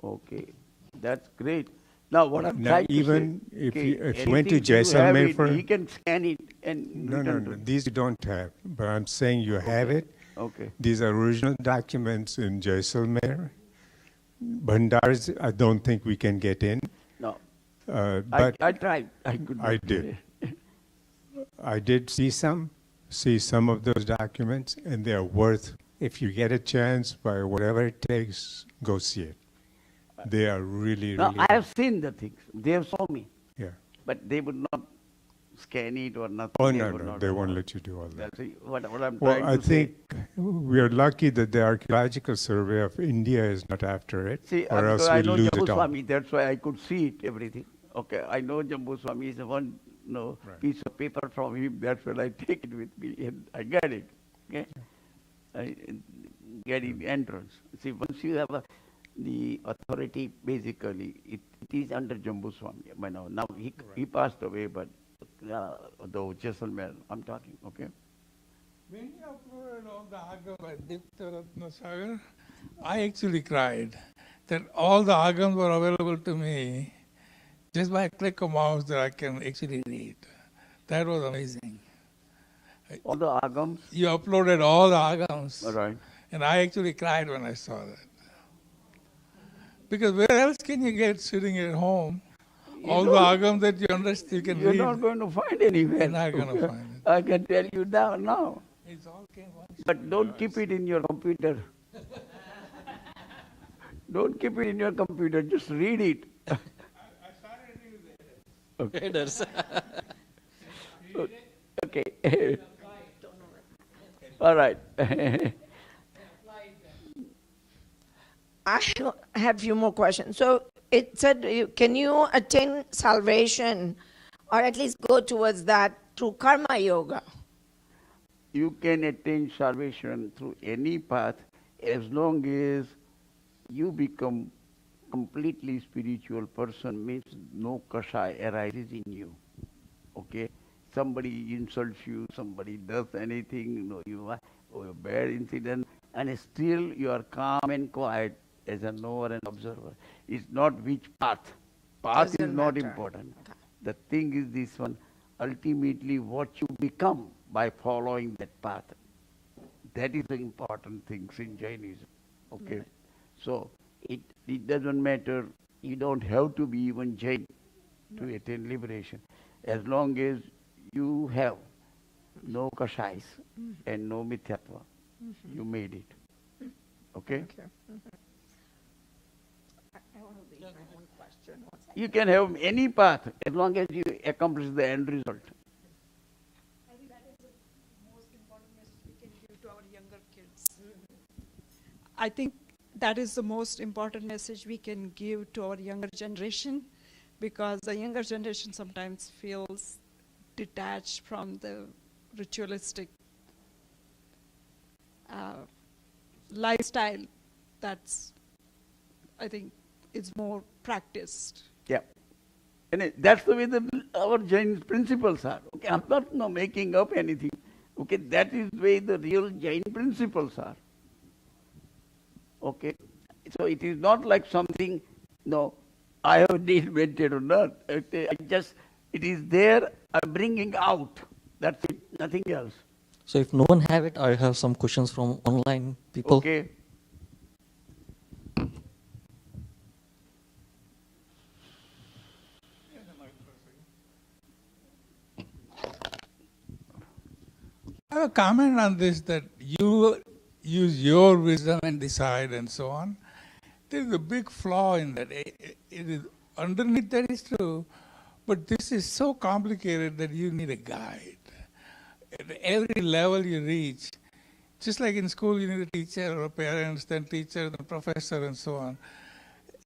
S1: Okay, that's great. Now, what I'm
S6: Now,
S1: trying
S6: even
S1: to say,
S6: if you went to
S1: anything you have
S6: Jaisalmer
S1: it,
S6: for...
S1: he can scan it and
S6: No,
S1: return to it.
S6: these you don't have. But I'm saying you have it.
S1: Okay.
S6: These are original documents in Jaisalmer. Bhandars, I don't think we can get in.
S1: No,
S6: But
S1: I tried. I could not
S6: I
S1: do
S6: did.
S1: it.
S6: I did see some of those documents, and they are worth if you get a chance, by whatever it takes, go see it. They are really,
S1: No,
S6: really.
S1: I have seen the things. They have shown me,
S6: Yeah.
S1: but they would not scan it or nothing.
S6: Oh,
S1: They
S6: no,
S1: would
S6: no,
S1: not
S6: they
S1: allow.
S6: won't let you do all that.
S1: That's what I'm
S6: Well,
S1: trying
S6: I
S1: to say.
S6: think we are lucky that the Archaeological Survey of India is not after it,
S1: See,
S6: or else
S1: because I
S6: we
S1: know
S6: lose
S1: Jambu
S6: it all.
S1: Swami, that's why I could see it, everything. Okay, I know Jambu Swami is one
S6: Right.
S1: piece of paper from him, that's why I take it with me and I get it. Okay? I get in entrance. See, once you have the authority, basically, it is under Jambu Swami. But now he passed away, but the Jaisalmer, I'm talking, okay?
S10: When you uploaded all the agams by Dipta Ratna Sagar, I actually cried that all the agams were available to me just by a click of mouse that I can actually read. That was amazing.
S1: All the agams.
S10: You uploaded all the agams,
S1: Right.
S10: and I actually cried when I saw that. Because where else can you get sitting at home all the agams that you understand you can
S1: You're
S10: read?
S1: not going to find anywhere.
S10: You're not going to find it.
S1: I can tell you now.
S10: It's all came one
S1: But don't keep it in your computer. Don't keep it in your computer. Just read it.
S4: Headers.
S1: Okay. All right.
S9: I have a few more questions. So it said, can you attain salvation or at least go towards that through karma yoga?
S1: You can attain salvation through any path as long as you become completely spiritual person, means no kasha arises in you. Okay? Somebody insults you, somebody does anything, you are a bad incident, and still you are calm and quiet as a knower and observer. It's not which path. Path is
S9: Doesn't
S1: not
S9: matter.
S1: important. The thing is this one, ultimately what you become by following that path. That is the important things in Jainism. Okay? So it doesn't matter, you don't have to be even Jain to attain liberation. As long as you have no kashais and no mithyatva, you made it. Okay? You can have any path as long as you accomplish the end result.
S11: I think that is the most important message we can give to our younger kids. I think that is the most important message we can give to our younger generation, because the younger generation sometimes feels detached from the ritualistic lifestyle that's, I think, is more practiced.
S1: Yeah. And that's the way our Jain principles are. Okay, I'm not making up anything. Okay, that is the way the real Jain principles are. Okay, so it is not like something, I have invented or not. Okay, it is there, I'm bringing out. That's it, nothing else.
S4: So if no one have it, I have some questions from online people.
S1: Okay.
S10: I have a comment on this, that you use your wisdom and decide and so on. There is a big flaw in that. It is underneath that is true, but this is so complicated that you need a guide. At every level you reach, just like in school you need a teacher or a parents, then teacher, then professor and so on.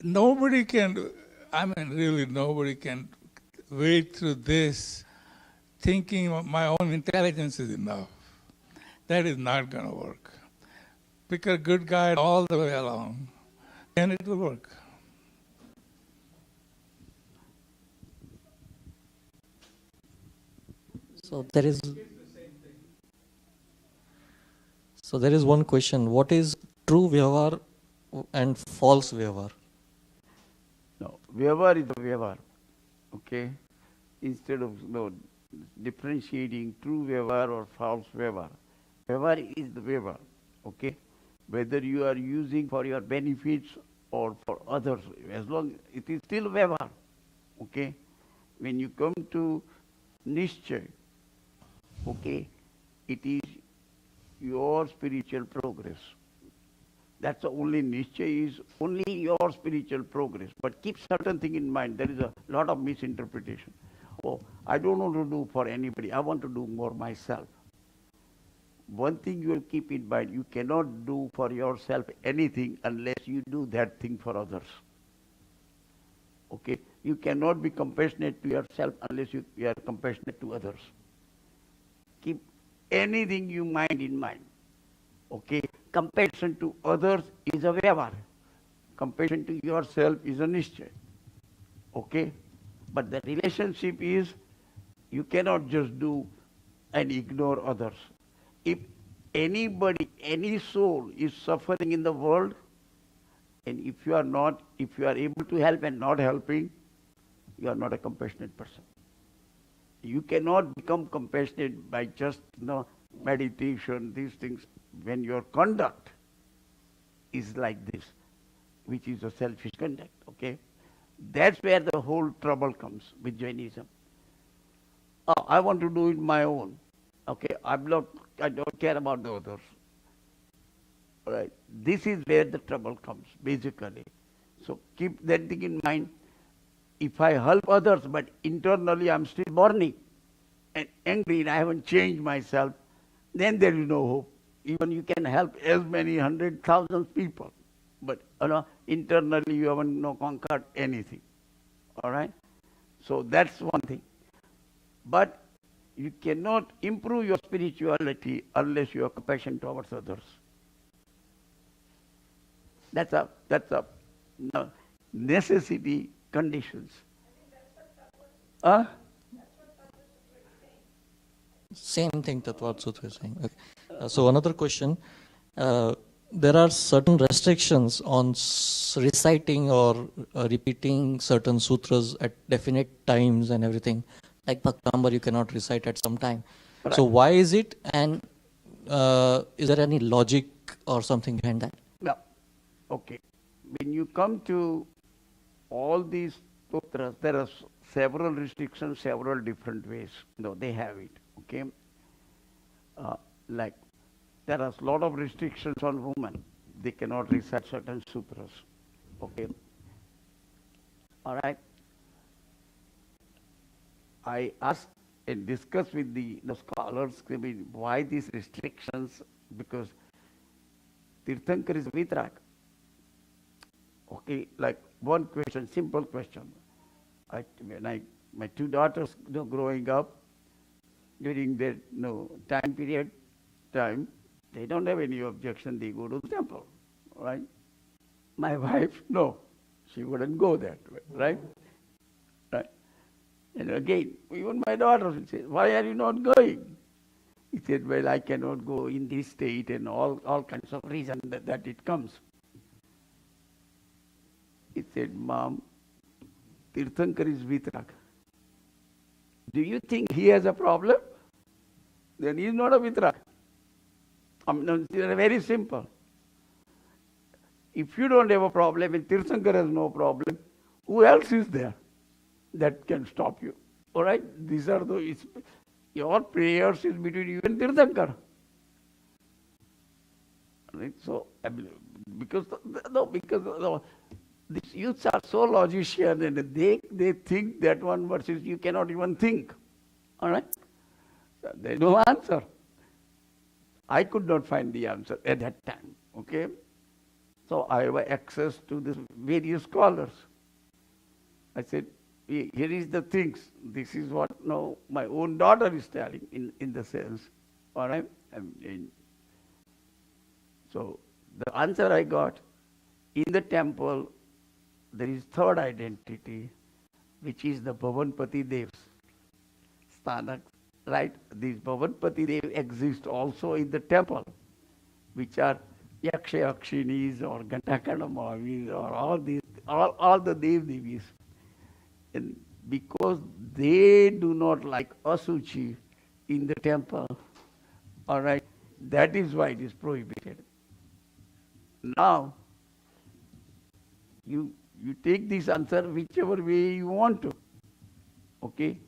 S10: Nobody can wade through this thinking my own intelligence is enough. That is not going to work. Pick a good guide all the way along, and it will work.
S4: So there is one question. What is true Vyavar and false Vyavar?
S1: No, Vyavar is a Vyavar. Okay? Instead of differentiating true Vyavar or false Vyavar. Vyavar is the Vyavar. Okay? Whether you are using for your benefits or for others, as long it is still Vyavar. Okay? When you come to Nishchay, okay, it is your spiritual progress. That's the only nischay is only your spiritual progress. But keep certain thing in mind. There is a lot of misinterpretation. Oh, I don't want to do for anybody. I want to do more myself. One thing you will keep in mind, you cannot do for yourself anything unless you do that thing for others. Okay? You cannot be compassionate to yourself unless you are compassionate to others. Keep anything you mind in mind. Okay? Compassion to others is a vyavhar. Compassion to yourself is a nischay. Okay? But the relationship is, you cannot just do and ignore others. If anybody, any soul is suffering in the world, and if you are able to help and not helping, you are not a compassionate person. You cannot become compassionate by just meditation, these things, when your conduct is like this, which is a selfish conduct, okay? That's where the whole trouble comes with Jainism. Oh, I want to do it my own. Okay, I don't care about the others. All right, this is where the trouble comes, basically. So keep that thing in mind. If I help others, but internally I'm still burning and angry and I haven't changed myself, then there is no hope. Even you can help as many 100,000 people, but internally you haven't conquered anything. All right? So that's one thing. But you cannot improve your spirituality unless you have compassion towards others. That's a necessity conditions.
S4: Same thing Tattva Sutra is saying. Okay. So another question. There are certain restrictions on reciting or repeating certain sutras at definite times and everything. Like Bhaktambar, you cannot recite at some time. Right. So why is it, and is there any logic or something behind that?
S1: No. Okay. When you come to all these sutras, there are several restrictions, several different ways. No, they have it. Okay. Like there are a lot of restrictions on women. They cannot recite certain sutras. Okay. All right. I asked and discussed with the scholars, I mean, why these restrictions? Because Tirthankar is Vitrak. Okay, like one question, simple question. My two daughters growing up, during their time, they don't have any objection, they go to the temple, right? My wife, no, she wouldn't go that way, right? Right. And again, even my daughter will say, why are you not going? He said, well, I cannot go in this state and all kinds of reasons that it comes. He said, Mom, Tirthankar is Vitrak. Do you think he has a problem? Then he is not a Vitrak. It's very simple. If you don't have a problem and Tirthankar has no problem, who else is there that can stop you? All right? These are your prayers is between you and Tirthankar. Right? So, because these youths are so logician and they think that one versus you cannot even think. All right? So there is no answer. I could not find the answer at that time. Okay? So I have access to the various scholars. I said, here is the things. This is what now my own daughter is telling in the sense. All right? So the answer I got, in the temple, there is third identity, which is the Bhavanpati Devs. Sthanak, right? These Bhavanpati Dev exist also in the temple, which are Yaksha Yakshinis or Gantakana Mahavis or all the Dev Devis. And because they do not like Asuchi in the temple, all right, that is why it is prohibited. Now, you take this answer whichever way you want to. Okay?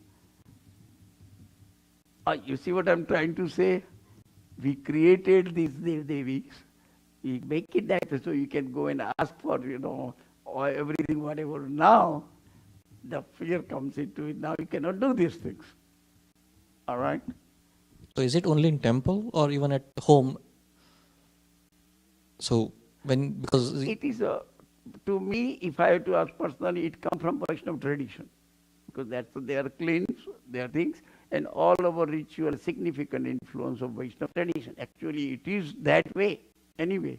S1: You see what I'm trying to say? We created these Devis. We make it that way so you can go and ask for, or everything, whatever. Now, the fear comes into it. Now you cannot do these things. All right?
S4: So is it only in temple or even at home? So because
S1: it is to me, if I have to ask personally, it comes from Vaishnava tradition, because they are clean, they are things, and all our ritual significant influence of Vaishnava tradition. Actually, it is that way anyway.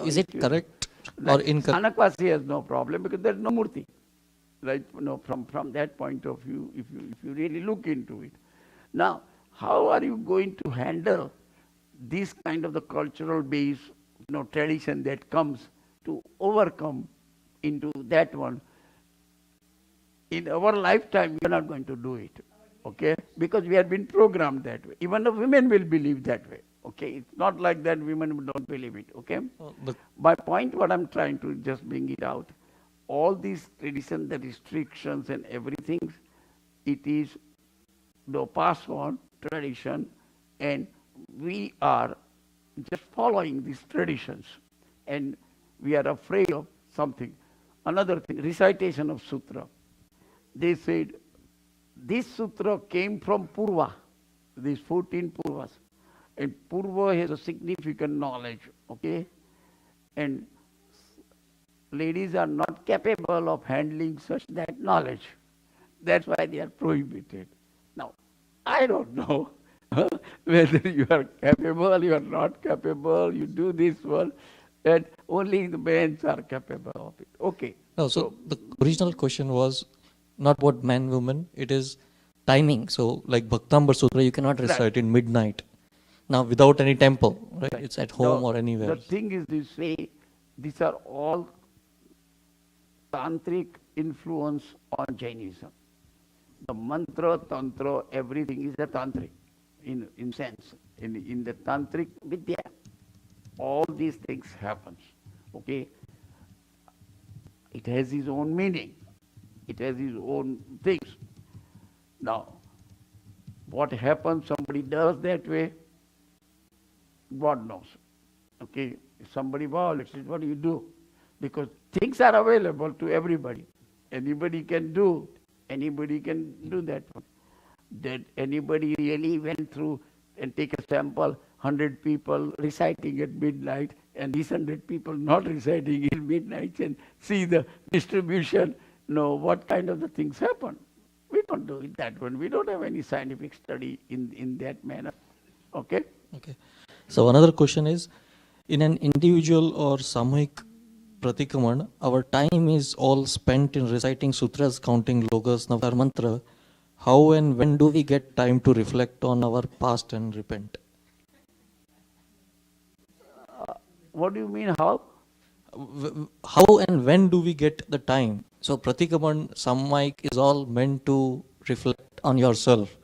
S4: Is it correct or incorrect?
S1: Anakwasi has no problem because there is no murti. Right? From that point of view, if you really look into it. Now, how are you going to handle this kind of the cultural base, tradition that comes to overcome into that one? In our lifetime, we are not going to do it, okay? Because we have been programmed that way. Even the women will believe that way, okay? It's not like that women don't believe it, okay? My point, what I'm trying to just bring it out, all these traditions, the restrictions and everything, it is the passed on tradition, and we are just following these traditions, and we are afraid of something. Another thing, recitation of sutra. They said this sutra came from Purva, these 14 Purvas, and Purva has a significant knowledge, okay? And ladies are not capable of handling such that knowledge. That's why they are prohibited. Now, I don't know whether you are capable, you are not capable, you do this one, and only the men are capable of it. Okay.
S4: No, so the original question was not about man, woman, it is timing. So like Bhaktambar Sutra, you cannot recite in midnight. Now without any temple, right? It's at home or anywhere.
S1: The thing is this way, these are all tantric influence on Jainism. The mantra, tantra, everything is a tantric in sense. In the tantric vidya, all these things happens. Okay? It has its own meaning. It has its own things. Now, what happens, somebody does that way, God knows. Okay? If somebody violates it, what do you do? Because things are available to everybody. Anybody can do that one. That anybody really went through and take a sample, 100 people reciting at midnight, and these 100 people not reciting in midnight, and see the distribution, what kind of the things happen. We don't do it that one. We don't have any scientific study in that manner. Okay?
S4: Okay. So another question is, in an individual or samuhik pratikaman, our time is all spent in reciting sutras, counting logas, navar mantra. How and when do we get time to reflect on our past and repent?
S1: What do you mean, how?
S4: How and when do we get the time? So pratikaman, samuhik is all meant to reflect on yourself.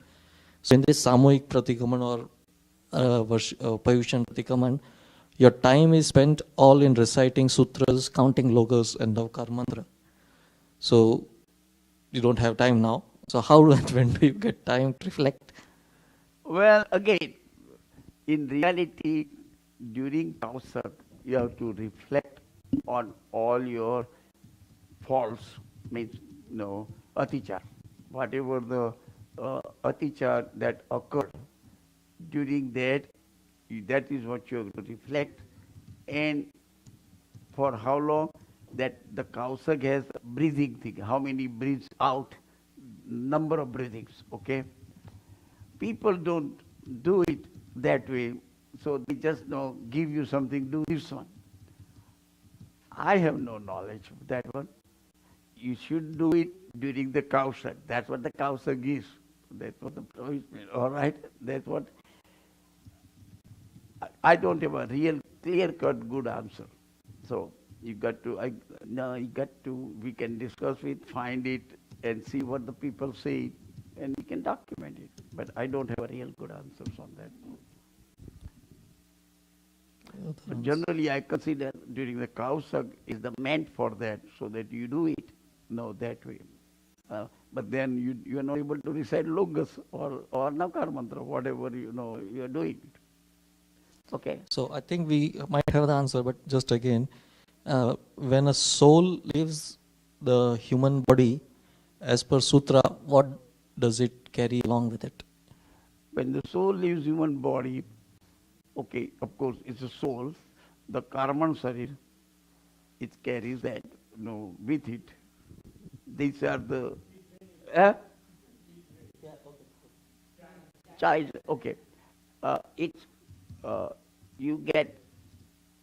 S4: So in this samuhik pratikaman or Payushan pratikaman, your time is spent all in reciting sutras, counting logas and navkar mantra. So you don't have time now. So how and when do you get time to reflect?
S1: Well, again, in reality, during Kausar, you have to reflect on all your faults, means, atichar. Whatever the atichar that occurred during that is what you have to reflect. And for how long? That the Kausar has breathing thing, how many breathes out, number of breathings, okay? People don't do it that way, so they just give you something, do this one. I have no knowledge of that one. You should do it during the Kausar. That's what the Kausar gives. That's what the provision. All right? That's what. I don't have a real clear-cut good answer. So we can discuss it, find it, and see what the people say, and we can document it. But I don't have a real good answers on that. But generally, I consider during the Kausag is the meant for that, so that you do it, that way. But then you are not able to recite logas or Navkar mantra, whatever you are doing. Okay.
S4: So I think we might have the answer, but just again, when a soul leaves the human body, as per sutra, what does it carry along with it?
S1: When the soul leaves human body, okay, of course, it's a soul. The karman sarir, it carries that, with it. These are the child. Okay, it's you get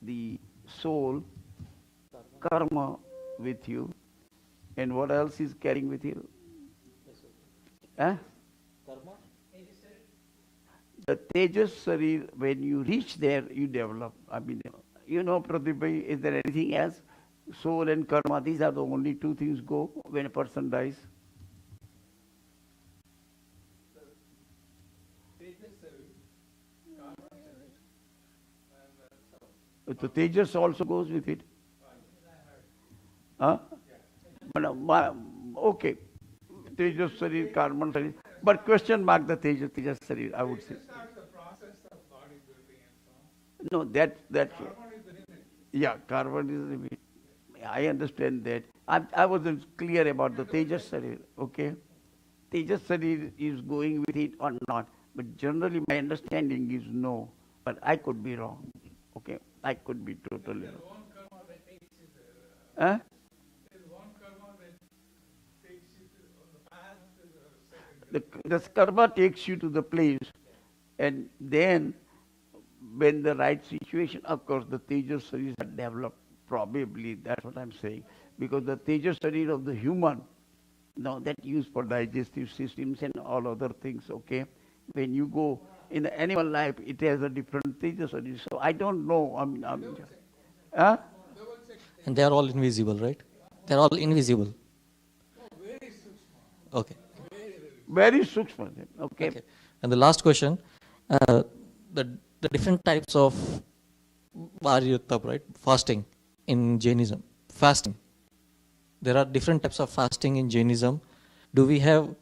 S1: the soul karma with you, and what else is carrying with you? The Tejas Sarir, when you reach there, you develop. I mean, Pradeep bhai, is there anything else? Soul and karma, these are the only two things go when a person dies. The Tejas also goes with it. Huh? But, okay. Tejas Sarir, Karman Sarir. But question mark the Tejas Sarir, I would say. No, that yeah, carbon is the limit. I understand that. I wasn't clear about the Tejas Sarir, okay? Tejas Sarir is going with it or not. But generally my understanding is no. But I could be wrong. Okay? I could be totally wrong. Huh? The karma takes you to the place, and then when the right situation, of course, the Tejas Saris are developed, probably, that's what I'm saying. Because the Tejas Sarir of the human, now that used for digestive systems and all other things, okay? When you go in the animal life, it has a different Tejas Sarir. So I don't know. Huh?
S4: And they are all invisible, right? They are all invisible. Okay.
S1: Very sukshma. Okay.
S4: And the last question, the different types of Varyutap, right? Fasting in Jainism. Fasting. There are different types of fasting in Jainism. Do we have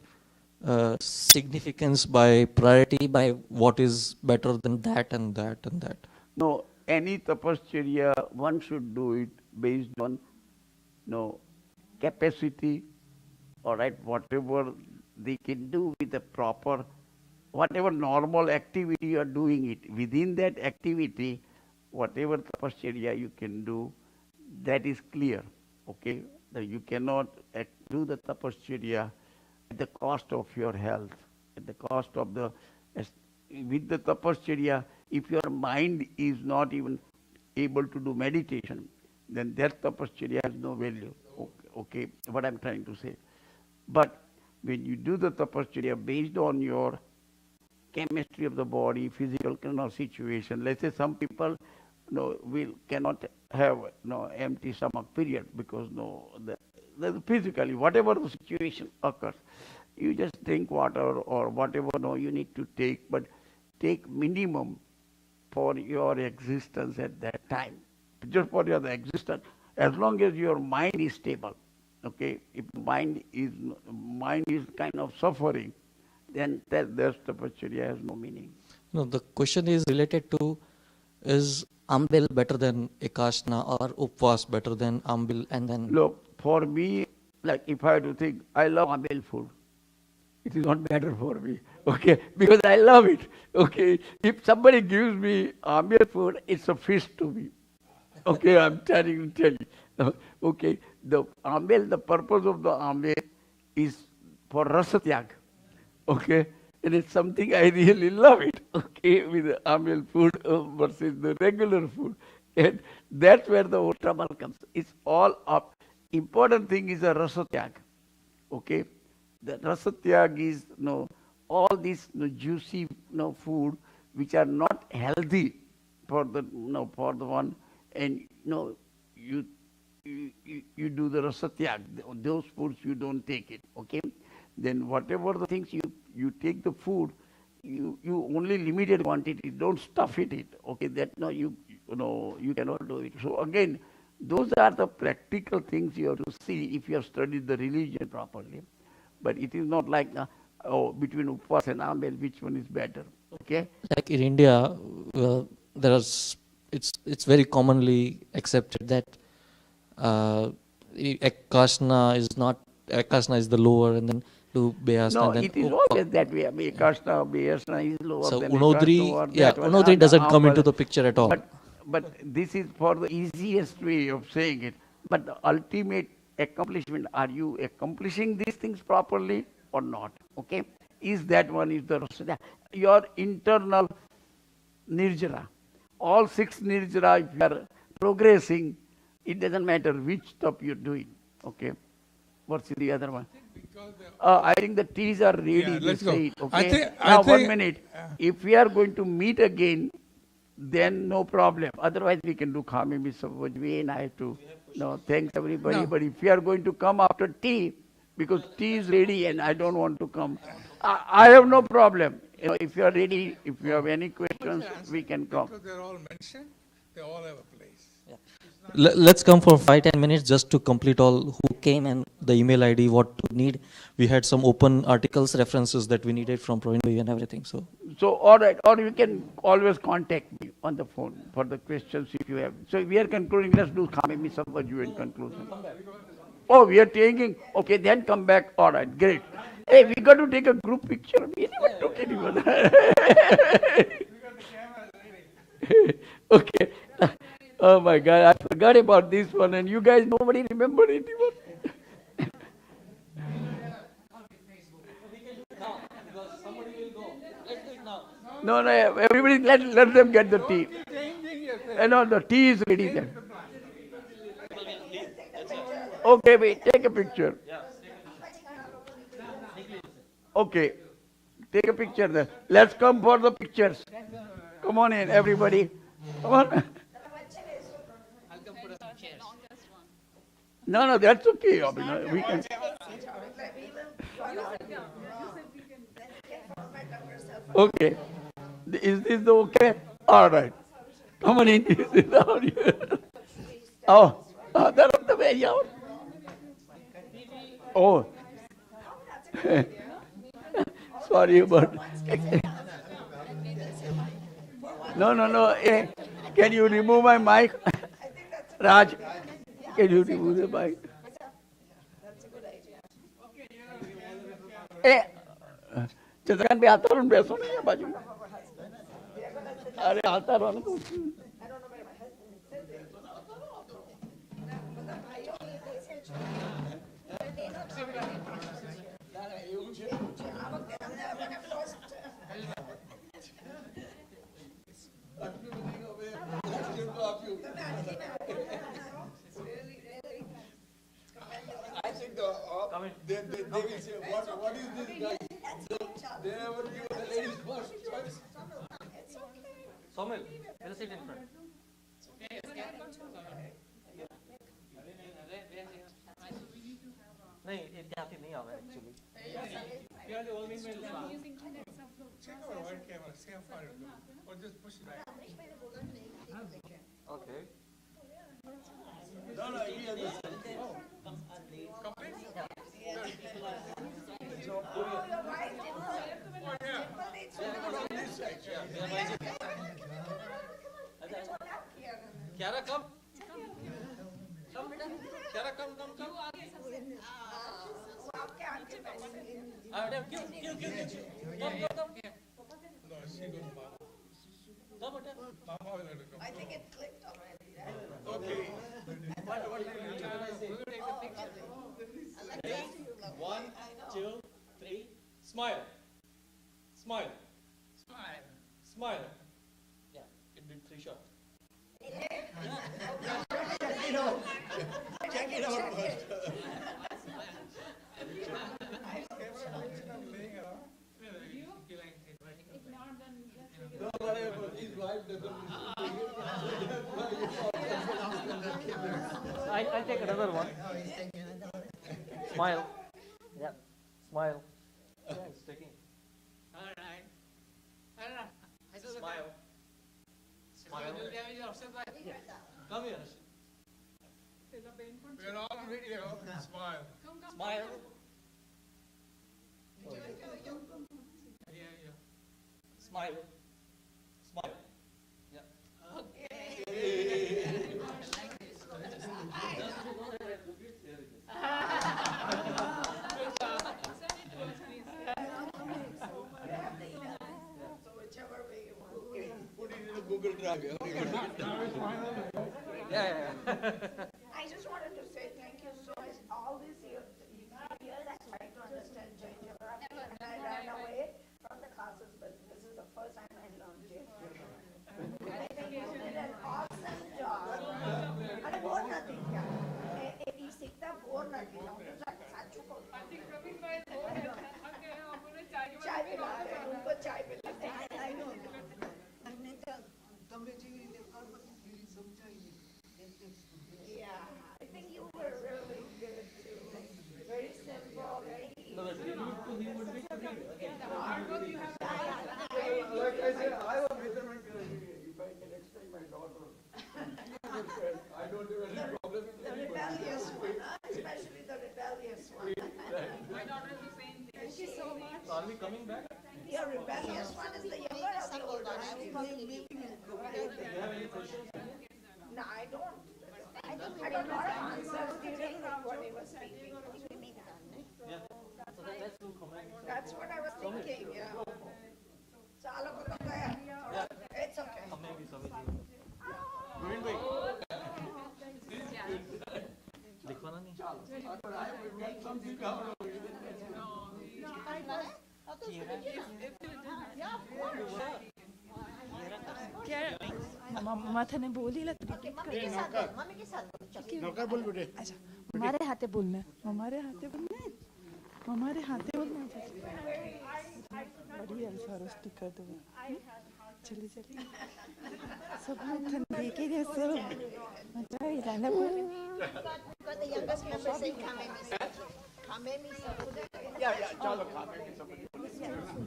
S4: significance by priority, by what is better than that and that and that?
S1: No, any tapascharya, one should do it based on capacity, all right, whatever they can do with the proper, whatever normal activity you are doing it, within that activity, whatever tapascharya you can do, that is clear, okay? That you cannot do the tapascharya at the cost of your health, at the cost of the, with the tapascharya, if your mind is not even able to do meditation, then that tapascharya has no value, okay, what I'm trying to say. But when you do the tapascharya based on your chemistry of the body, physical situation, let's say some people cannot have empty stomach period because physically, whatever the situation occurs, you just drink water or whatever you need to take, but take minimum for your existence at that time, just for your existence, as long as your mind is stable. Okay, if mind is kind of suffering, then that tapacharya has no meaning.
S4: No, the question is related to, is Ambil better than Ekashna or Upvas better than Ambil? And then
S1: look, for me, like if I had to think, I love Ambil food. It is not better for me, okay, because I love it. Okay, if somebody gives me Ambil food, it's a feast to me. Okay, I'm trying to tell you. Okay, the Ambil, the purpose of the Ambil is for rasatyag. Okay, and it's something I really love it. Okay, with the Ambil food versus the regular food, and that's where the trouble comes. It's all up. Important thing is a rasatyag. Okay, the rasatyag is all these juicy food which are not healthy for the for the one, and you do the rasatyag. Those foods you don't take it. Okay, then whatever the things you take the food, you only limited quantity. Don't stuff it. Okay, that you cannot do it. So again, those are the practical things you have to see if you have studied the religion properly. But it is not like between Upvas and Ambil, which one is better. Okay.
S4: Like in India, it's very commonly accepted that Ekasna is not, Ekasna is the lower, and then do Beasna.
S1: No,
S4: and then
S1: it is always that way. I mean, Ekasna, Beasna is lower
S4: so
S1: than
S4: Unodri,
S1: Ekasna or
S4: yeah,
S1: that one.
S4: Unodri
S1: And
S4: doesn't come into
S1: Ambal.
S4: the picture at all.
S1: But this is for the easiest way of saying it. But the ultimate accomplishment, are you accomplishing these things properly or not? Okay? Is that one is the your internal nirjara. All 6 nirjara, if you are progressing, it doesn't matter which stuff you're doing. Okay? What's the other one? I think the teas are ready.
S10: Yeah, let's go.
S1: Say it, okay?
S10: I
S1: Now,
S10: think,
S1: 1 minute. If we are going to meet again, then no problem. Otherwise, we can do Khami Misavajvi, and I have to. No, thanks everybody.
S10: No.
S1: But if you are going to come after tea, because tea is ready and I don't want to come, I have no problem. You know, if you are ready, if you have any questions, we can come.
S10: because they're all mentioned, they all have a place.
S4: Let's come for 5-10 minutes just to complete all who came and the email ID, what to need. We had some open articles, references that we needed from Pravin and everything.
S1: So, all right, or you can always contact me on the phone for the questions if you have. So, we are concluding. Let's do Khami Misavajvi in conclusion. Oh, we are taking, okay, then come back. All right, great. Hey, we got to take a group picture. We never took anyone. Okay. Oh my God, I forgot about this one, and you guys, nobody remembered it even. No, everybody, let them get the tea. No, the tea is ready then. Okay, wait, take a picture. Okay, take a picture then. Let's come for the pictures. Come on in, everybody. Come on. No, that's okay. I mean, we can. Okay. Is this the okay? All right. Come on in. Sit down here. Oh, that's the way out. Oh. Sorry about No. Hey, can you remove my mic? Raj, can you remove the mic? Hey, Chandrakant पे आता रहो बैसो नहीं है बाजू में अरे आता रहो ना
S12: I think they will say, what is this guy? They never give the ladies first choice.
S9: It's okay.
S4: Somil, let us sit in front. नहीं इत्यादि नहीं आवा actually.
S10: You are the only male. Check our wide camera, see how far it goes, or just push it back.
S4: Okay.
S12: No, he has the
S10: Complete?
S4: Kiara, come. Come, beta. Kiara, come. Come.
S10: No, she goes mama.
S4: Come, beta.
S10: Mama will let her come.
S9: I think it clicked already.
S12: Okay.
S10: We're going to take the picture.
S4: 1, 2, 3. Smile. Yeah, it did 3 shots.
S12: Check it out first. No, whatever. His wife doesn't.
S4: I'll take another one. Smile. Yeah. Smile. Yeah, it's taking.
S3: All right.
S4: Smile. Come here.
S10: We're all on video. Smile.
S4: Smile.
S10: Yeah.
S4: Smile. Yeah.
S9: I just wanted to say thank you so much. All these years I tried to understand Jain geography, and I ran away from the classes, but this is the first time I learned Jain geography. I think you did an awesome job. અને બોર નથી થયા. એ શીખતા બોર નથી થયા. હું તો સાચું કહું. ચાય પીલા હું તો ચાય પીલા. I know. તમે જેવી રીતે કરો એવી સમજાય નહીં. Yeah, I think you were really good too. Very simple, very easy.
S12: Like I said, I have a measurement. If I can explain my daughter, I don't have any problem.
S9: The rebellious one, especially the rebellious one.
S11: My daughter is the same thing.
S9: Thank you so much.
S4: Are we coming back?
S9: Your rebellious one is the younger or the older?
S4: Do you have any questions?
S9: No, I don't. I got a lot of answers during what he was speaking.
S4: Yeah. So let's do comment.
S9: That's what I was thinking, yeah. Chala kota gaya. It's okay.
S4: Maybe somebody. Pravin bhai. लिखवाना नहीं.
S11: माथाने बोलीला
S8: mummy के साथ
S2: नौकर बोल बेटे.
S11: अच्छा हमारे हाथे बोलना है. हमारे हाथे बोलना है. हमारे हाथे बोलना है. बढ़िया सारा स्टिकर दो. चलिए चलिए सब लोग देखे गए सब मजा ही जाना बोल.
S8: But the youngest member say Kamemi
S1: Yeah, chalo khame ki sabji.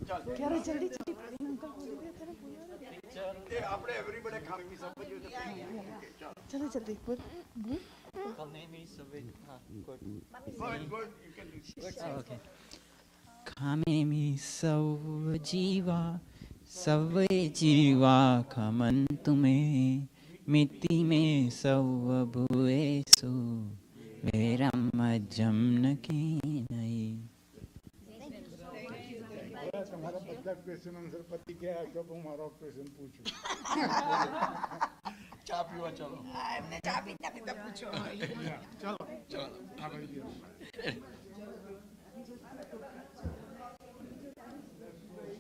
S1: Chalo.
S11: क्या रे जल्दी जल्दी अंकल बोल रहे थे ना
S1: ये आपने everybody khame ki sabji jo chalo.
S11: चलो जल्दी बोल बोल.
S1: Good, you can do.
S7: Okay. Kamemi सव जीवा खमन तुम्हें मिति में सव भुएसु वेरम जमन की नहीं.
S2: तुम्हारा पहला क्वेश्चन आंसर पति क्या है? कब हमारा क्वेश्चन पूछो.
S1: चा पीवा चलो.
S9: हमने चाबी तक पूछो.
S2: चलो चलो.